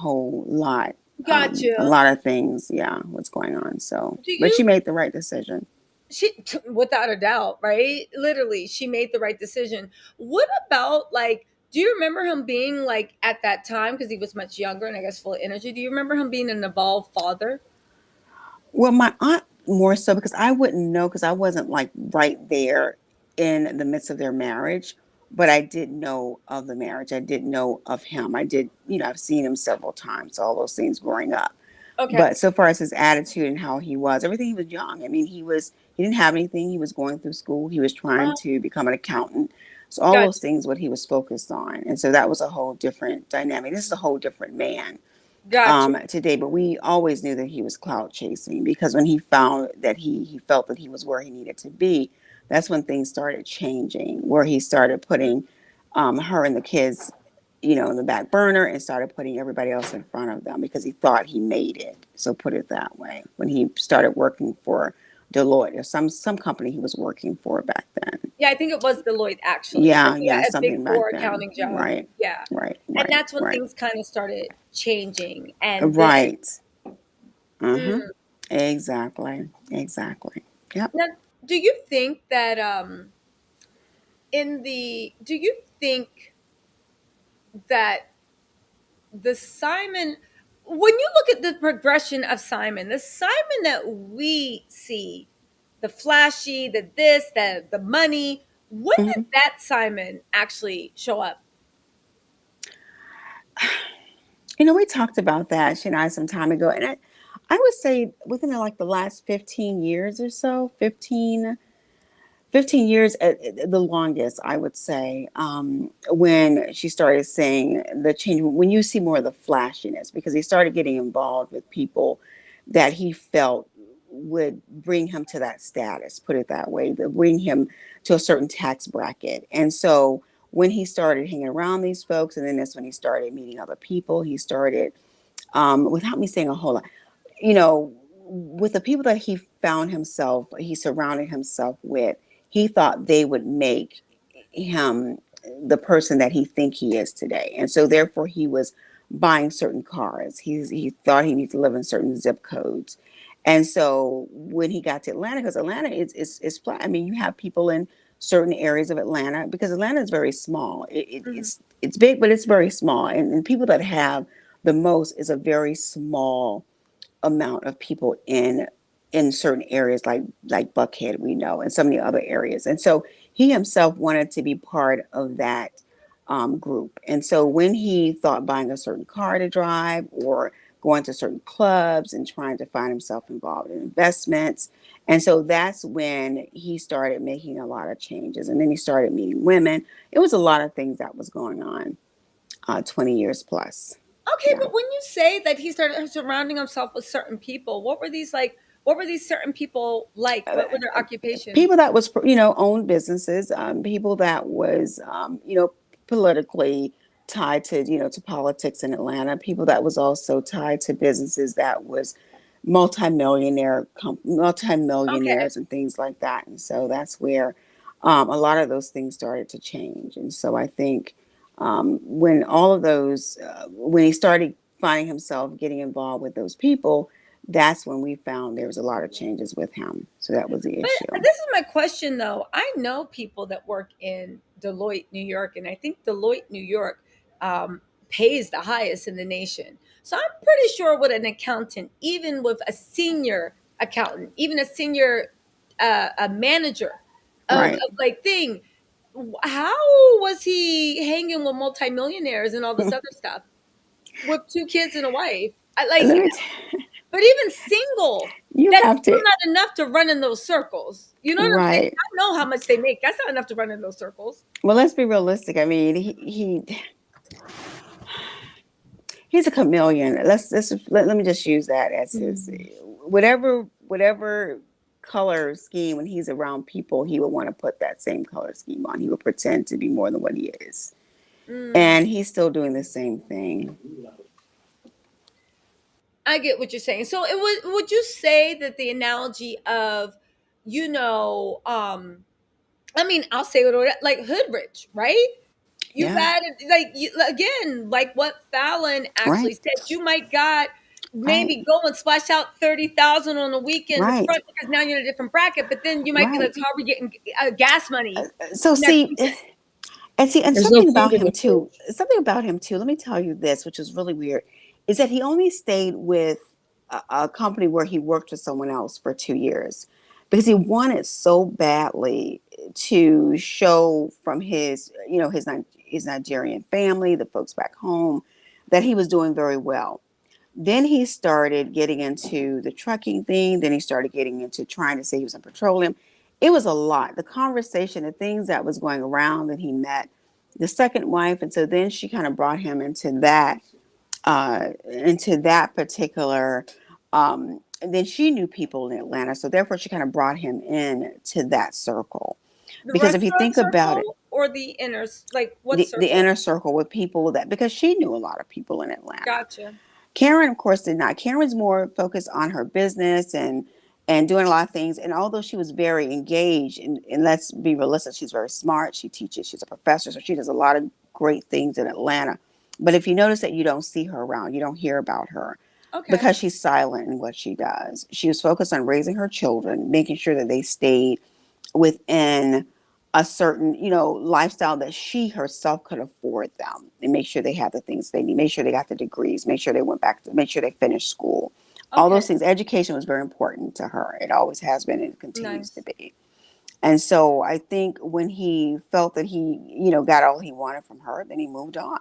gotcha. lot of things, yeah, what's going on. So, Do but she you made the right decision. she without a doubt, right? Literally, she made the right decision. What about, like, do you remember him being like at that time, because he was much younger and I guess full of energy? Do you remember him being an evolved father? Well, my aunt more so because I wouldn't know because I wasn't like right there in the midst of their marriage, but I did know of the marriage. I did know of him. I did, I've seen him several times, all those things growing up. Okay. But so far as his attitude and how he was, everything, he was young. I mean, he didn't have anything. He was going through school. He was trying Uh, to become an accountant. So all those gotcha. things, what he was focused on. And so that was a whole different dynamic. This is a whole different man Gotcha. today, but we always knew that he was clout chasing because when he found that he felt that he was where he needed to be, that's when things started changing, where he started putting her and the kids, in the back burner and started putting everybody else in front of them because he thought he made it. So put it that way. When he started working for Deloitte or some company he was working for back then. Yeah, I think it was Deloitte actually. Yeah, yeah, Yeah, a big something back four then. accounting job. Right, Yeah. right, And right, that's when right, things kind of started changing. And then right. Mm-hmm. mm, Exactly. Exactly. Yep. now, do you think that in the do you think that the Simon when you look at the progression of Simon, the Simon that we see, the flashy, the this, the money, when did Mhm. that Simon actually show up? We talked about that, she and I, some time ago, and I would say within like the last 15 years or so, 15 years at the longest, I would say, when she started saying the change, when you see more of the flashiness, because he started getting involved with people that he felt would bring him to that status, put it that way, to bring him to a certain tax bracket. And so when he started hanging around these folks, and then that's when he started meeting other people, he started, without me saying a whole lot, you know, with the people that he surrounded himself with, he thought they would make him the person that he is today. And so therefore he was buying certain cars. He thought he needed to live in certain zip codes. And so when he got to Atlanta, because Atlanta is flat. I mean, you have people in certain areas of Atlanta, because Atlanta is very small. Mhm. It's big, but it's very small. And people that have the most is a very small amount of people in certain areas, like Buckhead, we know, and so many other areas. And so he himself wanted to be part of that group. And so when he thought buying a certain car to drive, or going to certain clubs and trying to find himself involved in investments, and so that's when he started making a lot of changes. And then he started meeting women. It was a lot of things that was going on, 20 years plus. Okay, Yeah. but when you say that he started surrounding himself with certain people, what were these like? What were these certain people like? uh, What were their occupations? People that was owned businesses, people that was politically tied to to politics in Atlanta, people that was also tied to businesses that was Okay, multimillionaires and things like that. And so that's where a lot of those things started to change. And so I think when all of those when he started finding himself getting involved with those people, that's when we found there was a lot of changes with him. So that was the but issue. this is my question though. I know people that work in Deloitte, New York, and I think Deloitte, New York, pays the highest in the nation. So I'm pretty sure with an accountant, even with a senior accountant, even a senior a manager Right. of like thing, how was he hanging with multimillionaires and all this other stuff with two kids and a wife? I like, Let me but even single, you that's have still to. not enough to run in those circles. You know what I'm saying? Right. I know how much they make. That's not enough to run in those circles. Well, let's be realistic. I mean, he's a chameleon. Let me just use that as his Mhm. whatever color scheme. When he's around people, he would want to put that same color scheme on. He would pretend to be more than what he is, Mm, and he's still doing the same thing. I get what you're saying. So it would you say that the analogy of, you know, I mean, I'll say it like hood rich, right? You Yeah. got it, like you, again, like what Fallon actually Right. said. You might got Right. maybe go and splash out 30,000 on the weekend to Right. front because now you're in a different bracket. But then you might be like, Right. how are we getting gas money So next see, weekend? and There's no something food about in him the too. fridge. Something about him too. Let me tell you this, which is really weird, is that he only stayed with a company where he worked with someone else for 2 years, because he wanted so badly to show from his, his Nigerian family, the folks back home, that he was doing very well. Then he started getting into the trucking thing. Then he started getting into trying to say he was in petroleum. It was a lot. The conversation, the things that was going around. That he met the second wife, and so then she kind of brought him into that particular. And then she knew people in Atlanta, so therefore she kind of brought him in to that circle. The Because if you restaurant think about it, circle or the inner, like what the circle? inner circle with people that, because she knew a lot of people in Atlanta. Gotcha. Karen, of course, did not. Karen's more focused on her business and doing a lot of things. And although she was very engaged, and let's be realistic, she's very smart. She teaches. She's a professor, so she does a lot of great things in Atlanta. But if you notice that you don't see her around, you don't hear about her, Okay. because she's silent in what she does. She was focused on raising her children, making sure that they stayed within, a certain, lifestyle that she herself could afford them, and make sure they had the things they need, make sure they got the degrees, make sure they went back to, make sure they finished school. All Okay. those things. Education was very important to her. It always has been and it continues to Nice. be. And so I think when he felt that he, got all he wanted from her, then he moved on.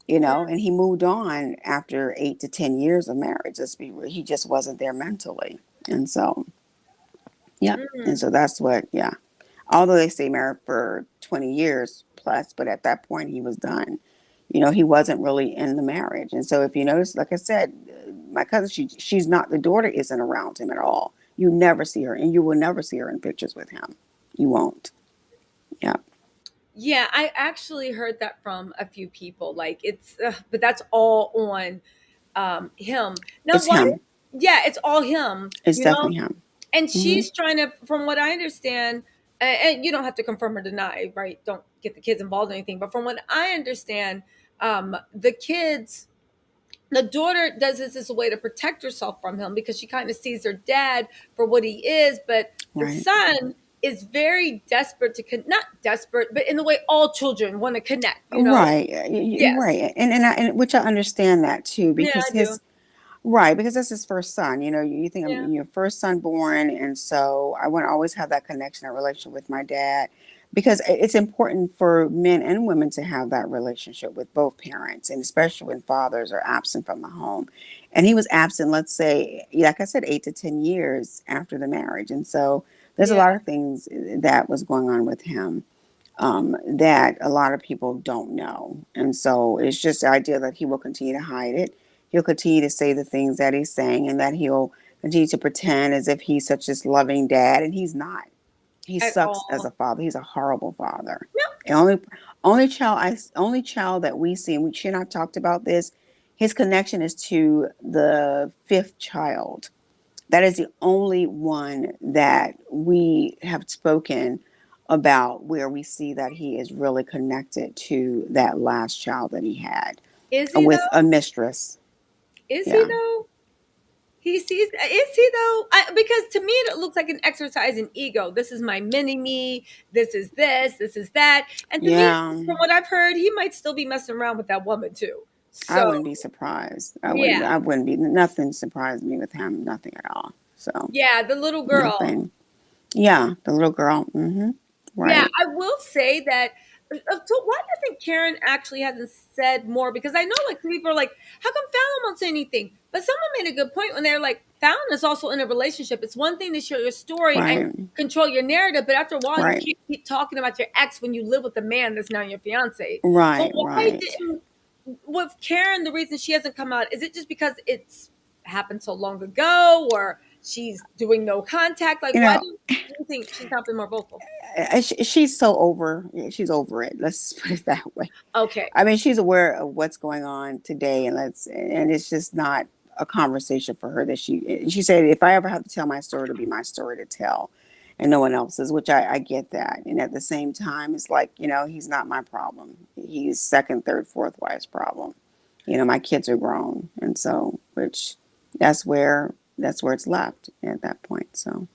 And he moved on after 8 to 10 years of marriage. Let's be real, he just wasn't there mentally. And so, yep. And Mm. so that's what, yeah. Although they stay married for 20 years plus, but at that point he was done. He wasn't really in the marriage. And so if you notice, like I said, my cousin, she's not, the daughter isn't around him at all. You never see her, and you will never see her in pictures with him. You won't. Yeah. Yeah, I actually heard that from a few people. Like but that's all on him. Now, It's why? him. Yeah, it's all him. It's definitely him. And Hmm. she's trying to, from what I understand, and you don't have to confirm or deny, right? Don't get the kids involved in anything. But from what I understand, the kids, the daughter does this as a way to protect herself from him because she kind of sees her dad for what he is. But the Right. son is very desperate to not desperate, but in the way all children want to connect. Right. Yes. Right. And which I understand that too, Yeah, because I do. his right, because that's his first son. You think I'm Yeah. your first son born, and so I want to always have that connection, that relationship with my dad, because it's important for men and women to have that relationship with both parents, and especially when fathers are absent from the home. And he was absent, let's say, like I said, 8 to 10 years after the marriage, and so there's a Yeah. lot of things that was going on with him, that a lot of people don't know. And so it's just the idea that he will continue to hide it. He'll continue to say the things that he's saying, and that he'll continue to pretend as if he's such this loving dad, and he's not. He At sucks as a all. father. He's a horrible father. No. The only child that we see, and we should not talked about this. His connection is to the fifth child. That is the only one that we have spoken about where we see that he is really connected to that last child that he had Is he with a though? mistress. Is he Yeah. though? He sees. Is he though? Because to me, it looks like an exercise in ego. This is my mini me. This is this. This is that. And to me, Yeah. from what I've heard, he might still be messing around with that woman too. I So wouldn't be surprised. yeah, I wouldn't be, nothing surprised me with him. Nothing at all. So, yeah, the little girl. nothing. Yeah. The little girl. Hmm. Yeah, Right. I will say that. So why do you think Karen actually hasn't said more? Because I know, like, people are like, "How come Fallon won't say anything?" But someone made a good point when they're like, "Fallon is also in a relationship. It's one thing to share your story and Right. control your narrative, but after a while, you Right. can't keep talking about your ex when you live with the man that's now your fiance." But Right. why Right. didn't with Karen the reason she hasn't come out? Is it just because it's happened so long ago, or she's doing no contact? Like, You why know, do you think she's not been more vocal? she's so over. She's over it. Let's put it that way. Okay. I mean, she's aware of what's going on today, and it's just not a conversation for her that she said, if I ever have to tell my story, it'll be my story to tell, and no one else's. Which I get that, and at the same time, it's like, he's not my problem. He's second, third, fourth wife's problem. My kids are grown, and so which that's where it's left at that point. So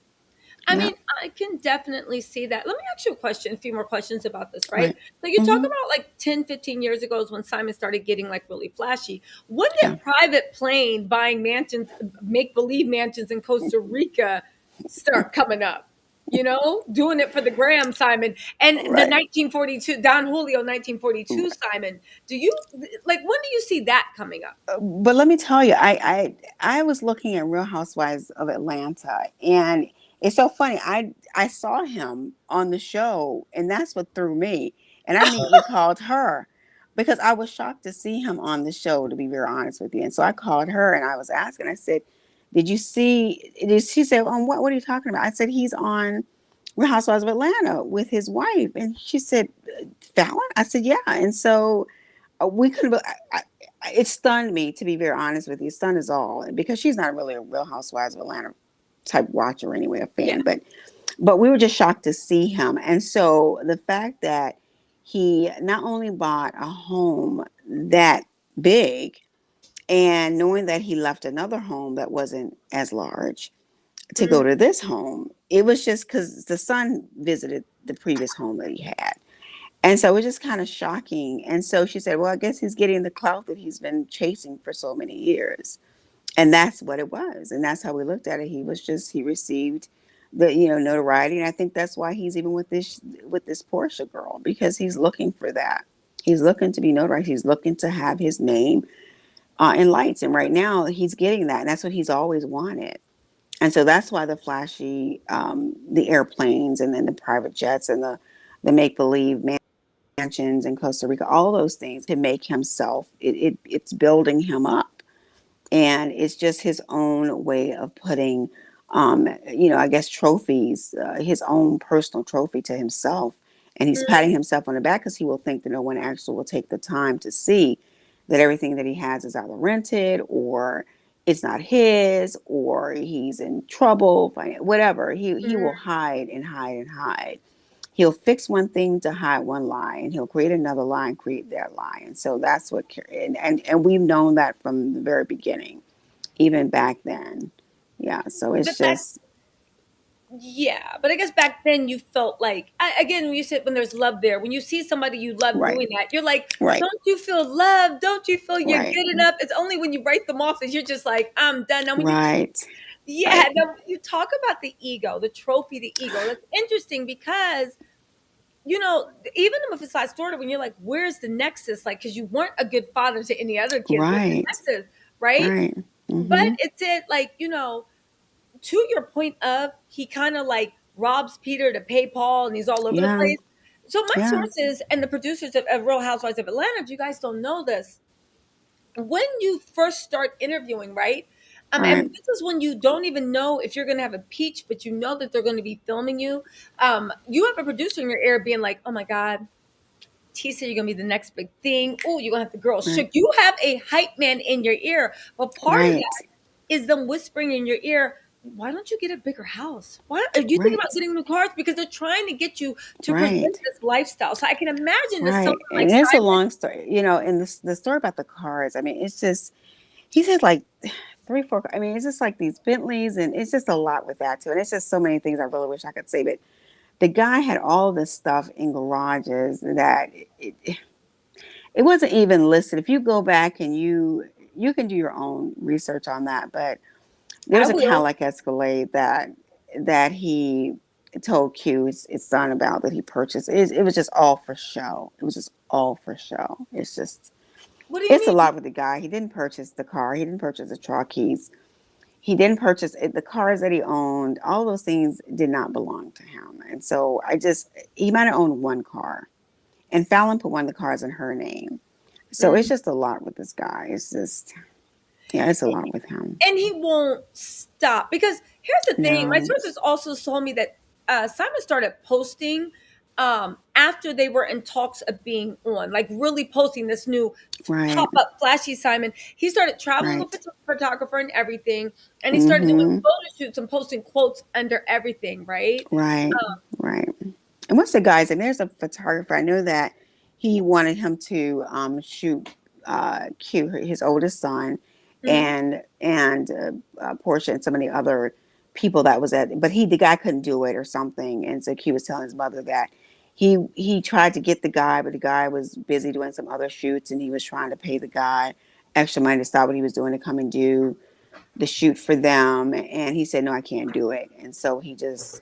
I yeah, mean, I can definitely see that. Let me ask you a few more questions about this, right? right. So you talk Hmm. about like 10, 15 years ago is when Simon started getting like really flashy. When Yeah. did private plane buying mansions, make believe mansions in Costa Rica start coming up? Doing it for the gram Simon and the Right. 1942 Don Julio 1942 Simon. Do you like when do you see that coming up? But let me tell you, I was looking at Real Housewives of Atlanta, and it's so funny. I saw him on the show, and that's what threw me. And I immediately called her because I was shocked to see him on the show, to be very honest with you. And so I called her and I was asking. I said, "Did you see?" She said, "On what? What are you talking about?" I said, "He's on Real Housewives of Atlanta with his wife." And she said, "Fallon?" I said, "Yeah." And so we could have. It stunned me, to be very honest with you. Stunned is all, because she's not really a Real Housewives of Atlanta type watcher anyway, a Yeah. fan. But we were just shocked to see him, and so the fact that he not only bought a home that big, and knowing that he left another home that wasn't as large to go to this home. It was just because the son visited the previous home that he had. And so it was just kind of shocking. And so she said, well, I guess he's getting the clout that he's been chasing for so many years. And that's what it was. And that's how we looked at it. He received the, notoriety. And I think that's why he's even with this Portia girl, because he's looking for that. He's looking to be notarized. He's looking to have his name in lights. And right now he's getting that. And that's what he's always wanted. And so that's why the flashy, the airplanes and then the private jets and the make believe mansions in Costa Rica, all those things to make himself, it's building him up. And it's just his own way of putting, I guess trophies, his own personal trophy to himself. And he's patting himself on the back because he will think that no one actually will take the time to see that everything that he has is either rented or it's not his or he's in trouble, whatever. He will hide and hide and hide. He'll fix one thing to hide one lie, and he'll create another lie and create that lie. And so that's what, and we've known that from the very beginning, even back then. Yeah. So it's But back, just yeah, but I guess back then you felt like, again, when you said when there's love there, when you see somebody you love right, doing that, you're like, right, don't you feel love? Don't you feel you're right, good enough? It's only when you write them off that you're just like, I'm done. Now, when you, right, yeah, right, now when you talk about the ego, the trophy, the ego, that's interesting because, even if it's like sort of when you're like, where's the nexus? Like, because you weren't a good father to any other kids, what's the right, nexus, right? right. But Mm-hmm. it's it like, to your point of he kind of like robs Peter to pay Paul and he's all over the Yeah, place. So my yeah, sources and the producers of Real Housewives of Atlanta, if you guys don't know this, when you first start interviewing, right? And right, this is when you don't even know if you're going to have a peach, but you know that they're going to be filming you. You have a producer in your ear being like, "Oh my God, T said you're gonna be the next big thing. Oh, you're gonna have the girls right, shook." You have a hype man in your ear, but part of right, that is them whispering in your ear, "Why don't you get a bigger house? Why are you thinking about right, getting new cars?" Because they're trying to get you to present right. this lifestyle. So I can imagine that someone Right. like And it's a Simon, long story, and the story about the cars, I mean, it's just, he said like three, four, I mean, it's just like these Bentleys and it's just a lot with that too. And it's just so many things I really wish I could say, but the guy had all this stuff in garages that it wasn't even listed. If you go back and you can do your own research on that, but there I was a will. Cadillac Escalade that he told Q his son about that he purchased. It was just all for show. It was just all for show. What do you It's a mean? lot with the guy. He didn't purchase the car. He didn't purchase the truck. He didn't purchase it, the cars that he owned. All those things did not belong to him. And so he might have owned one car. And Fallon put one of the cars in her name. So it's Mm. just a lot with this guy. It's just, yeah, it's a lot with him. And he won't stop because here's the thing. My No, sources also told me that Simon started posting after they were in talks of being on, like really posting this new right, pop-up flashy Simon. He started traveling with right. a photographer and everything, and he started doing Mm-hmm. photo shoots and posting quotes under everything, right? Right, right. And what's the guy's name? There's a photographer. I know that he wanted him to shoot Q, his oldest son, Mm-hmm. and Portia and some of the other people that was at. But the guy couldn't do it or something, and so Q was telling his mother that he tried to get the guy, but the guy was busy doing some other shoots, and he was trying to pay the guy extra money to stop what he was doing to come and do the shoot for them, and he said no, I can't do it. And so he just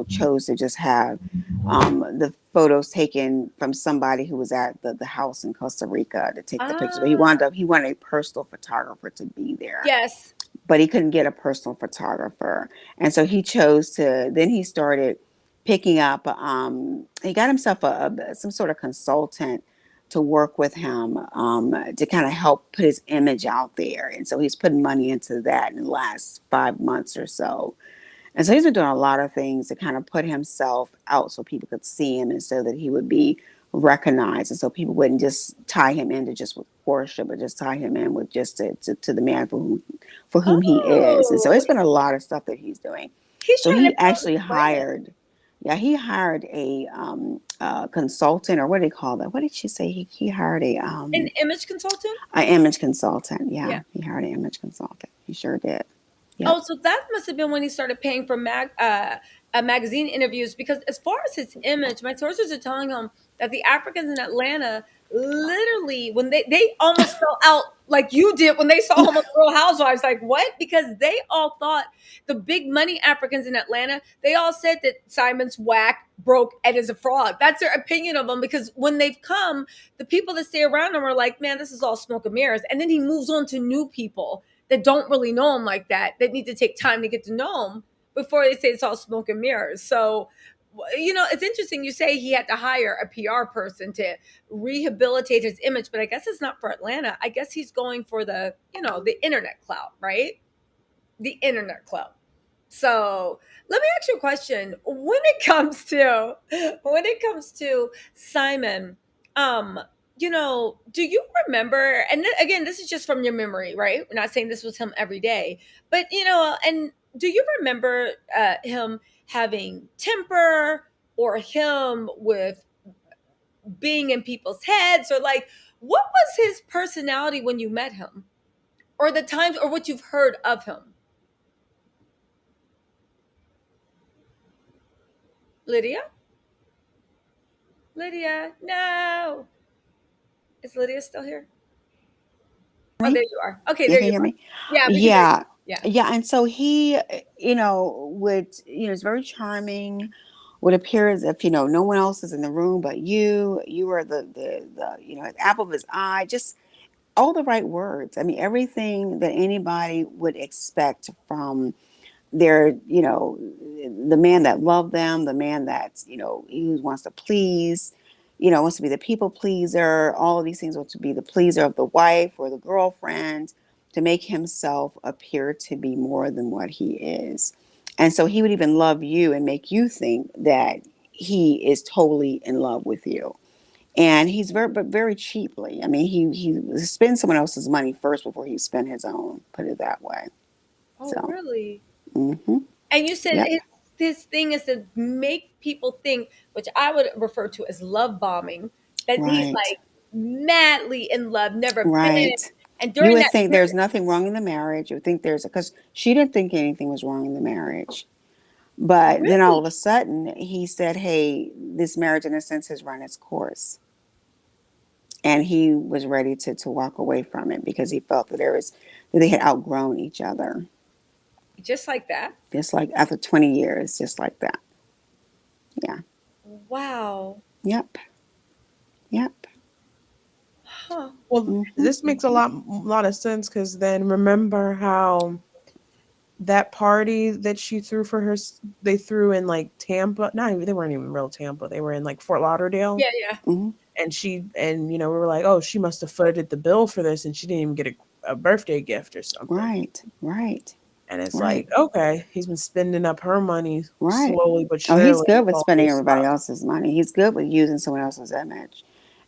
chose to just have the photos taken from somebody who was at the house in Costa Rica to take the pictures. But Ah, he wanted a personal photographer to be there, yes. but he couldn't get a personal photographer. And so he chose to, then he started picking up, he got himself some sort of consultant to work with him, to kind of help put his image out there. And so he's putting money into that in the last 5 months or so. And so he's been doing a lot of things to kind of put himself out so people could see him and so that he would be recognized. And so people wouldn't just tie him into just with Portia, but just tie him in with just to the man for whom he is. And so Oh, it's been a lot of stuff that he's doing. he's So trying to he build his actually brand. he hired a consultant, or what do you call that? What did she say? He hired An image consultant. a image consultant. Yeah. Yeah, he hired an image consultant. He sure did. Yep. Oh, so that must have been when he started paying for magazine interviews. Because as far as his image, my sources are telling him that the Africans in Atlanta, literally, when they almost fell out like you did when they saw him on the Real Housewives. Like what? Because they all thought, the big money Africans in Atlanta, they all said that Simon's whack, broke, and is a fraud. That's their opinion of him. Because when they've come, the people that stay around him are like, man, this is all smoke and mirrors. And then he moves on to new people that don't really know him like that need to take time to get to know him before they say it's all smoke and mirrors. So, it's interesting you say he had to hire a PR person to rehabilitate his image, but I guess it's not for Atlanta. I guess he's going for the internet clout, right? The internet clout. So let me ask you a question. When it comes to Simon, um, do you remember? And again, this is just from your memory, right? We're not saying this was him every day, but and do you remember him having temper, or him with being in people's heads, or like what was his personality when you met him, or the times, or what you've heard of him? Lydia? Lydia, no. Is Lydia still here? Oh, Me? there you are. Okay, Yeah, there can you you hear are. me? Yeah, we can hear you. Yeah. Yeah. Yeah. And so he, would, is very charming, would appear as if, no one else is in the room but you. You are the apple of his eye, just all the right words. I mean, everything that anybody would expect from they're the man that loved them, the man that's he wants to please, wants to be the people pleaser, all of these things, wants to be the pleaser of the wife or the girlfriend, to make himself appear to be more than what he is. And so he would even love you and make you think that he is totally in love with you. And he's very cheaply, I mean, he spends someone else's money first before he spent his own, put it that way. Oh, So really? hmm And you said yep. his thing is to make people think, which I would refer to as love bombing, that he's Right, like madly in love, never been. right. And You during would that think there's period, nothing wrong in the marriage. You would think there's, because she didn't think anything was wrong in the marriage. But then all really, of a sudden, he said, hey, this marriage, in a sense, has run its course. And he was ready to walk away from it because he felt that they had outgrown each other. just like that. Just like after 20 years, just like that. Yeah. Wow. Yep. Yep. Huh. Well, hmm this makes a lot of sense because then remember how that party that she threw for her, they threw in like Tampa. Not even, they weren't even real Tampa. They were in like Fort Lauderdale. Yeah, yeah. hmm And we were like, oh, she must have footed the bill for this, and she didn't even get a birthday gift or something. Right. Right. And it's Right. like, okay, he's been spending up her money Right. slowly but Oh, he's surely good with with all spending this everybody stuff. else's money. He's good with using someone else's image.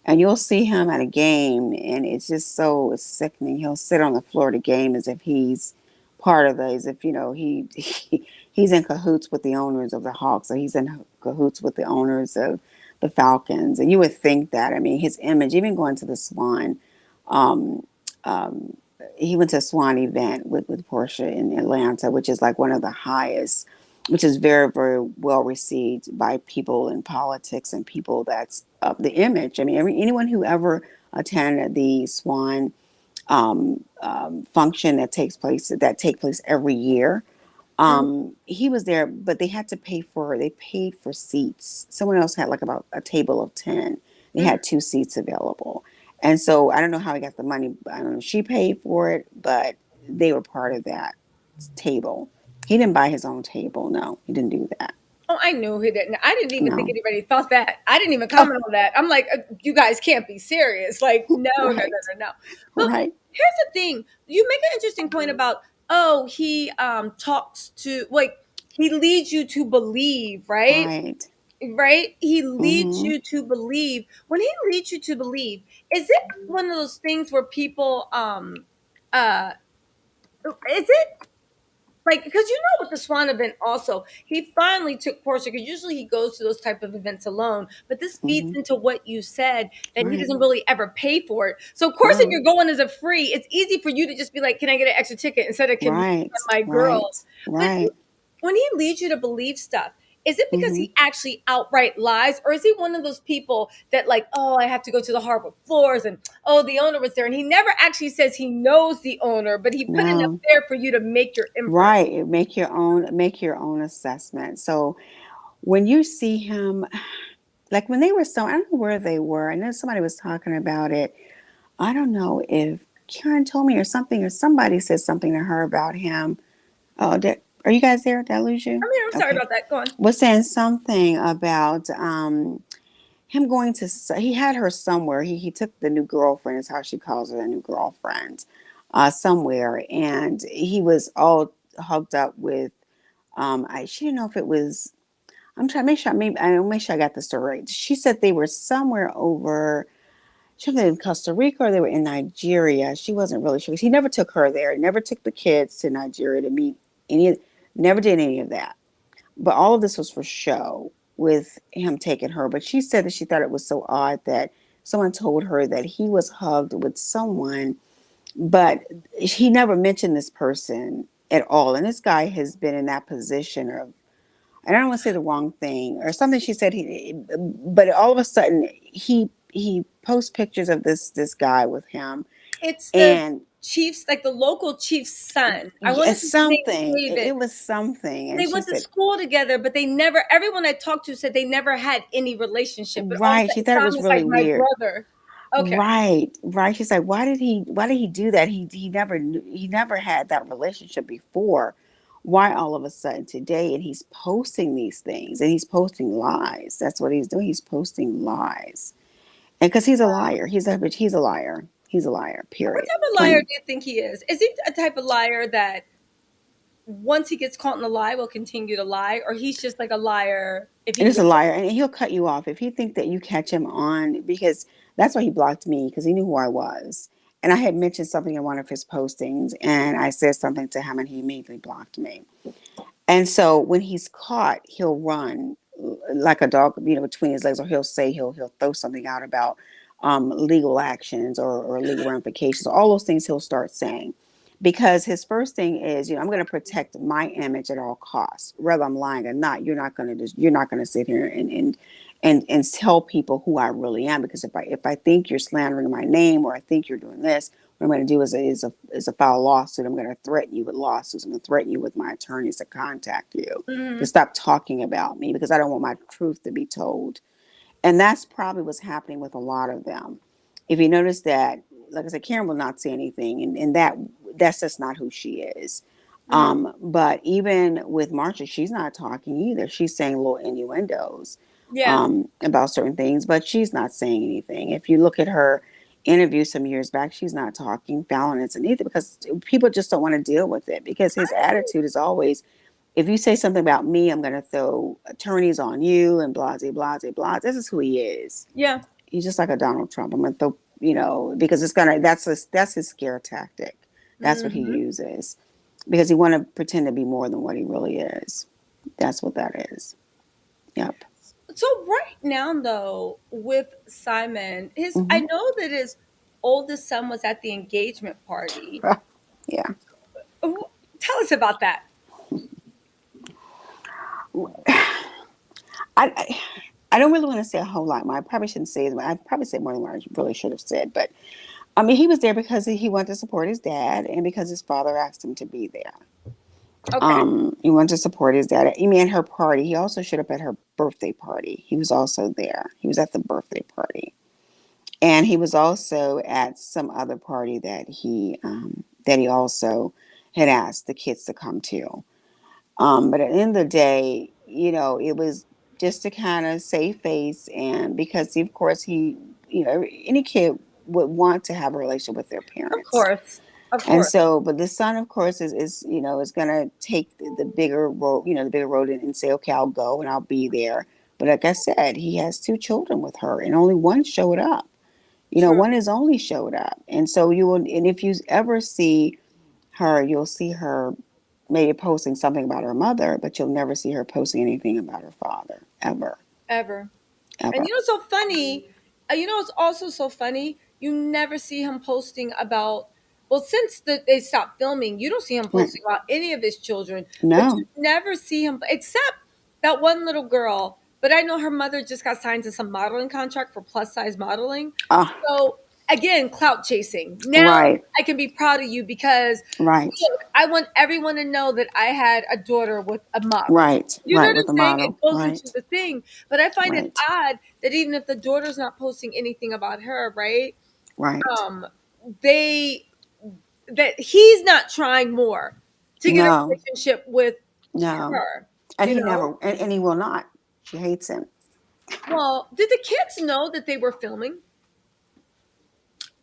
And you'll see him at a game, and it's just so sickening. He'll sit on the floor of the game as if he's part of as if, he's in cahoots with the owners of the Hawks, or he's in cahoots with the owners of the Falcons. And you would think that. I mean, his image, even going to the Swan, um, um, he went to a Swan event with Portia in Atlanta, which is like one of the highest, which is very, very well received by people in politics and people that's of the image. I mean, anyone who ever attended the Swan function that take place every year, Mhm. he was there, but they paid for seats. Someone else had like about a table of 10. They Mhm. had two seats available. And so I don't know how he got the money. I don't know if she paid for it, but they were part of that table. He didn't buy his own table. No, he didn't do that. Oh, I knew he didn't. I didn't even think No. anybody thought that. I didn't even Oh, comment on that. I'm like, you guys can't be serious. Like, no, no, no, right. no, no. But Right. here's the thing. You make an interesting point about, oh, he talks to, like, he leads you to believe, right? Right. Right? He leads Mm-hmm. you to believe. When he leads you to believe, is it one of those things where people uh is it like, because you know, with the Swan event also, he finally took Portia, because usually he goes to those type of events alone, but this feeds Hmm. into what you said, that he Right. doesn't really ever pay for it. So of course, if No. you're going as a free, it's easy for you to just be like, can I get an extra ticket, instead of, can Right. my girl. Right. But Right. when he leads you to believe stuff, is it because Hmm. he actually outright lies, or is he one of those people that, like, oh, I have to go to the hardwood floors, and oh, the owner was there, and he never actually says he knows the owner, but he put enough No. there for you to make your inference? Right. Make your own assessment. So when you see him, like when they were so, I don't know where they were. I know somebody was talking about it. I don't know if Karen told me or something, or somebody said something to her about him. Oh, are you guys there? Did I lose you? I'm here. I'm sorry Okay. about that. Go on. Was saying something about him going to, he had her somewhere. He took the new girlfriend, is how she calls her, the new girlfriend, somewhere. And he was all hugged up with, she didn't know if it was, I'm trying to make sure, maybe I make sure I got the story right. She said they were somewhere over, she was in Costa Rica or they were in Nigeria. She wasn't really sure. He never took her there. Never took the kids to Nigeria to meet any. Never did any of that. But all of this was for show with him taking her. But she said that she thought it was so odd that someone told her that he was hugged with someone, but he never mentioned this person at all. And this guy has been in that position of, and I don't want to say the wrong thing or something she said but all of a sudden he posts pictures of this guy with him, It's the and chief's, like the local chief's son. I want to it's say his name is something, David. it was something, and They she went to said, school together, but they never. Everyone I talked to said they never had any relationship. But all of a right, she sudden, thought it was Simon's like really my weird. brother. Okay. Right, right. She's like, why did he do that? He never he never had that relationship before. Why all of a sudden today? And he's posting these things, and he's posting lies. That's what he's doing. He's posting lies. And because he's a liar, he's a liar. He's a liar. What Period. type of liar Plain. do you think he is? Is he a type of liar that once he gets caught in a lie will continue to lie, or he's just like a liar if he And gets he's a liar, and he'll cut you off if he think that you catch him on, because that's why he blocked me, because he knew who I was. And I had mentioned something in one of his postings, and I said something to him, and he immediately blocked me. And so when he's caught, he'll run like a dog, between his legs, or he'll throw something out about legal actions or legal ramifications. All those things he'll start saying, because his first thing is, I'm going to protect my image at all costs, whether I'm lying or not. You're not going to sit here and tell people who I really am, because if I think you're slandering my name, or I think you're doing this, what I'm going to do is a file lawsuit. I'm going to threaten you with lawsuits. I'm going to threaten you with my attorneys to contact you to Mhm. stop talking about me, because I don't want my truth to be told. And that's probably what's happening with a lot of them. If you notice that, like I said, Karen will not say anything, and that's just not who she is. Mm. But even with Marsha, she's not talking either. She's saying little innuendos Yeah. about certain things, but she's not saying anything. If you look at her interview some years back, she's not talking. Fallon isn't either, because people just don't want to deal with it, because his attitude is always, if you say something about me, I'm going to throw attorneys on you and blah, blah, blah, blah. This is who he is. Yeah. He's just like a Donald Trump. I'm going to throw, because that's his scare tactic. That's what he Hmm. uses, because he want to pretend to be more than what he really is. That's what that is. Yep. So right now, though, with Simon, I Hmm. know that his oldest son was at the engagement party. Yeah. Tell us about that. I I don't really want to say a whole lot more. I probably shouldn't say it. I probably said more than what I really should have said. But I mean, he was there because he wanted to support his dad, and because his father asked him to be there. Okay. He wanted to support his dad. I mean, at her party, he also showed up at her birthday party. He was also there. He was at the birthday party, and he was also at some other party that he also had asked the kids to come to. But at the end of the day, it was just to kind of save face, and because of course any kid would want to have a relationship with their Of parents. course. Of And course. so, but the son, of course, is going to take the bigger road, the bigger road, and say, okay, I'll go and I'll be there. But like I said, he has two children with her, and only one showed up. True. One has only showed up, and so and if you ever see her, you'll see her maybe posting something about her mother, but you'll never see her posting anything about her father ever, Ever. And ever. you know, what's so funny. You know, it's also so funny. You never see him posting about. Well, since they stopped filming, you don't see him Right. posting about any of his children. But you No. never see him except that one little girl. But I know her mother just got signed to some modeling contract for plus size modeling. Ah, So again, clout chasing. Now right. I can be proud of you because Right. look, I want everyone to know that I had a daughter with a model. Right. You know Right. what With I'm the saying? It model. goes into Right. the thing. But I find it Right. odd that even if the daughter's not posting anything about her, right? Right. Um, they that he's not trying more to get a No. relationship with No. her, And you he know? never, and he will not. She hates him. Well, did the kids know that they were filming?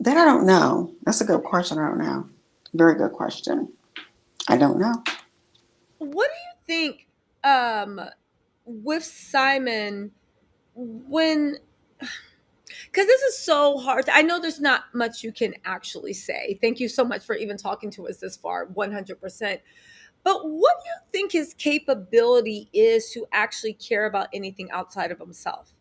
That I don't know. That's a good question. I don't know. Very good question. I don't know. What do you think um with Simon when because this is so hard. I know there's not much you can actually say. Thank you so much for even talking to us this far, 100%. But what do you think his capability is to actually care about anything outside of himself?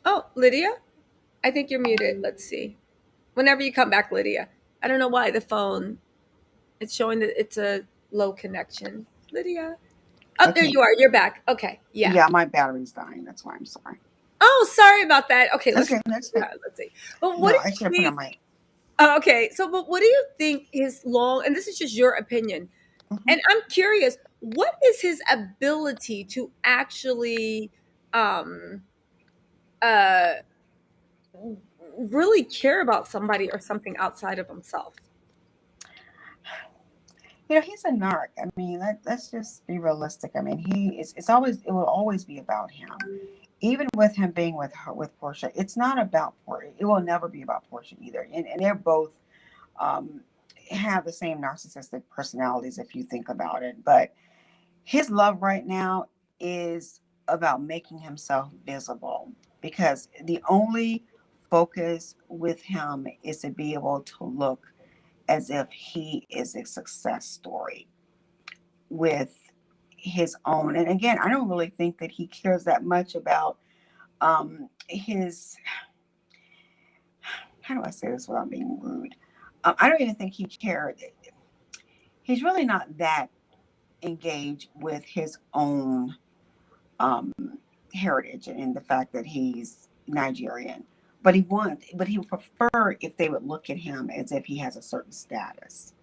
Oh, Lydia, I think you're muted. Let's see. Whenever you come back, Lydia. I don't know why the phone, it's showing that it's a low connection. Lydia. Oh, there Okay. you are. You're back. Okay. Yeah. Yeah, my battery's dying. That's why I'm sorry. Oh, sorry about that. Okay, let's Okay, that's yeah, good. let's see. But what No, do I should have you put on think? my. Okay, so but what do you think his long and this is just your opinion. Mhm. And I'm curious, what is his ability to actually um uh really care about somebody or something outside of himself? He's a narc. I mean, let's just be realistic. I mean, he is. It's always. It will always be about him. Even with him being with her, with Portia, it's not about Portia. It will never be about Portia either. And they're both um, have the same narcissistic personalities if you think about it. But his love right now is about making himself visible because the only focus with him is to be able to look as if he is a success story with his own. And again, I don't really think that he cares that much about his, how do I say this without being rude? I don't even think he cared. He's really not that engaged with his own um, heritage and the fact that he's Nigerian. But he would prefer if they would look at him as if he has a certain status.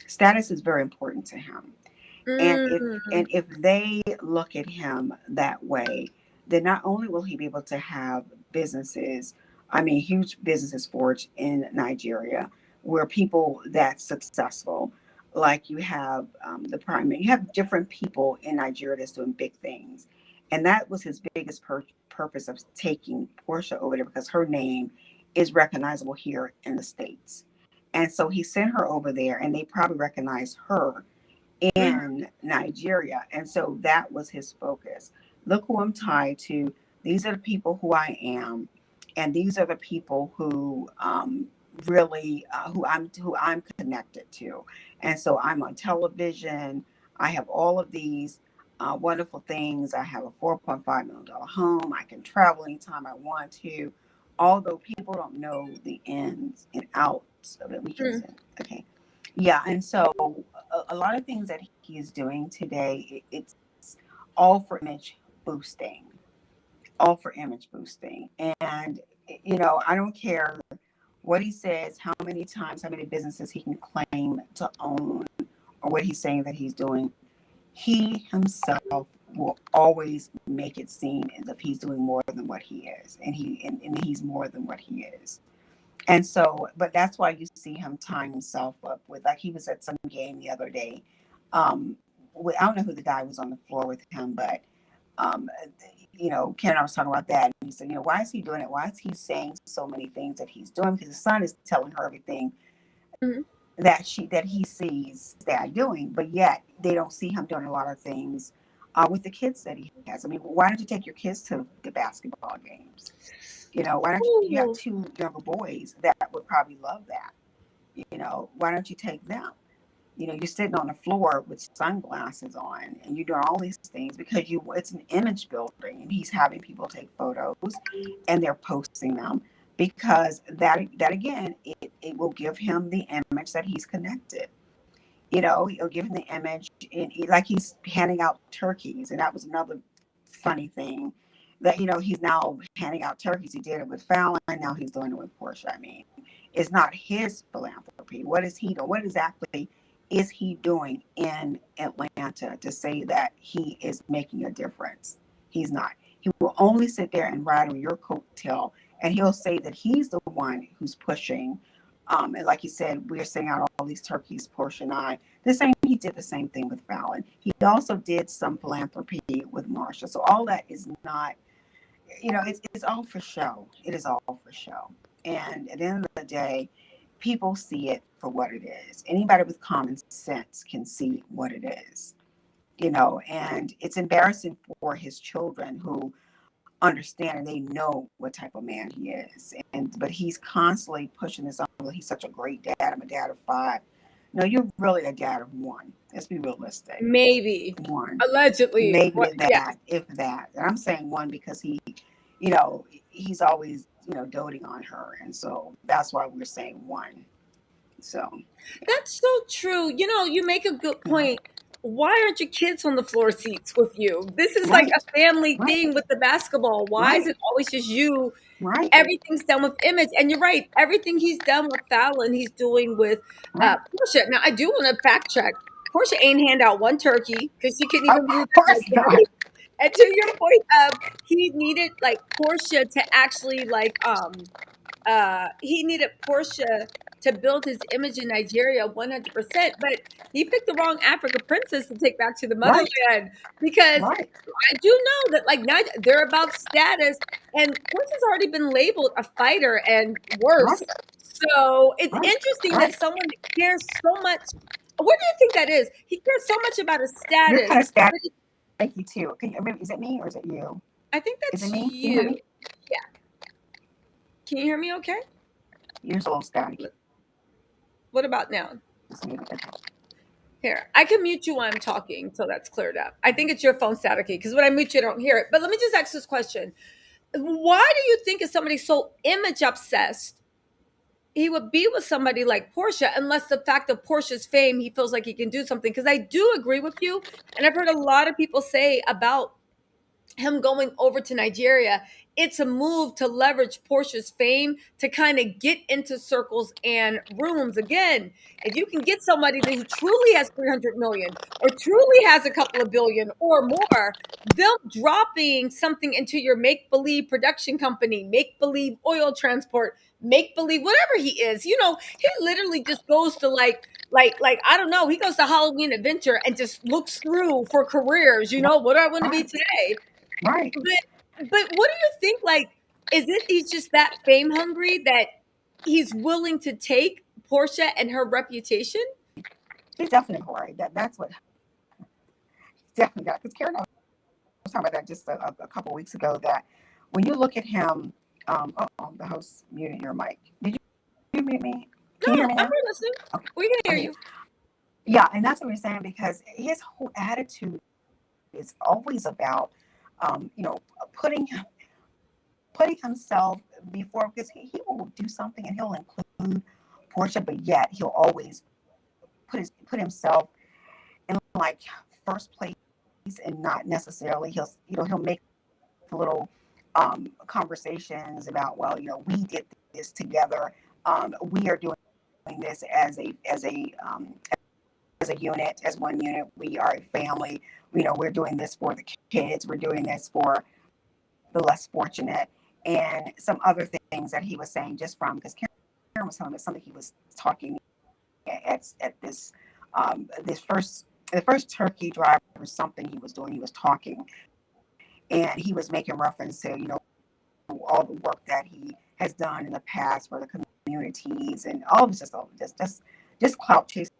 Status is very important to him. And if Mm, and if they look at him that way, then not only will he be able to have businesses, I mean huge businesses forged in Nigeria, where people that's successful, like you have the prime, you have different people in Nigeria that's doing big things, and that was his biggest purpose of taking Portia over there because her name is recognizable here in the States, and so he sent her over there, and they probably recognize her mhm, in Nigeria. And so that was his focus. Look who I'm tied to. These are the people who I am, and these are the people who really who I'm connected to. And so I'm on television. I have all of these wonderful things. I have a $4.5 million home. I can travel anytime I want to. Although people don't know the ins and outs of it, we can mm, say, okay, yeah. And so a lot of things that he's doing today, it's all for image boosting, all for image boosting. And, I don't care what he says, how many times, how many businesses he can claim to own, or what he's saying that he's doing. He himself will always make it seem as if he's doing more than what he is. And he's more than what he is. And so, but that's why you see him tying himself up with, like he was at some game the other day. I don't know who the guy was on the floor with him, but, um, Ken and I was talking about that. And he said, why is he doing it? Why is he saying so many things that he's doing? Because his son is telling her everything mhm. that he sees dad doing, but yet they don't see him doing a lot of things with the kids that he has. I mean, why don't you take your kids to the basketball games? Why don't you have Ooh, two younger boys that would probably love that? Why don't you take them? You're sitting on the floor with sunglasses on and you're doing all these things because it's an image building, and he's having people take photos and they're posting them because that again, it will give him the image that he's connected. He'll give him the image, and like he's handing out turkeys, and that was another funny thing that he's now handing out turkeys. He did it with Fallon, now he's doing it with Portia. I mean, it's not his philanthropy. What is he doing? What exactly is he doing in Atlanta to say that he is making a difference? He's not. He will only sit there and ride on your coattail, and he'll say that he's the one who's pushing. And like you said, we're sending out all these turkeys, Portia and I. He did the same thing with Fallon. He also did some philanthropy with Marsha. So all that is not, it's all for show. It is all for show. And at the end of the day, people see it for what it is. Anybody with common sense can see what it is, and it's embarrassing for his children who understand and they know what type of man he is. But he's constantly pushing this on. Well, he's such a great dad. I'm a dad of 5. No, you're really a dad of 1. Let's be realistic. maybe. 1, Allegedly. maybe What, yeah. that, if that. And I'm saying 1 because you know, he's always doting on her, and so that's why we're saying 1. So That's so true. You make a good yeah, point. Why aren't your kids on the floor seats with you? This is like right, a family right, thing with the basketball. Why is right, it always just you? right, Everything's done with image. And you're right. Everything he's done with Fallon, he's doing with right. Portia. Now, I do want to fact check. Portia ain't hand out 1 turkey because she couldn't Of even do that. course Like, not. right? And to your point of he needed like Portia to actually he needed Portia to build his image in Nigeria 100%, but he picked the wrong Africa princess to take back to the Right, motherland because right, I do know that like now they're about status, and Portia's already been labeled a fighter and worse. right, So it's right, interesting that right. someone that cares so much. What do you think that is? He cares so much about his You're status. kind of static. But Thank you too. Is it me or is it you? I think Is it that's me? Can you hear you. me? Yeah. Can you hear me okay? You're a little staticky. What about now? Just a minute. Here, I can mute you while I'm talking, so that's cleared up. I think it's your phone staticky because when I mute you, I don't hear it. But let me just ask this question. Why do you think if somebody's so image obsessed, he would be with somebody like Portia, unless the fact of Portia's fame, he feels like he can do something? Because I do agree with you. And I've heard a lot of people say about him going over to Nigeria, it's a move to leverage Portia's fame to kind of get into circles and rooms. Again, if you can get somebody who truly has 300 million or truly has a couple of billion or more, them dropping something into your make believe production company, make believe oil transport, make believe whatever he is, he literally just goes to like I don't know, he goes to Halloween Adventure and just looks through for careers. What do I want to be Right, today? right. But what do you think? Like, is it he's just that fame hungry that he's willing to take Portia and her reputation? He's definitely worried. That's what he's definitely got. Because Karen, I was talking about that just a couple of weeks ago. That when you look at him, the host muted your mic. Did you mute me? Can you hear No, me I'm now? listening. Okay. We can hear Okay. you. Yeah, and that's what we're saying because his whole attitude is always about, you know, putting putting himself before, because he will do something and he'll include Portia, but yet he'll always put himself in like first place, and not necessarily he'll make little conversations about, well, we did this together, we are doing this as a unit, as one unit, we are a family, we're doing this for the kids, we're doing this for the less fortunate, and some other things that he was saying, just from, because Karen was telling me something he was talking at this the first turkey drive or something he was doing, he was talking, and he was making reference to all the work that he has done in the past for the communities, and all of it's just clout chasing,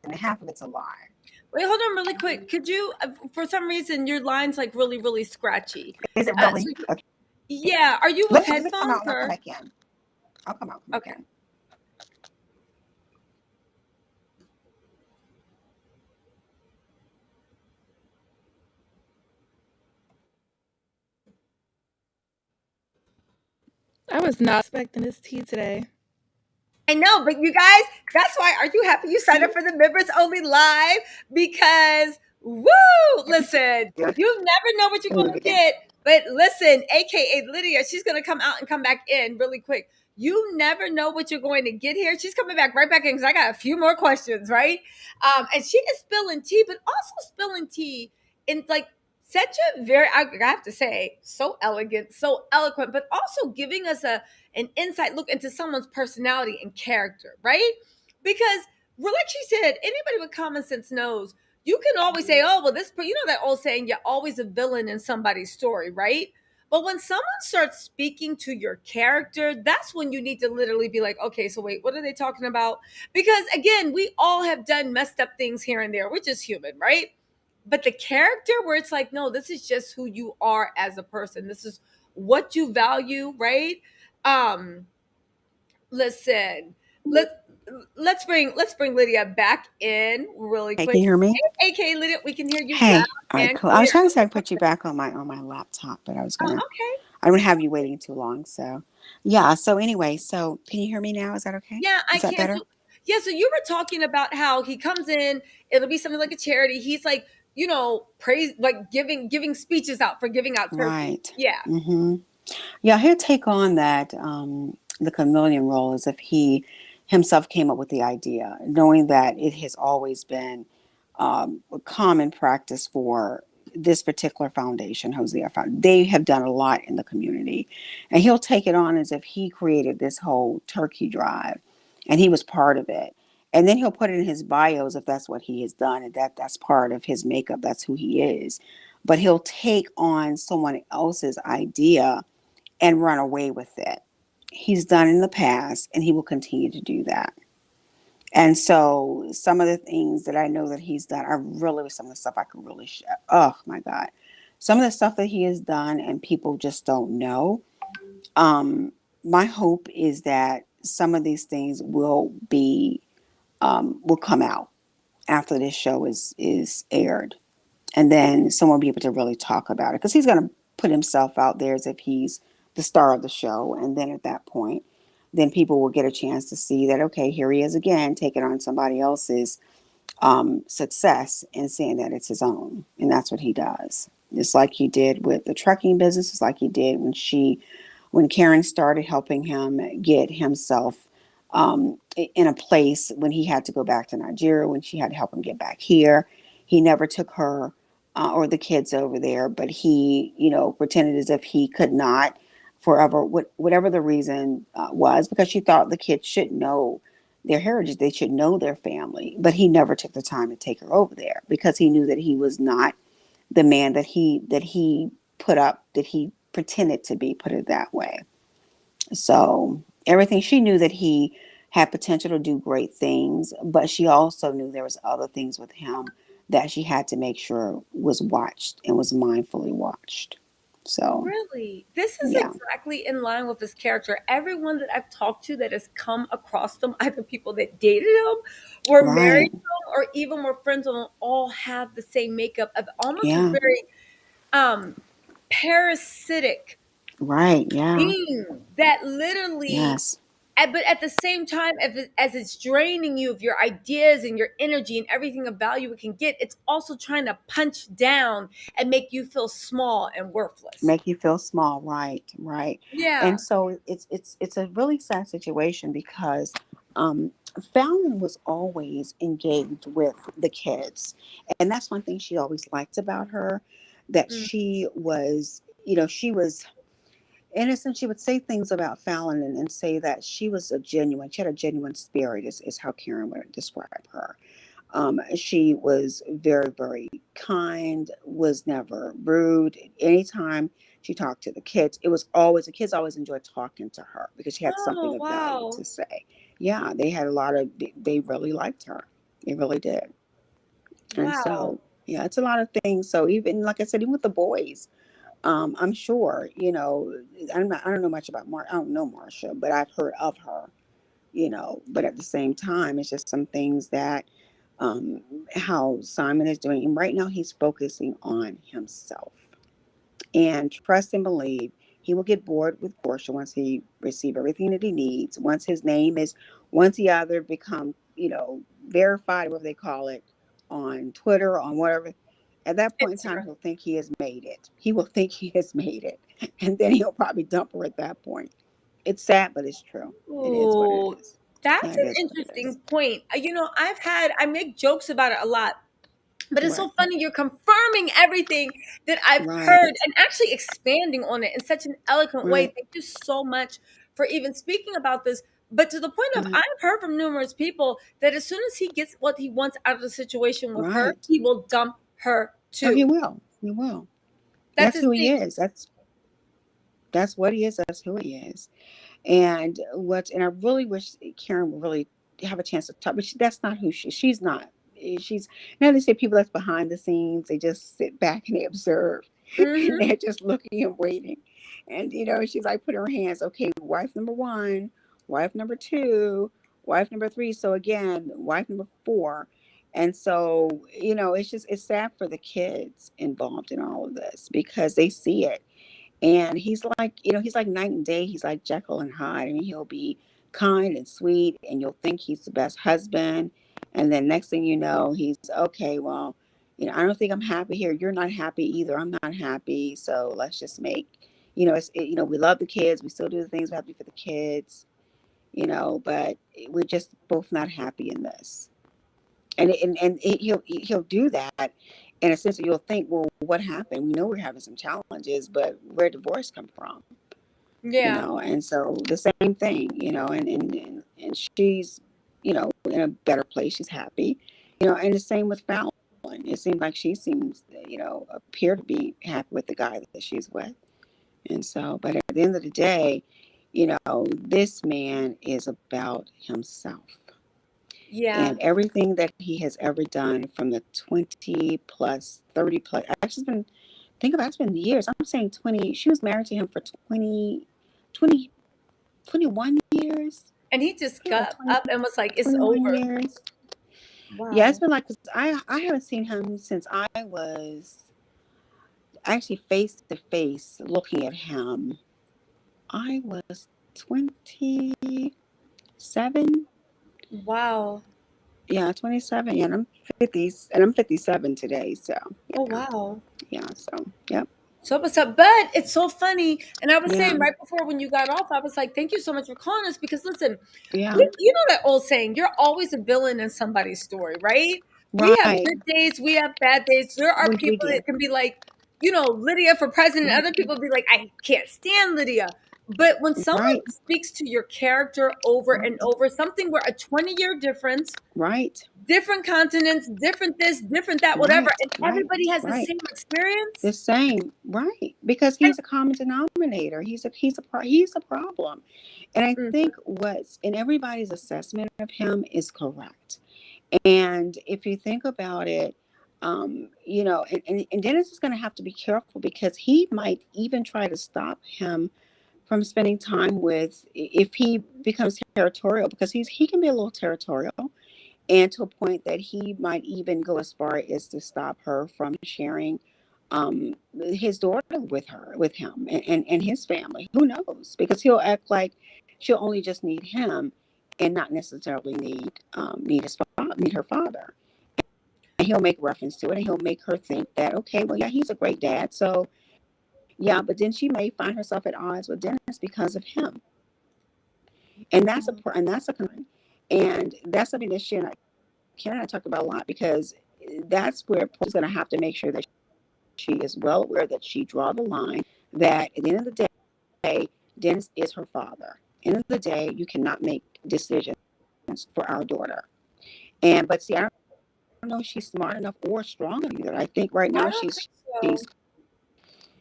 and half of it's a lie. Wait, hold on really quick. Could you, for some reason, your line's like really, really scratchy. Is it really? So, Okay. yeah, are you with Let me come headphones out and I'll come or? back in. I'll come back Okay. in. I was not expecting this tea today. I know, but you guys, that's why. Are you happy you signed up for the members only live? Because, woo, listen, Good. you never know what you're going to get. But listen, AKA Lydia, she's going to come out and come back in really quick. You never know what you're going to get here. She's coming back right back in because I got a few more questions, right? And she is spilling tea, but also spilling tea in like such a very, I have to say, so elegant, so eloquent, but also giving us an insight look into someone's personality and character, right? Because, well, like she said, anybody with common sense knows you can always say, oh, well, this, you know, that old saying, you're always a villain in somebody's story, right? But when someone starts speaking to your character, that's when you need to literally be like, okay, so wait, what are they talking about? Because again, we all have done messed up things here and there. We're just human, right? But the character where it's like, no, this is just who you are as a person. This is what you value, right? Um, listen, let let's bring Lydia back in really Hey, can quick. you hear me? Hey, AK Lydia, we can hear you loud Hey, all right, and cool. I clear. was trying to say I'd put you back on my laptop, but Okay. I don't have you waiting too long. So yeah. So anyway, so can you hear me now? Is that okay? Yeah, I Is that can. better? So, yeah, so you were talking about how he comes in, it'll be something like a charity. He's like, praise, like giving speeches out for giving out turkeys. Right. Yeah. Mm-hmm. Yeah, he'll take on that the chameleon role as if he himself came up with the idea, knowing that it has always been a common practice for this particular foundation, Hosea Foundation. They have done a lot in the community, and he'll take it on as if he created this whole turkey drive, and he was part of it. And then he'll put it in his bios if that's what he has done, and that's part of his makeup. That's who he is. But he'll take on someone else's idea and run away with it. He's done in the past and he will continue to do that. And so some of the things that I know that he's done are really some of the stuff I could really share. Oh my God. Some of the stuff that he has done and people just don't know. Um, my hope is that some of these things will come out after this show is aired, and then someone will be able to really talk about it because he's going to put himself out there as if he's the star of the show, and then at that point then people will get a chance to see that, okay, here he is again taking on somebody else's success and saying that it's his own, and that's what he does. It's like he did with the trucking business. It's like he did when Karen started helping him get himself in a place when he had to go back to Nigeria, when she had to help him get back here. He never took her or the kids over there, but he, pretended as if he could not forever, whatever the reason was, because she thought the kids should know their heritage, they should know their family. But he never took the time to take her over there because he knew that he was not the man that he put up, that he pretended to be, put it that way. So everything, she knew that he had potential to do great things, but she also knew there was other things with him that she had to make sure was watched and was mindfully watched. So Really? This is yeah. exactly in line with his character. Everyone that I've talked to that has come across them, either people that dated him, were married Right. to him, or even were friends with him, all have the same makeup of almost a Yeah. very um parasitic Right. Yeah. being that literally, Yes. but at the same time, as it's draining you of your ideas and your energy and everything of value it can get, it's also trying to punch down and make you feel small and worthless. Make you feel small. Right. Right. Yeah. And so it's a really sad situation because um Fallon was always engaged with the kids, and that's one thing she always liked about her, that Mm. she was innocent. She would say things about Fallon and say that she had a genuine spirit, is how Karen would describe her. She was very, very kind, was never rude. Anytime she talked to the kids, the kids always enjoyed talking to her because she had Oh, something of value wow. to say. Yeah, they really liked her. They really did. And Wow. so, yeah, it's a lot of things. So even like I said, even with the boys, I'm sure, I don't know much about I don't know Marsha, but I've heard of her, but at the same time, it's just some things that, um, how Simon is doing. And right now he's focusing on himself. And trust and believe he will get bored with Portia once he receive everything that he needs. Once he either become, verified, whatever they call it, on Twitter, on whatever. At that point in time, Instagram. he'll think he has made it. He will think he has made it, and then he'll probably dump her at that point. It's sad, but it's true. It is what it Oh, is. Yeah, that's it an is what it is. interesting point. I make jokes about it a lot, but it's so Right, funny. You're confirming everything that I've heard right, and actually expanding on it in such an eloquent way. right, Thank you so much for even speaking about this. But to the point of, right, I've heard from numerous people that as soon as he gets what he wants out of the situation with her, right. he will dump her Oh, he too. will. He will. That's That's his who he thing. is. That's what he is. That's who he is. And I really wish Karen would really have a chance to talk, but that's not who she's not. She's now they say people that's behind the scenes, they just sit back and they observe and Hmm. they're just looking and waiting. And she's like putting her hands, okay, wife number one, wife number two, wife number three. So again, wife number four. And so, it's sad for the kids involved in all of this because they see it, and he's like night and day. He's like Jekyll and Hyde. I mean, he'll be kind and sweet, and you'll think he's the best husband. And then next thing you know, he's okay. Well, I don't think I'm happy here. You're not happy either. I'm not happy. So let's just we love the kids. We still do the things we have to do for the kids. But we're just both not happy in this. He'll do that in a sense that you'll think, well, what happened? We know we're having some challenges, but where divorce come from? Yeah. And so the same thing, and she's, in a better place. She's happy, and the same with Fallon. It seems like she seems, appear to be happy with the guy that she's with. And so, but at the end of the day, this man is about himself. Yeah. And everything that he has ever done from the 20 plus, 30 plus, actually, think about it, it's been years. I'm saying 20, she was married to him for 20, 21 years. And he just Yeah, got 20, up and was like, it's 21 over. years. Yeah, it's Wow. been like, 'cause I haven't seen him since I was actually face to face looking at him. I was 27. Wow. Yeah, 27. Yeah, and I'm 50, and I'm 57 today. So, Oh, yeah. wow. Yeah, so yep. So what's up? But it's so funny. And I was saying Yeah, right before when you got off, I was like, thank you so much for calling us because listen, yeah. you know that old saying, you're always a villain in somebody's story, right? We have Right. good days, we have bad days. There are We people do. that can be like, Lydia for president. Other people be like, I can't stand Lydia. But when someone Right. speaks to your character over and over, something where a 20-year difference, Right. different continents, different this, different that, whatever, Right. and Right. everybody has the Right. same experience. The same. Right. Because And he's a common denominator. He's a problem. And I mm, think what's in everybody's assessment of him is correct. And if you think about it, and Dennis is going to have to be careful because he might even try to stop him from spending time with if he becomes territorial, because he can be a little territorial, and to a point that he might even go as far as to stop her from sharing his daughter with him and his family. Who knows? Because he'll act like she'll only just need him and not necessarily need her father. And he'll make reference to it, and he'll make her think that, okay, well, yeah, he's a great dad. So yeah, but then she may find herself at odds with Dennis because of him. And that's a concern. And that's something that Karen and I talked about a lot, because that's where Paul's going to have to make sure that she is well aware that she draw the line, that at the end of the day, Dennis is her father. At the end of the day, you cannot make decisions for our daughter. But see, I don't know if she's smart enough or strong enough either. I think right I now don't think she's so.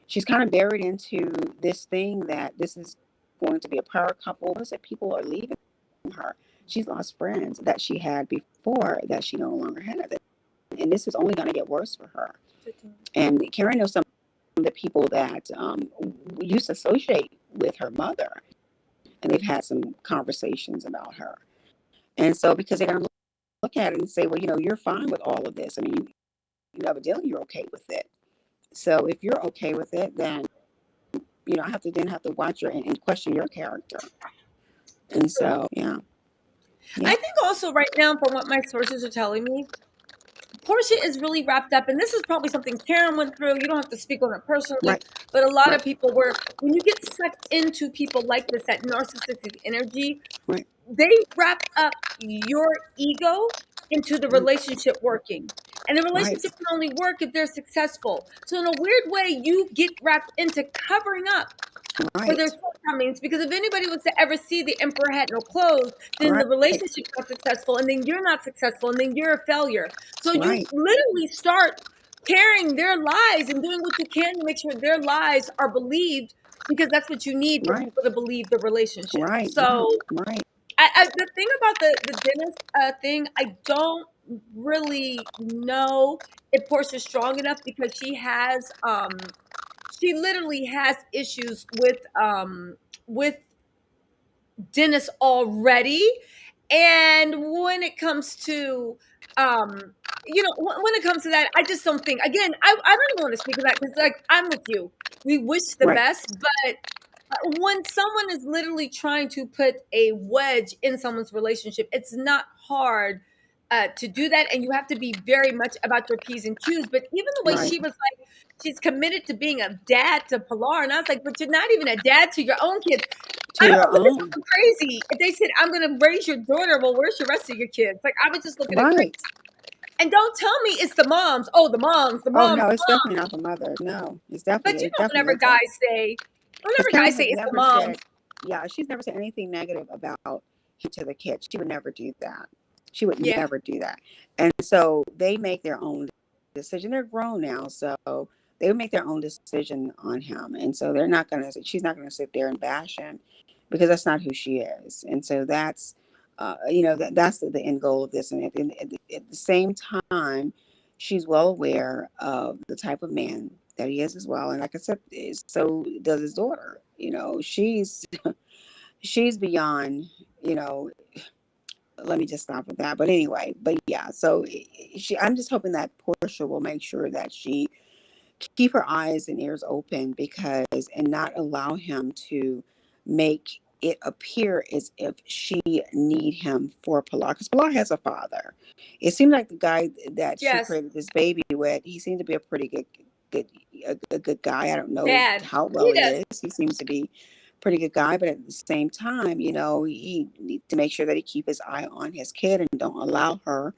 she's kind of buried into this thing that this is going to be a power couple. What is it? People are leaving her. She's lost friends that she had before that she no longer had. and this is only going to get worse for her. And Karen knows some of the people that used to associate with her mother, and they've had some conversations about her. And so, because they're going to look at it and say, well, you're fine with all of this. I mean, you evidently you're okay with it. So if you're okay with it, then I have to watch your and question your character. And so, yeah. I think also right now, from what my sources are telling me, Portia is really wrapped up, and this is probably something Karen went through. You don't have to speak on it personally, Right. but a lot Right. of people when you get sucked into people like this, that narcissistic energy, Right. they wrap up your ego into the relationship working. And the Right. relationship can only work if they're successful. So in a weird way, you get wrapped into covering up for their Right. shortcomings, because if anybody was to ever see the emperor had no clothes, then the Right. relationship's not successful, and then you're not successful, and then you're a failure. So you Right. literally start carrying their lies and doing what you can to make sure their lies are believed, because that's what you need for Right. people to believe the relationship. Right. So Right. the thing about the dentist thing, I don't really know if Portia's strong enough, because she literally has issues with Dennis already. And when it comes to when it comes to that, I just don't think, again, I don't even want to speak of that, because like, I'm with you. We wish the Right. best, but when someone is literally trying to put a wedge in someone's relationship, it's not hard to do that, and you have to be very much about your P's and Q's. But even the way Right. she was like, she's committed to being a dad to Pilar, and I was like, but you're not even a dad to your own kids. To I your would look at own. someone crazy if they said, I'm going to raise your daughter. Well, where's the rest of your kids? Like, I would just look at it crazy. Right. And don't tell me it's the moms. Oh, the moms, the Oh moms, no, the it's moms. definitely not the mother. No, But it definitely whenever isn't. guys say, Because Karen has it's the never moms. said, yeah, she's never said anything negative about him to the kids. She would never do that. She would Yeah. never do that. And so they make their own decision. They're grown now, so they would make their own decision on him. And so she's not gonna sit there and bash him, because that's not who she is. And so that's that's the end goal of this. And at the same time, she's well aware of the type of man that he is as well. And like I said, so does his daughter. She's beyond, you know, let me just stop with that. But anyway, but yeah, so I'm just hoping that Portia will make sure that she keep her eyes and ears open, and not allow him to make it appear as if she need him for Pilar, because Pilar has a father. It seemed like the guy that she Yes. created this baby with, he seemed to be a pretty good a good guy. I don't know Dad. how well He he does. is. He seems to be a pretty good guy, but at the same time, he needs to make sure that he keep his eye on his kid and don't allow her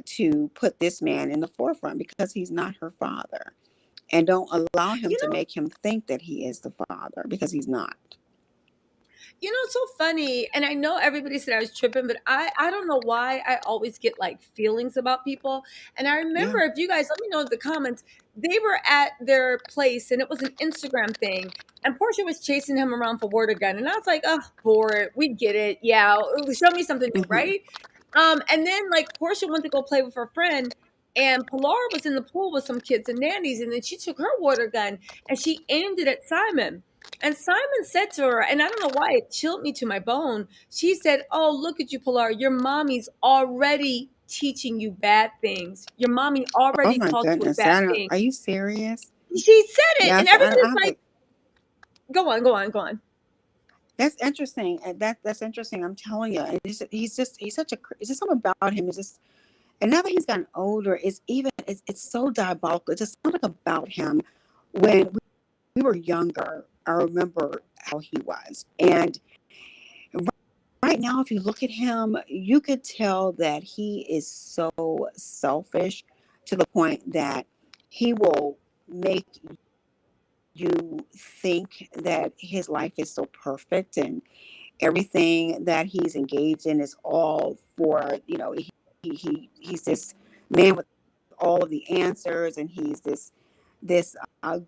to put this man in the forefront, because he's not her father. And don't allow him You to know, make him think that he is the father, because he's not. it's so funny. And I know everybody said I was tripping, but I don't know why I always get like feelings about people. And I Yeah. remember, if you guys let me know in the comments, they were at their place and it was an Instagram thing. And Portia was chasing him around for water gun. And I was like, oh, bored. We get it. Yeah. Show me something new, Hmm. right? And then like Portia went to go play with her friend, and Pilar was in the pool with some kids and nannies. And then she took her water gun and she aimed it at Simon. And Simon said to her, and I don't know why it chilled me to my bone. She said, oh, look at you, Pilar. Your mommy's already teaching you bad things. Your mommy Oh already my taught you a goodness. bad thing. Are you serious? She said it, and Yes. I everybody's have to, like, go on, go on, go on. that's interesting. And that's interesting. I'm telling you. And he's such it's just something about him. It's just, and now that he's gotten older, it's so diabolical. It's just something about him. When we were younger, I remember how he was. And right now, if you look at him, you could tell that he is so selfish, to the point that he will make you think that his life is so perfect, and everything that he's engaged in is all for, he's this man with all of the answers, and he's this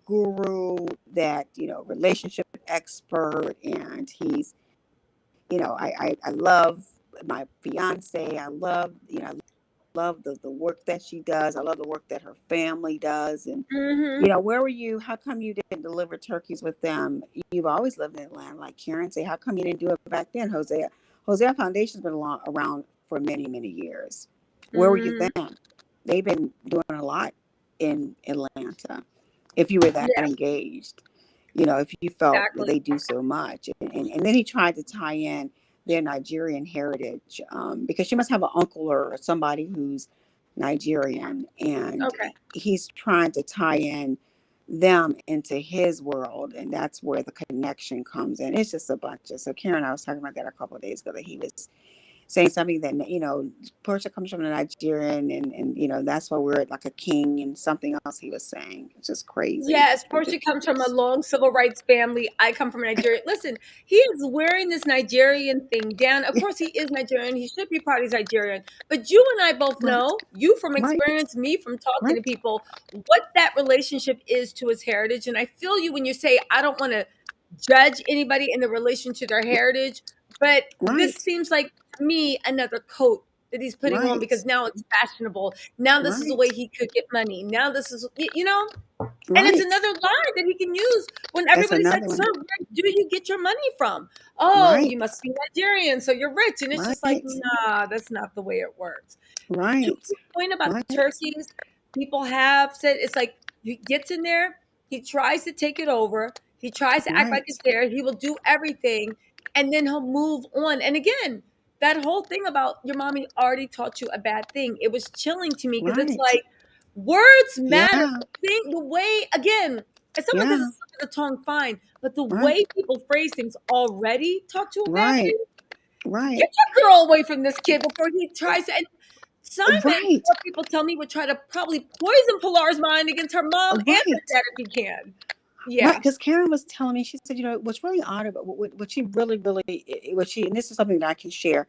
guru, that, relationship expert, and he's, I love my fiance. I love, love the work that she does. I love the work that her family does. And, Mm-hmm. where were you? How come you didn't deliver turkeys with them? You've always lived in Atlanta. Like Karen say, how come you didn't do it back then, Hosea? Hosea Foundation's been around for many, many years. Where were you Mm-hmm. then? They've been doing a lot in Atlanta. If you were that Yeah, engaged, if you felt that exactly. they do so much. And then he tried to tie in their Nigerian heritage, because she must have an uncle or somebody who's Nigerian. And Okay. he's trying to tie in them into his world. And that's where the connection comes in. It's just a bunch of, so Karen and I was talking about that a couple of days ago, that he was saying something that, Portia comes from a Nigerian, and that's why we're like a king, and something else he was saying. It's just crazy. Yes, Portia comes from a long civil rights family. I come from Nigeria. Listen, he is wearing this Nigerian thing down. Of course, he is Nigerian. He should be proud he's Nigerian. But you and I both Right, know, you from right, experience, me from talking to right, people, what that relationship is to his heritage. And I feel you when you say, I don't want to judge anybody in the relation to their heritage. But this right, seems like, to me, another coat that he's putting on right, because now it's fashionable. Now this is the way right, he could get money. Now this is, and it's right. another line that he can use when That's everybody's like, another "Sir, one. where do you get your money from?" "Oh, you Right, must be Nigerian, so you're rich." And it's just like, right, "Nah, that's not the way it works." To right, the point about the right, turkeys, people have said it's like he gets in there, he tries to take it over, he tries to act like right, it's there, he will do everything, and then he'll move on. And again, that whole thing about your mommy already taught you a bad thing, it was chilling to me because it's right. like words matter. Yeah, The way, again, if someone says yeah, it's slip of the tongue, fine, but the right, way people phrase things already taught you a bad right, thing. Get right, your girl away from this kid before he tries to. And Simon, right, what people tell me, would try to probably poison Pilar's mind against her mom and her right. dad if he can. Right, Yeah. because Karen was telling me, she said, what's really odd about what she really, really, what she, and this is something that I can share,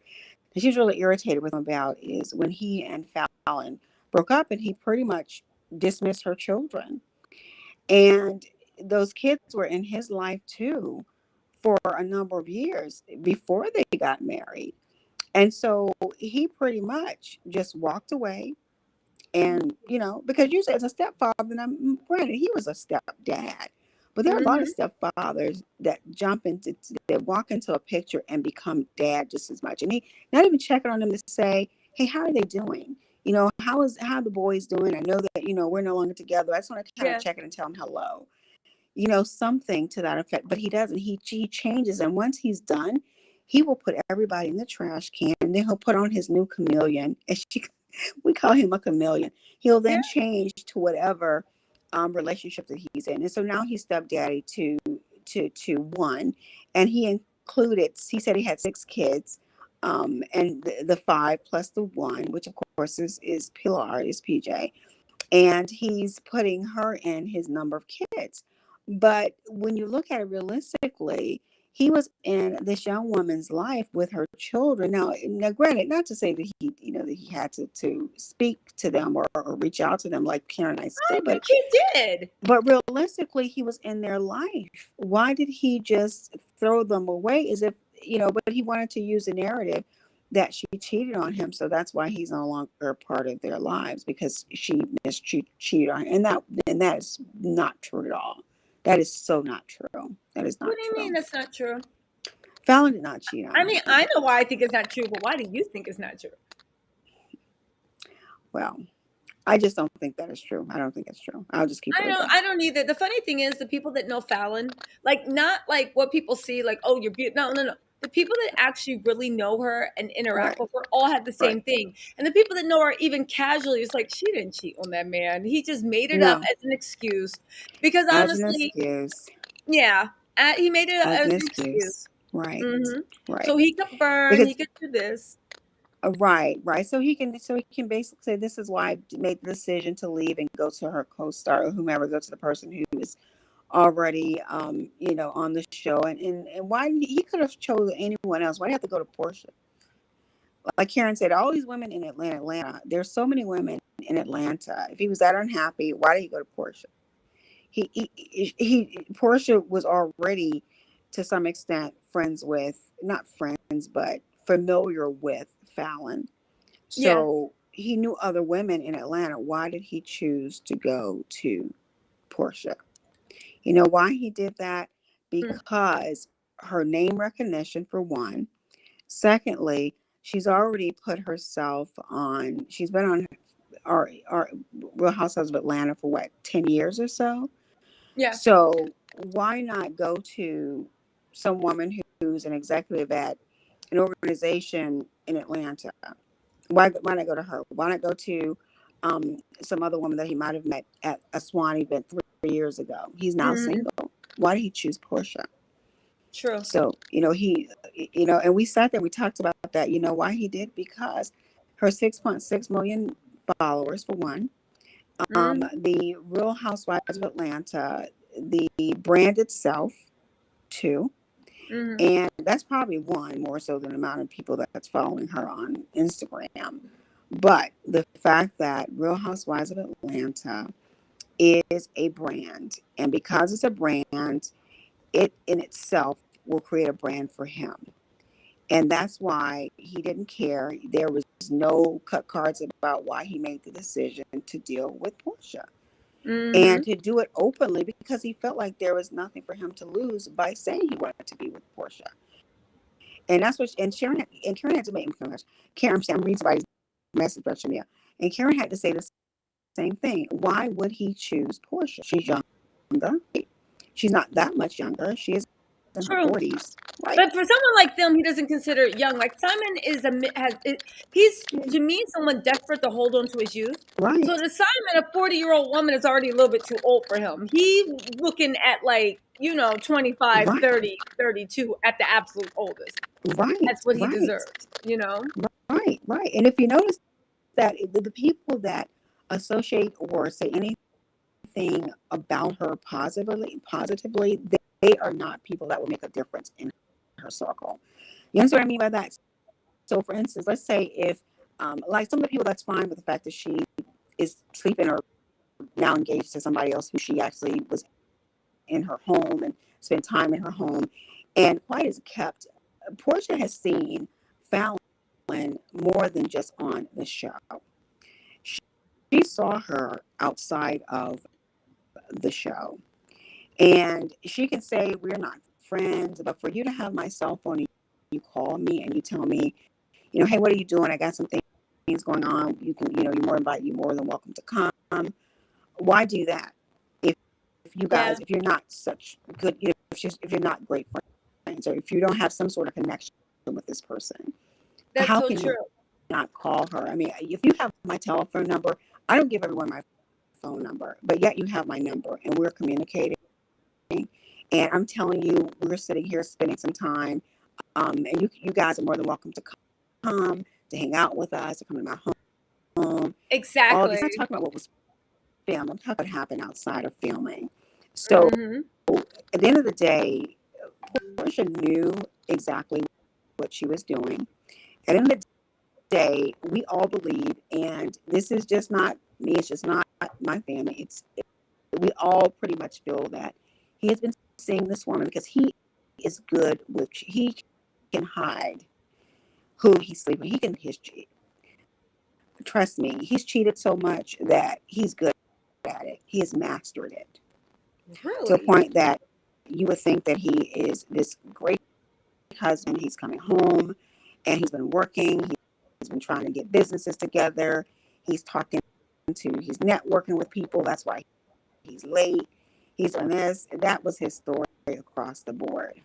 that she's really irritated with him about, is when he and Fallon broke up, and he pretty much dismissed her children. And those kids were in his life too for a number of years before they got married. And so he pretty much just walked away. And, because usually as a stepfather, and granted, he was a stepdad, but there are a lot of Hmm. stepfathers that that walk into a picture and become dad just as much. And he not even checking on them to say, hey, how are they doing? How are the boys doing? I know that, we're no longer together. I just want to kind of Yeah. check it and tell them hello, something to that effect. But he doesn't. He changes. And once he's done, he will put everybody in the trash can, and then he'll put on his new chameleon. And we call him a chameleon. He'll Yeah. then change to whatever relationship that he's in. And so now he's stepdaddy to one. And he included, he said he had 6 kids. And the 5 plus the 1, which of course is Pilar, is PJ, and he's putting her in his number of kids. But when you look at it realistically, he was in this young woman's life with her children. Now, granted, not to say that that he had to speak to them, or reach out to them like Karen and I I say, think but he did. realistically, he was in their life. Why did he just throw them away? As if, but he wanted to use a narrative that she cheated on him, so that's why he's no longer part of their lives, because she cheated on him. And that is not true at all. That is so not true. That is What not do you mean true. that's not true? Fallon did not cheat on I mean, him. I know why I think it's not true, but why do you think it's not true? Well, I just don't think that is true. I don't think it's true. I'll just keep it I at don't that. I don't either. The funny thing is the people that know Fallon, like not like what people see, like, oh, you're beautiful. No, no, no. The people that actually really know her and interact Right, with her all had the right. same thing. And the people that know her even casually, it's like she didn't cheat on that man. He just made it up No, as an excuse. Because as an honestly, excuse. yeah, he made it up As as an an excuse. excuse. Right, Hmm. right. So he could burn, he Because could do this. right, right. So he can basically say, this is why I made the decision to leave and go to her co-star, or whomever, go to the person who is already on the show. And why he could have chosen anyone else. Why do you have to go to Portia? Like Karen said, all these women in Atlanta, there's so many women in Atlanta. If he was that unhappy, why did he go to Portia? Portia was already to some extent friends with, not friends, but familiar with Fallon. Yeah. So he knew other women in Atlanta. Why did he choose to go to Portia? You know why he did that? Mm. Because her name recognition, for one. Secondly, she's already put herself on, she's been on our Real Housewives of Atlanta for what, 10 years or so? Yeah. So why not go to some woman who's an executive at an organization in Atlanta? Why not go to her? Why not go to some other woman that he might have met at a Swan event 3 years ago? He's now Hmm. single. Why did he choose Portia? True. So, and we sat there, we talked about that. You know why he did? Because her 6.6 million followers, for one. Hmm. The Real Housewives of Atlanta, the brand itself, two. Hmm. And that's probably one more so than the amount of people that's following her on Instagram. But the fact that Real Housewives of Atlanta is a brand, and because it's a brand, it in itself will create a brand for him. And that's why he didn't care. There was no cut cards about why he made the decision to deal with Portia Hmm. and to do it openly because he felt like there was nothing for him to lose by saying he wanted to be with Portia. And that's what, and Karen had to make, Karen, I'm reading somebody's message from me. And Karen had to say the same thing. Why would he choose Portia? She's younger. She's not that much younger. She is in her True. 40s. Right. But for someone like them, he doesn't consider it young. Like Simon is he's to me someone desperate to hold on to his youth. So Right. to Simon, a 40-year-old woman is already a little bit too old for him. He looking at like, 25, Right. 30, 32 at the absolute oldest. That's Right. what he Right. deserves. Right. Right. And if you notice that the people that associate or say anything about her positively, they are not people that will make a difference in her circle. You understand what I mean by that? So, for instance, let's say if, like some of the people, that's fine with the fact that she is sleeping or now engaged to somebody else who she actually was in her home and spent time in her home, and quiet as kept. Portia has seen Fallon more than just on the show. She saw her outside of the show. And she can say, we're not friends, but for you to have my cell phone and you call me and you tell me, hey, what are you doing? I got some things going on. You can, you're more than welcome to come. Why do that? If you Yeah, guys, if you're not such good, if you're not great friends, or if you don't have some sort of connection with this person, that's how so can true. you not call her? I mean, if you have my telephone number, I don't give everyone my phone number, but yet you have my number and we're communicating. And I'm telling you, we're sitting here spending some time. And you guys are more than welcome to come to hang out with us, to come to my home. All of this. I'm not Exactly. talking about what was filmed. I'm talking about what happened outside of filming. So Hmm. at the end of the day, Portia knew exactly what she was doing. At the end of the day, we all believe, and this is just not me, it's just not my family. We all pretty much feel that he has been seeing this woman because he is good with, he can hide who he's sleeping. He can trust me. He's cheated so much that he's good at it. He has mastered it to a Really? point that you would think that he is this great husband. He's coming home and he's been working. He's been trying to get businesses together. He's talking he's networking with people. That's why he's late. He's on this. That was his story across the board.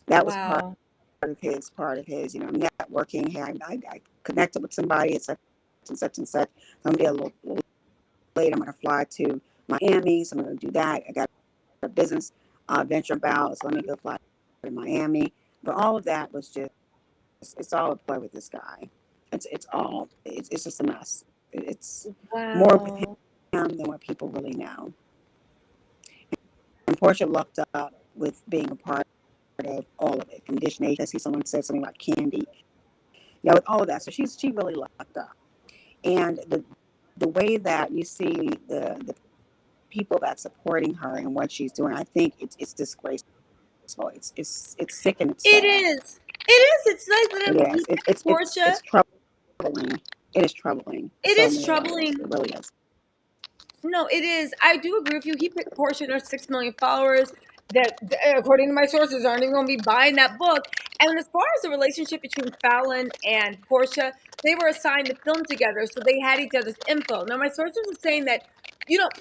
That was Wow. part of his, networking. Hey, I connected with somebody at such and such and such. I'm gonna be a little late. I'm gonna fly to Miami, so I'm gonna do that. I got a business venture about, so let me go fly to Miami. But all of that was just, it's all a play with this guy. It's just a mess. It's more with Wow. him than what people really know. And Portia lucked up with being a part of all of it. From Dish Nation, I see someone said something about Candy. Yeah, with all of that. So she really lucked up. And the way that you see the people that's supporting her and what she's doing, I think it's disgraceful. It's sick and it's It sad. is. It is. It's like It that is. he picked Portia. It's troubling. It is troubling. It So is many levels. troubling. It really is. No, it is. I do agree with you. He picked Portia and her 6 million followers that, according to my sources, aren't even going to be buying that book. And as far as the relationship between Fallon and Portia, they were assigned to film together, so they had each other's info. Now, my sources are saying that,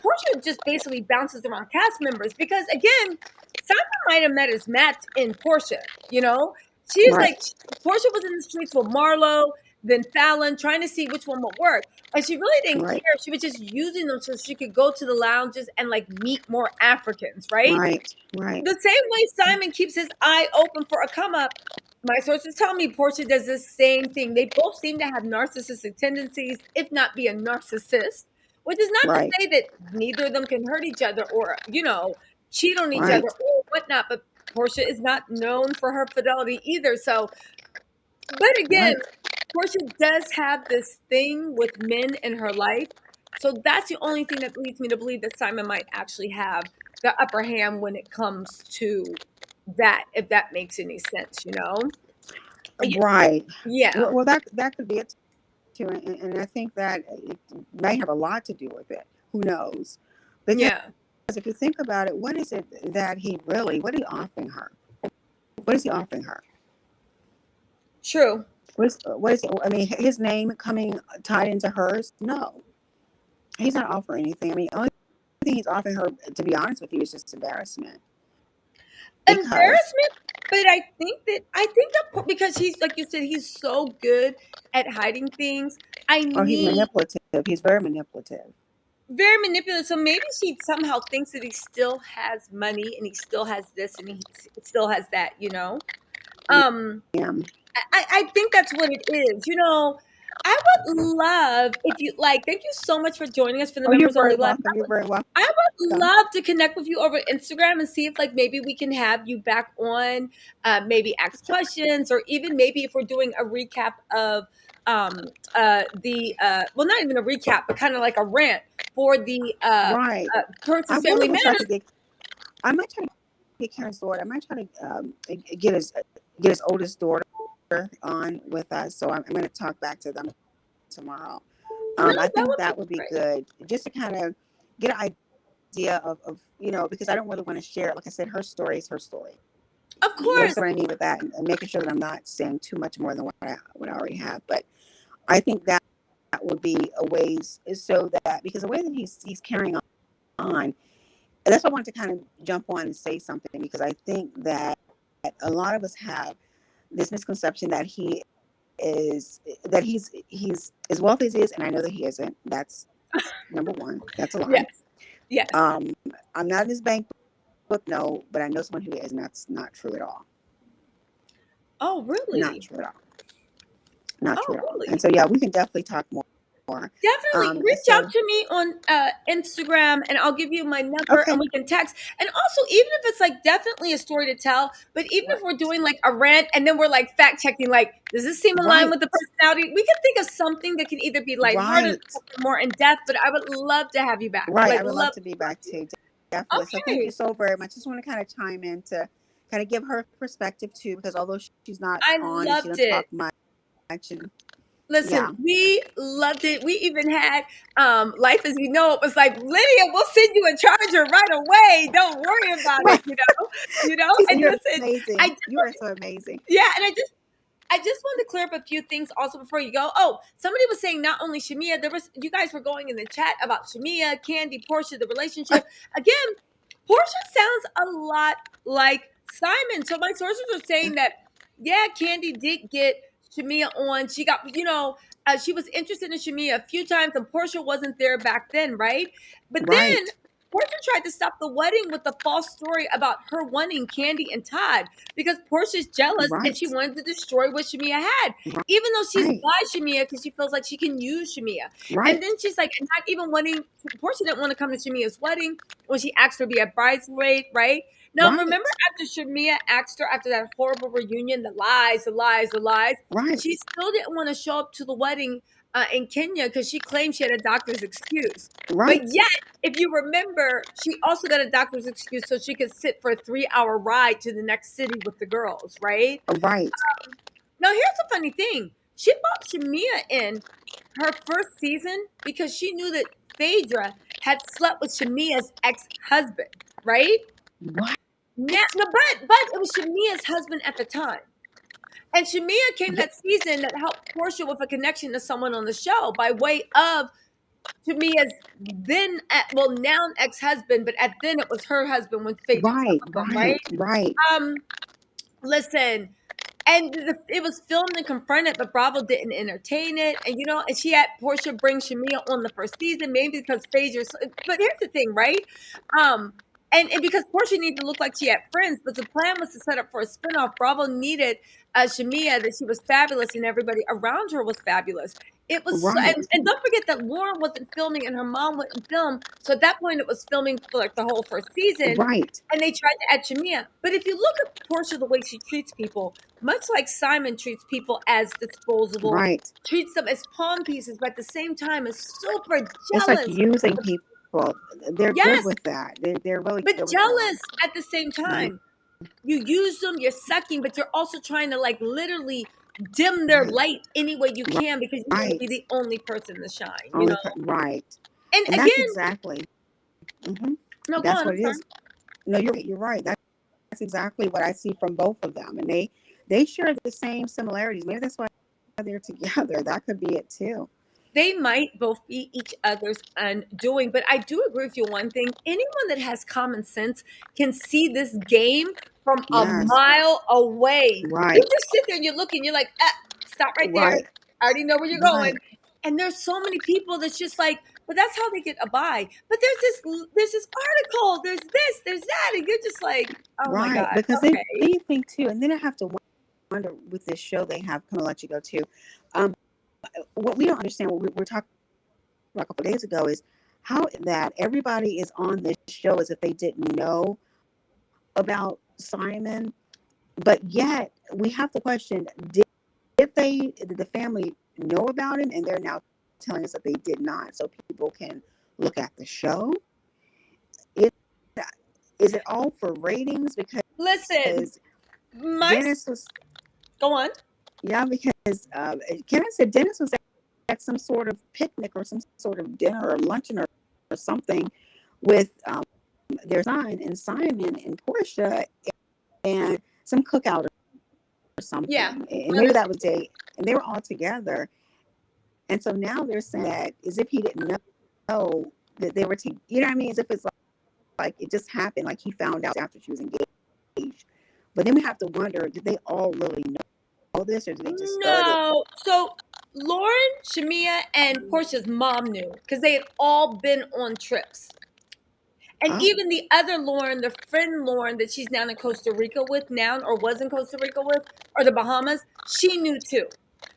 Portia just basically bounces around cast members because, again, Simon might have met his match in Portia, She's Right. like, Portia was in the streets with Marlo, then Fallon, trying to see which one would work. And she really didn't Right. care. She was just using them so she could go to the lounges and like meet more Africans, right? Right. Right. The same way Simon keeps his eye open for a come up, my sources tell me Portia does the same thing. They both seem to have narcissistic tendencies, if not be a narcissist, which is not to Right. say that neither of them can hurt each other or, cheat on each Right. other or whatnot. But Portia is not known for her fidelity either. So, but again, Right. Portia does have this thing with men in her life. So that's the only thing that leads me to believe that Simon might actually have the upper hand when it comes to that, if that makes any sense, Right. Yeah. Well, that could be it too, and I think that it may have a lot to do with it. Who knows? Because Yeah. if you think about it, what is it that what are you offering her? What is he offering her? True. What is it? I mean, his name coming tied into hers? No, he's not offering anything. I mean, the only thing he's offering her, to be honest with you, is just embarrassment. Because, Embarrassment, but I think that because he's like you said, he's so good at hiding things. or he's manipulative. He's very manipulative. Very manipulative. So maybe she somehow thinks that he still has money and he still has this and he still has that, Um, Yeah. I think that's what it is. I would love if you like. Thank you so much for joining us for the Oh, you're members very only live. welcome. You're very welcome. I would love to connect with you over Instagram and see if like maybe we can have you back on, maybe ask questions or even maybe if we're doing a recap of well, not even a recap, but kind of like a rant for the Right. Curses I Family really wish I Matters. could get. I might try to get Karen's daughter. I might try to get his oldest daughter on with us. So I'm going to talk back to them tomorrow. No, I think would that would be great. good, just to kind of get an idea of because I don't really want to share it. Like I said, her story is her story. Of You course. understand what I mean with that, and making sure that I'm not saying too much more than what I already have. But I think that would be a ways so that because the way that he's carrying on, and that's why I wanted to kind of jump on and say something, because I think that a lot of us have this misconception that he's as wealthy as he is, and I know that he isn't. That's number one. That's a lie. Yes. Yes. I'm not in his bank book, no, but I know someone who is, and that's not true at all. Oh, really? Not true at all. Not true at all. Really? And so, yeah, we can definitely talk more. Definitely reach out to me on Instagram and I'll give you my number and we can text. And also, even if it's like definitely a story to tell, but even if we're doing like a rant and then we're like fact checking, like, does this seem in line with the personality? We can think of something that can either be lighthearted or more in depth, but I would love to have you back. Right. Like, I would love to be back too. Definitely. Okay. So thank you so very much. Just want to kind of chime in to kind of give her perspective too, because although she's not on and she doesn't talk much. And, listen, we loved it. We even had Life as We Know It was like, Lydia, we'll send you a charger right away. Don't worry about it, And you're listen, amazing. You are so amazing. Yeah, and I just wanted to clear up a few things also before you go. Oh, somebody was saying not only Shamia, you guys were going in the chat about Shamia, Candy, Portia, the relationship. Again, Portia sounds a lot like Simon. So my sources are saying that, yeah, Candy did get Shamia on. She got, she was interested in Shamia a few times and Portia wasn't there back then, right? But then Portia tried to stop the wedding with the false story about her wanting Candy and Todd because Portia's jealous and she wanted to destroy what Shamia had, even though she's by Shamia because she feels like she can use Shamia. And then she's like, not even wanting, Portia didn't want to come to Shamia's wedding when she asked her to be a bridesmaid, right? Now, remember after Shamia asked her after that horrible reunion, the lies, she still didn't want to show up to the wedding in Kenya because she claimed she had a doctor's excuse. But yet, if you remember, she also got a doctor's excuse so she could sit for a 3-hour ride to the next city with the girls, right? Right. Now, here's the funny thing. She brought Shamia in her first season because she knew that Phaedra had slept with Shamia's ex-husband, right? What? Now, no, but it was Shamia's husband at the time. And Shamia came Yeah, that season that helped Portia with a connection to someone on the show by way of Shamia's then, now ex-husband, but at then it was her husband when Phaedra slept right, with him, right? right, right, Um, Listen, and it was filmed and confronted, but Bravo didn't entertain it. And and she had Portia bring Shamia on the first season, maybe because Phaedra. But here's the thing, right? Um, and because Portia needed to look like she had friends, but the plan was to set up for a spinoff. Bravo needed Shamia, that she was fabulous and everybody around her was fabulous. It was, right, and don't forget that Lauren wasn't filming and her mom wouldn't film. So at that point, it was filming for like the whole first season, right, and they tried to add Shamia. But if you look at Portia, the way she treats people, much like Simon treats people as disposable, right. treats them as pawn pieces, but at the same time is super It's like jealous. using people. They're good Yes, with that. They're really but good with that. jealous at the same Right, time. You use them, you're sucking, but you're also trying to like literally dim their right, light any way you can because you want to be right. the only person to shine, Right. And And that's again, exactly. hmm no, go That's on, what I'm it sorry. is. No, you're right. That's exactly what I see from both of them, and they share the same similarities. Maybe that's why they're together. That could be it too. They might both be each other's undoing, but I do agree with you one thing. Anyone that has common sense can see this game from a Yes. mile away. You Right. just sit there and you're looking, you're like, stop right there. Right. I already know where you're going. Right. And there's so many people that's just like, but that's how they get a buy. But there's this article, there's that, and you're just like, oh my Right. God, Because then okay. you think too, and then I have to wonder with this show they have. I'm gonna let you go too. Um, what we don't understand, what we were talking about a couple of days ago, is how that everybody is on this show as if they didn't know about Simon, but yet we have to question: did the family know about him, and they're now telling us that they did not, so people can look at the show. Is, is it all for ratings? Listen, Because my Dennis was, go on. yeah, because Kenneth said Dennis was at some sort of picnic or some sort of dinner or luncheon or something with their son and Simon and Portia and some cookout or Yeah. something. And maybe that was day, and they were all together. And so now they're saying that as if he didn't know that they were, you know what I mean? As if it's like it just happened, like he found out after she was engaged. But then we have to wonder, did they all really know this, or did they just start it? No. So Lauren, Shamia, and Portia's mom knew because they had all been on trips. And Oh, even the other Lauren, the friend Lauren that she's down in Costa Rica with now, or was in Costa Rica with, or the Bahamas, she knew too.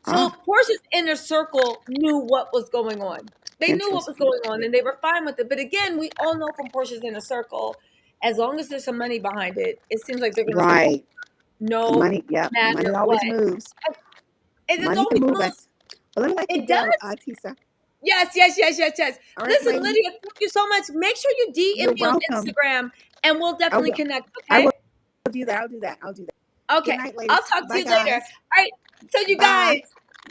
So oh, Portia's inner circle knew what was going on. They knew what was interesting. going on and they were fine with it. But again, we all know from Portia's inner circle, as long as there's some money behind it, it seems like they're going to support Right. no Money, yeah, money matter what. always moves. And it Money can always move moves. us. But let me let you It does. go, Tisa. Yes, yes, yes, yes, yes. All right, Listen, lady. Lydia, thank you so much. Make sure you DM You're me on welcome. Instagram and we'll I definitely will. connect, I will okay? do that. I'll do that. I'll do that. Good Okay. night, I'll ladies. talk to Bye, you later. guys. All right. So you Bye. guys,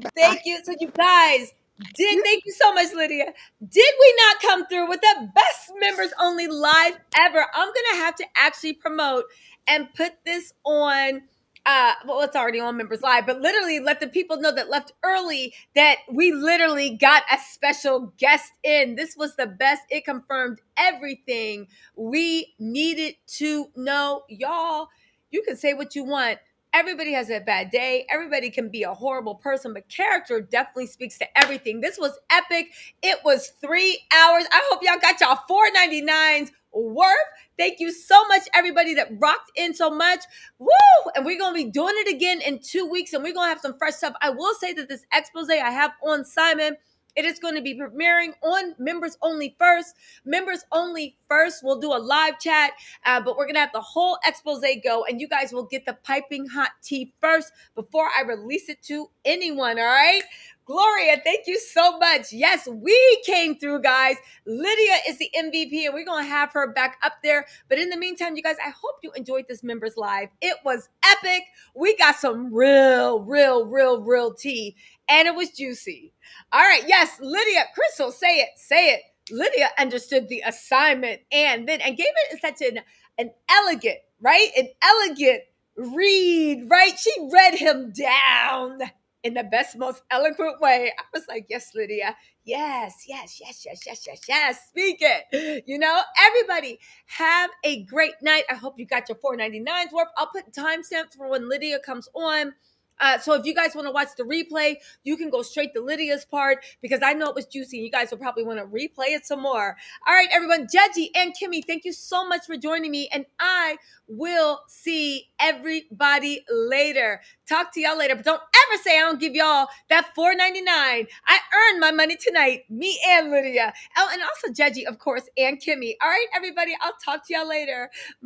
Bye. thank you. So you guys thank you so much, Lydia. Did we not come through with the best members only live ever? I'm gonna have to actually promote and put this on well, it's already on members live, but literally let the people know that left early that we literally got a special guest in. This was the best. It confirmed everything we needed to know. Y'all, you can say what you want. Everybody has a bad day. Everybody can be a horrible person, but character definitely speaks to everything. This was epic. It was 3 hours. I hope y'all got y'all $4.99s worth. Thank you so much, everybody that rocked in so much. Woo! And we're going to be doing it again in 2 weeks, and we're going to have some fresh stuff. I will say that this expose I have on Simon, it is going to be premiering on members only first. Members only first. We'll do a live chat, but we're going to have the whole expose go, and you guys will get the piping hot tea first before I release it to anyone, all right? Gloria, thank you so much. Yes, we came through, guys. Lydia is the MVP, and we're going to have her back up there. But in the meantime, you guys, I hope you enjoyed this members live. It was epic. We got some real tea, and it was juicy. All right, yes, Lydia, Crystal, say it. Lydia understood the assignment and gave it such an elegant, right? An elegant read, right? She read him down in the best, most eloquent way. I was like, yes, Lydia. Yes. Speak it. Everybody have a great night. I hope you got your $4.99 worth. I'll put timestamps for when Lydia comes on. So if you guys want to watch the replay, you can go straight to Lydia's part because I know it was juicy. You guys will probably want to replay it some more. All right, everyone. Judgy and Kimmy, thank you so much for joining me. And I will see everybody later. Talk to y'all later. But don't ever say I don't give y'all that $4.99. I earned my money tonight. Me and Lydia. Oh, and also Judgy, of course, and Kimmy. All right, everybody. I'll talk to y'all later.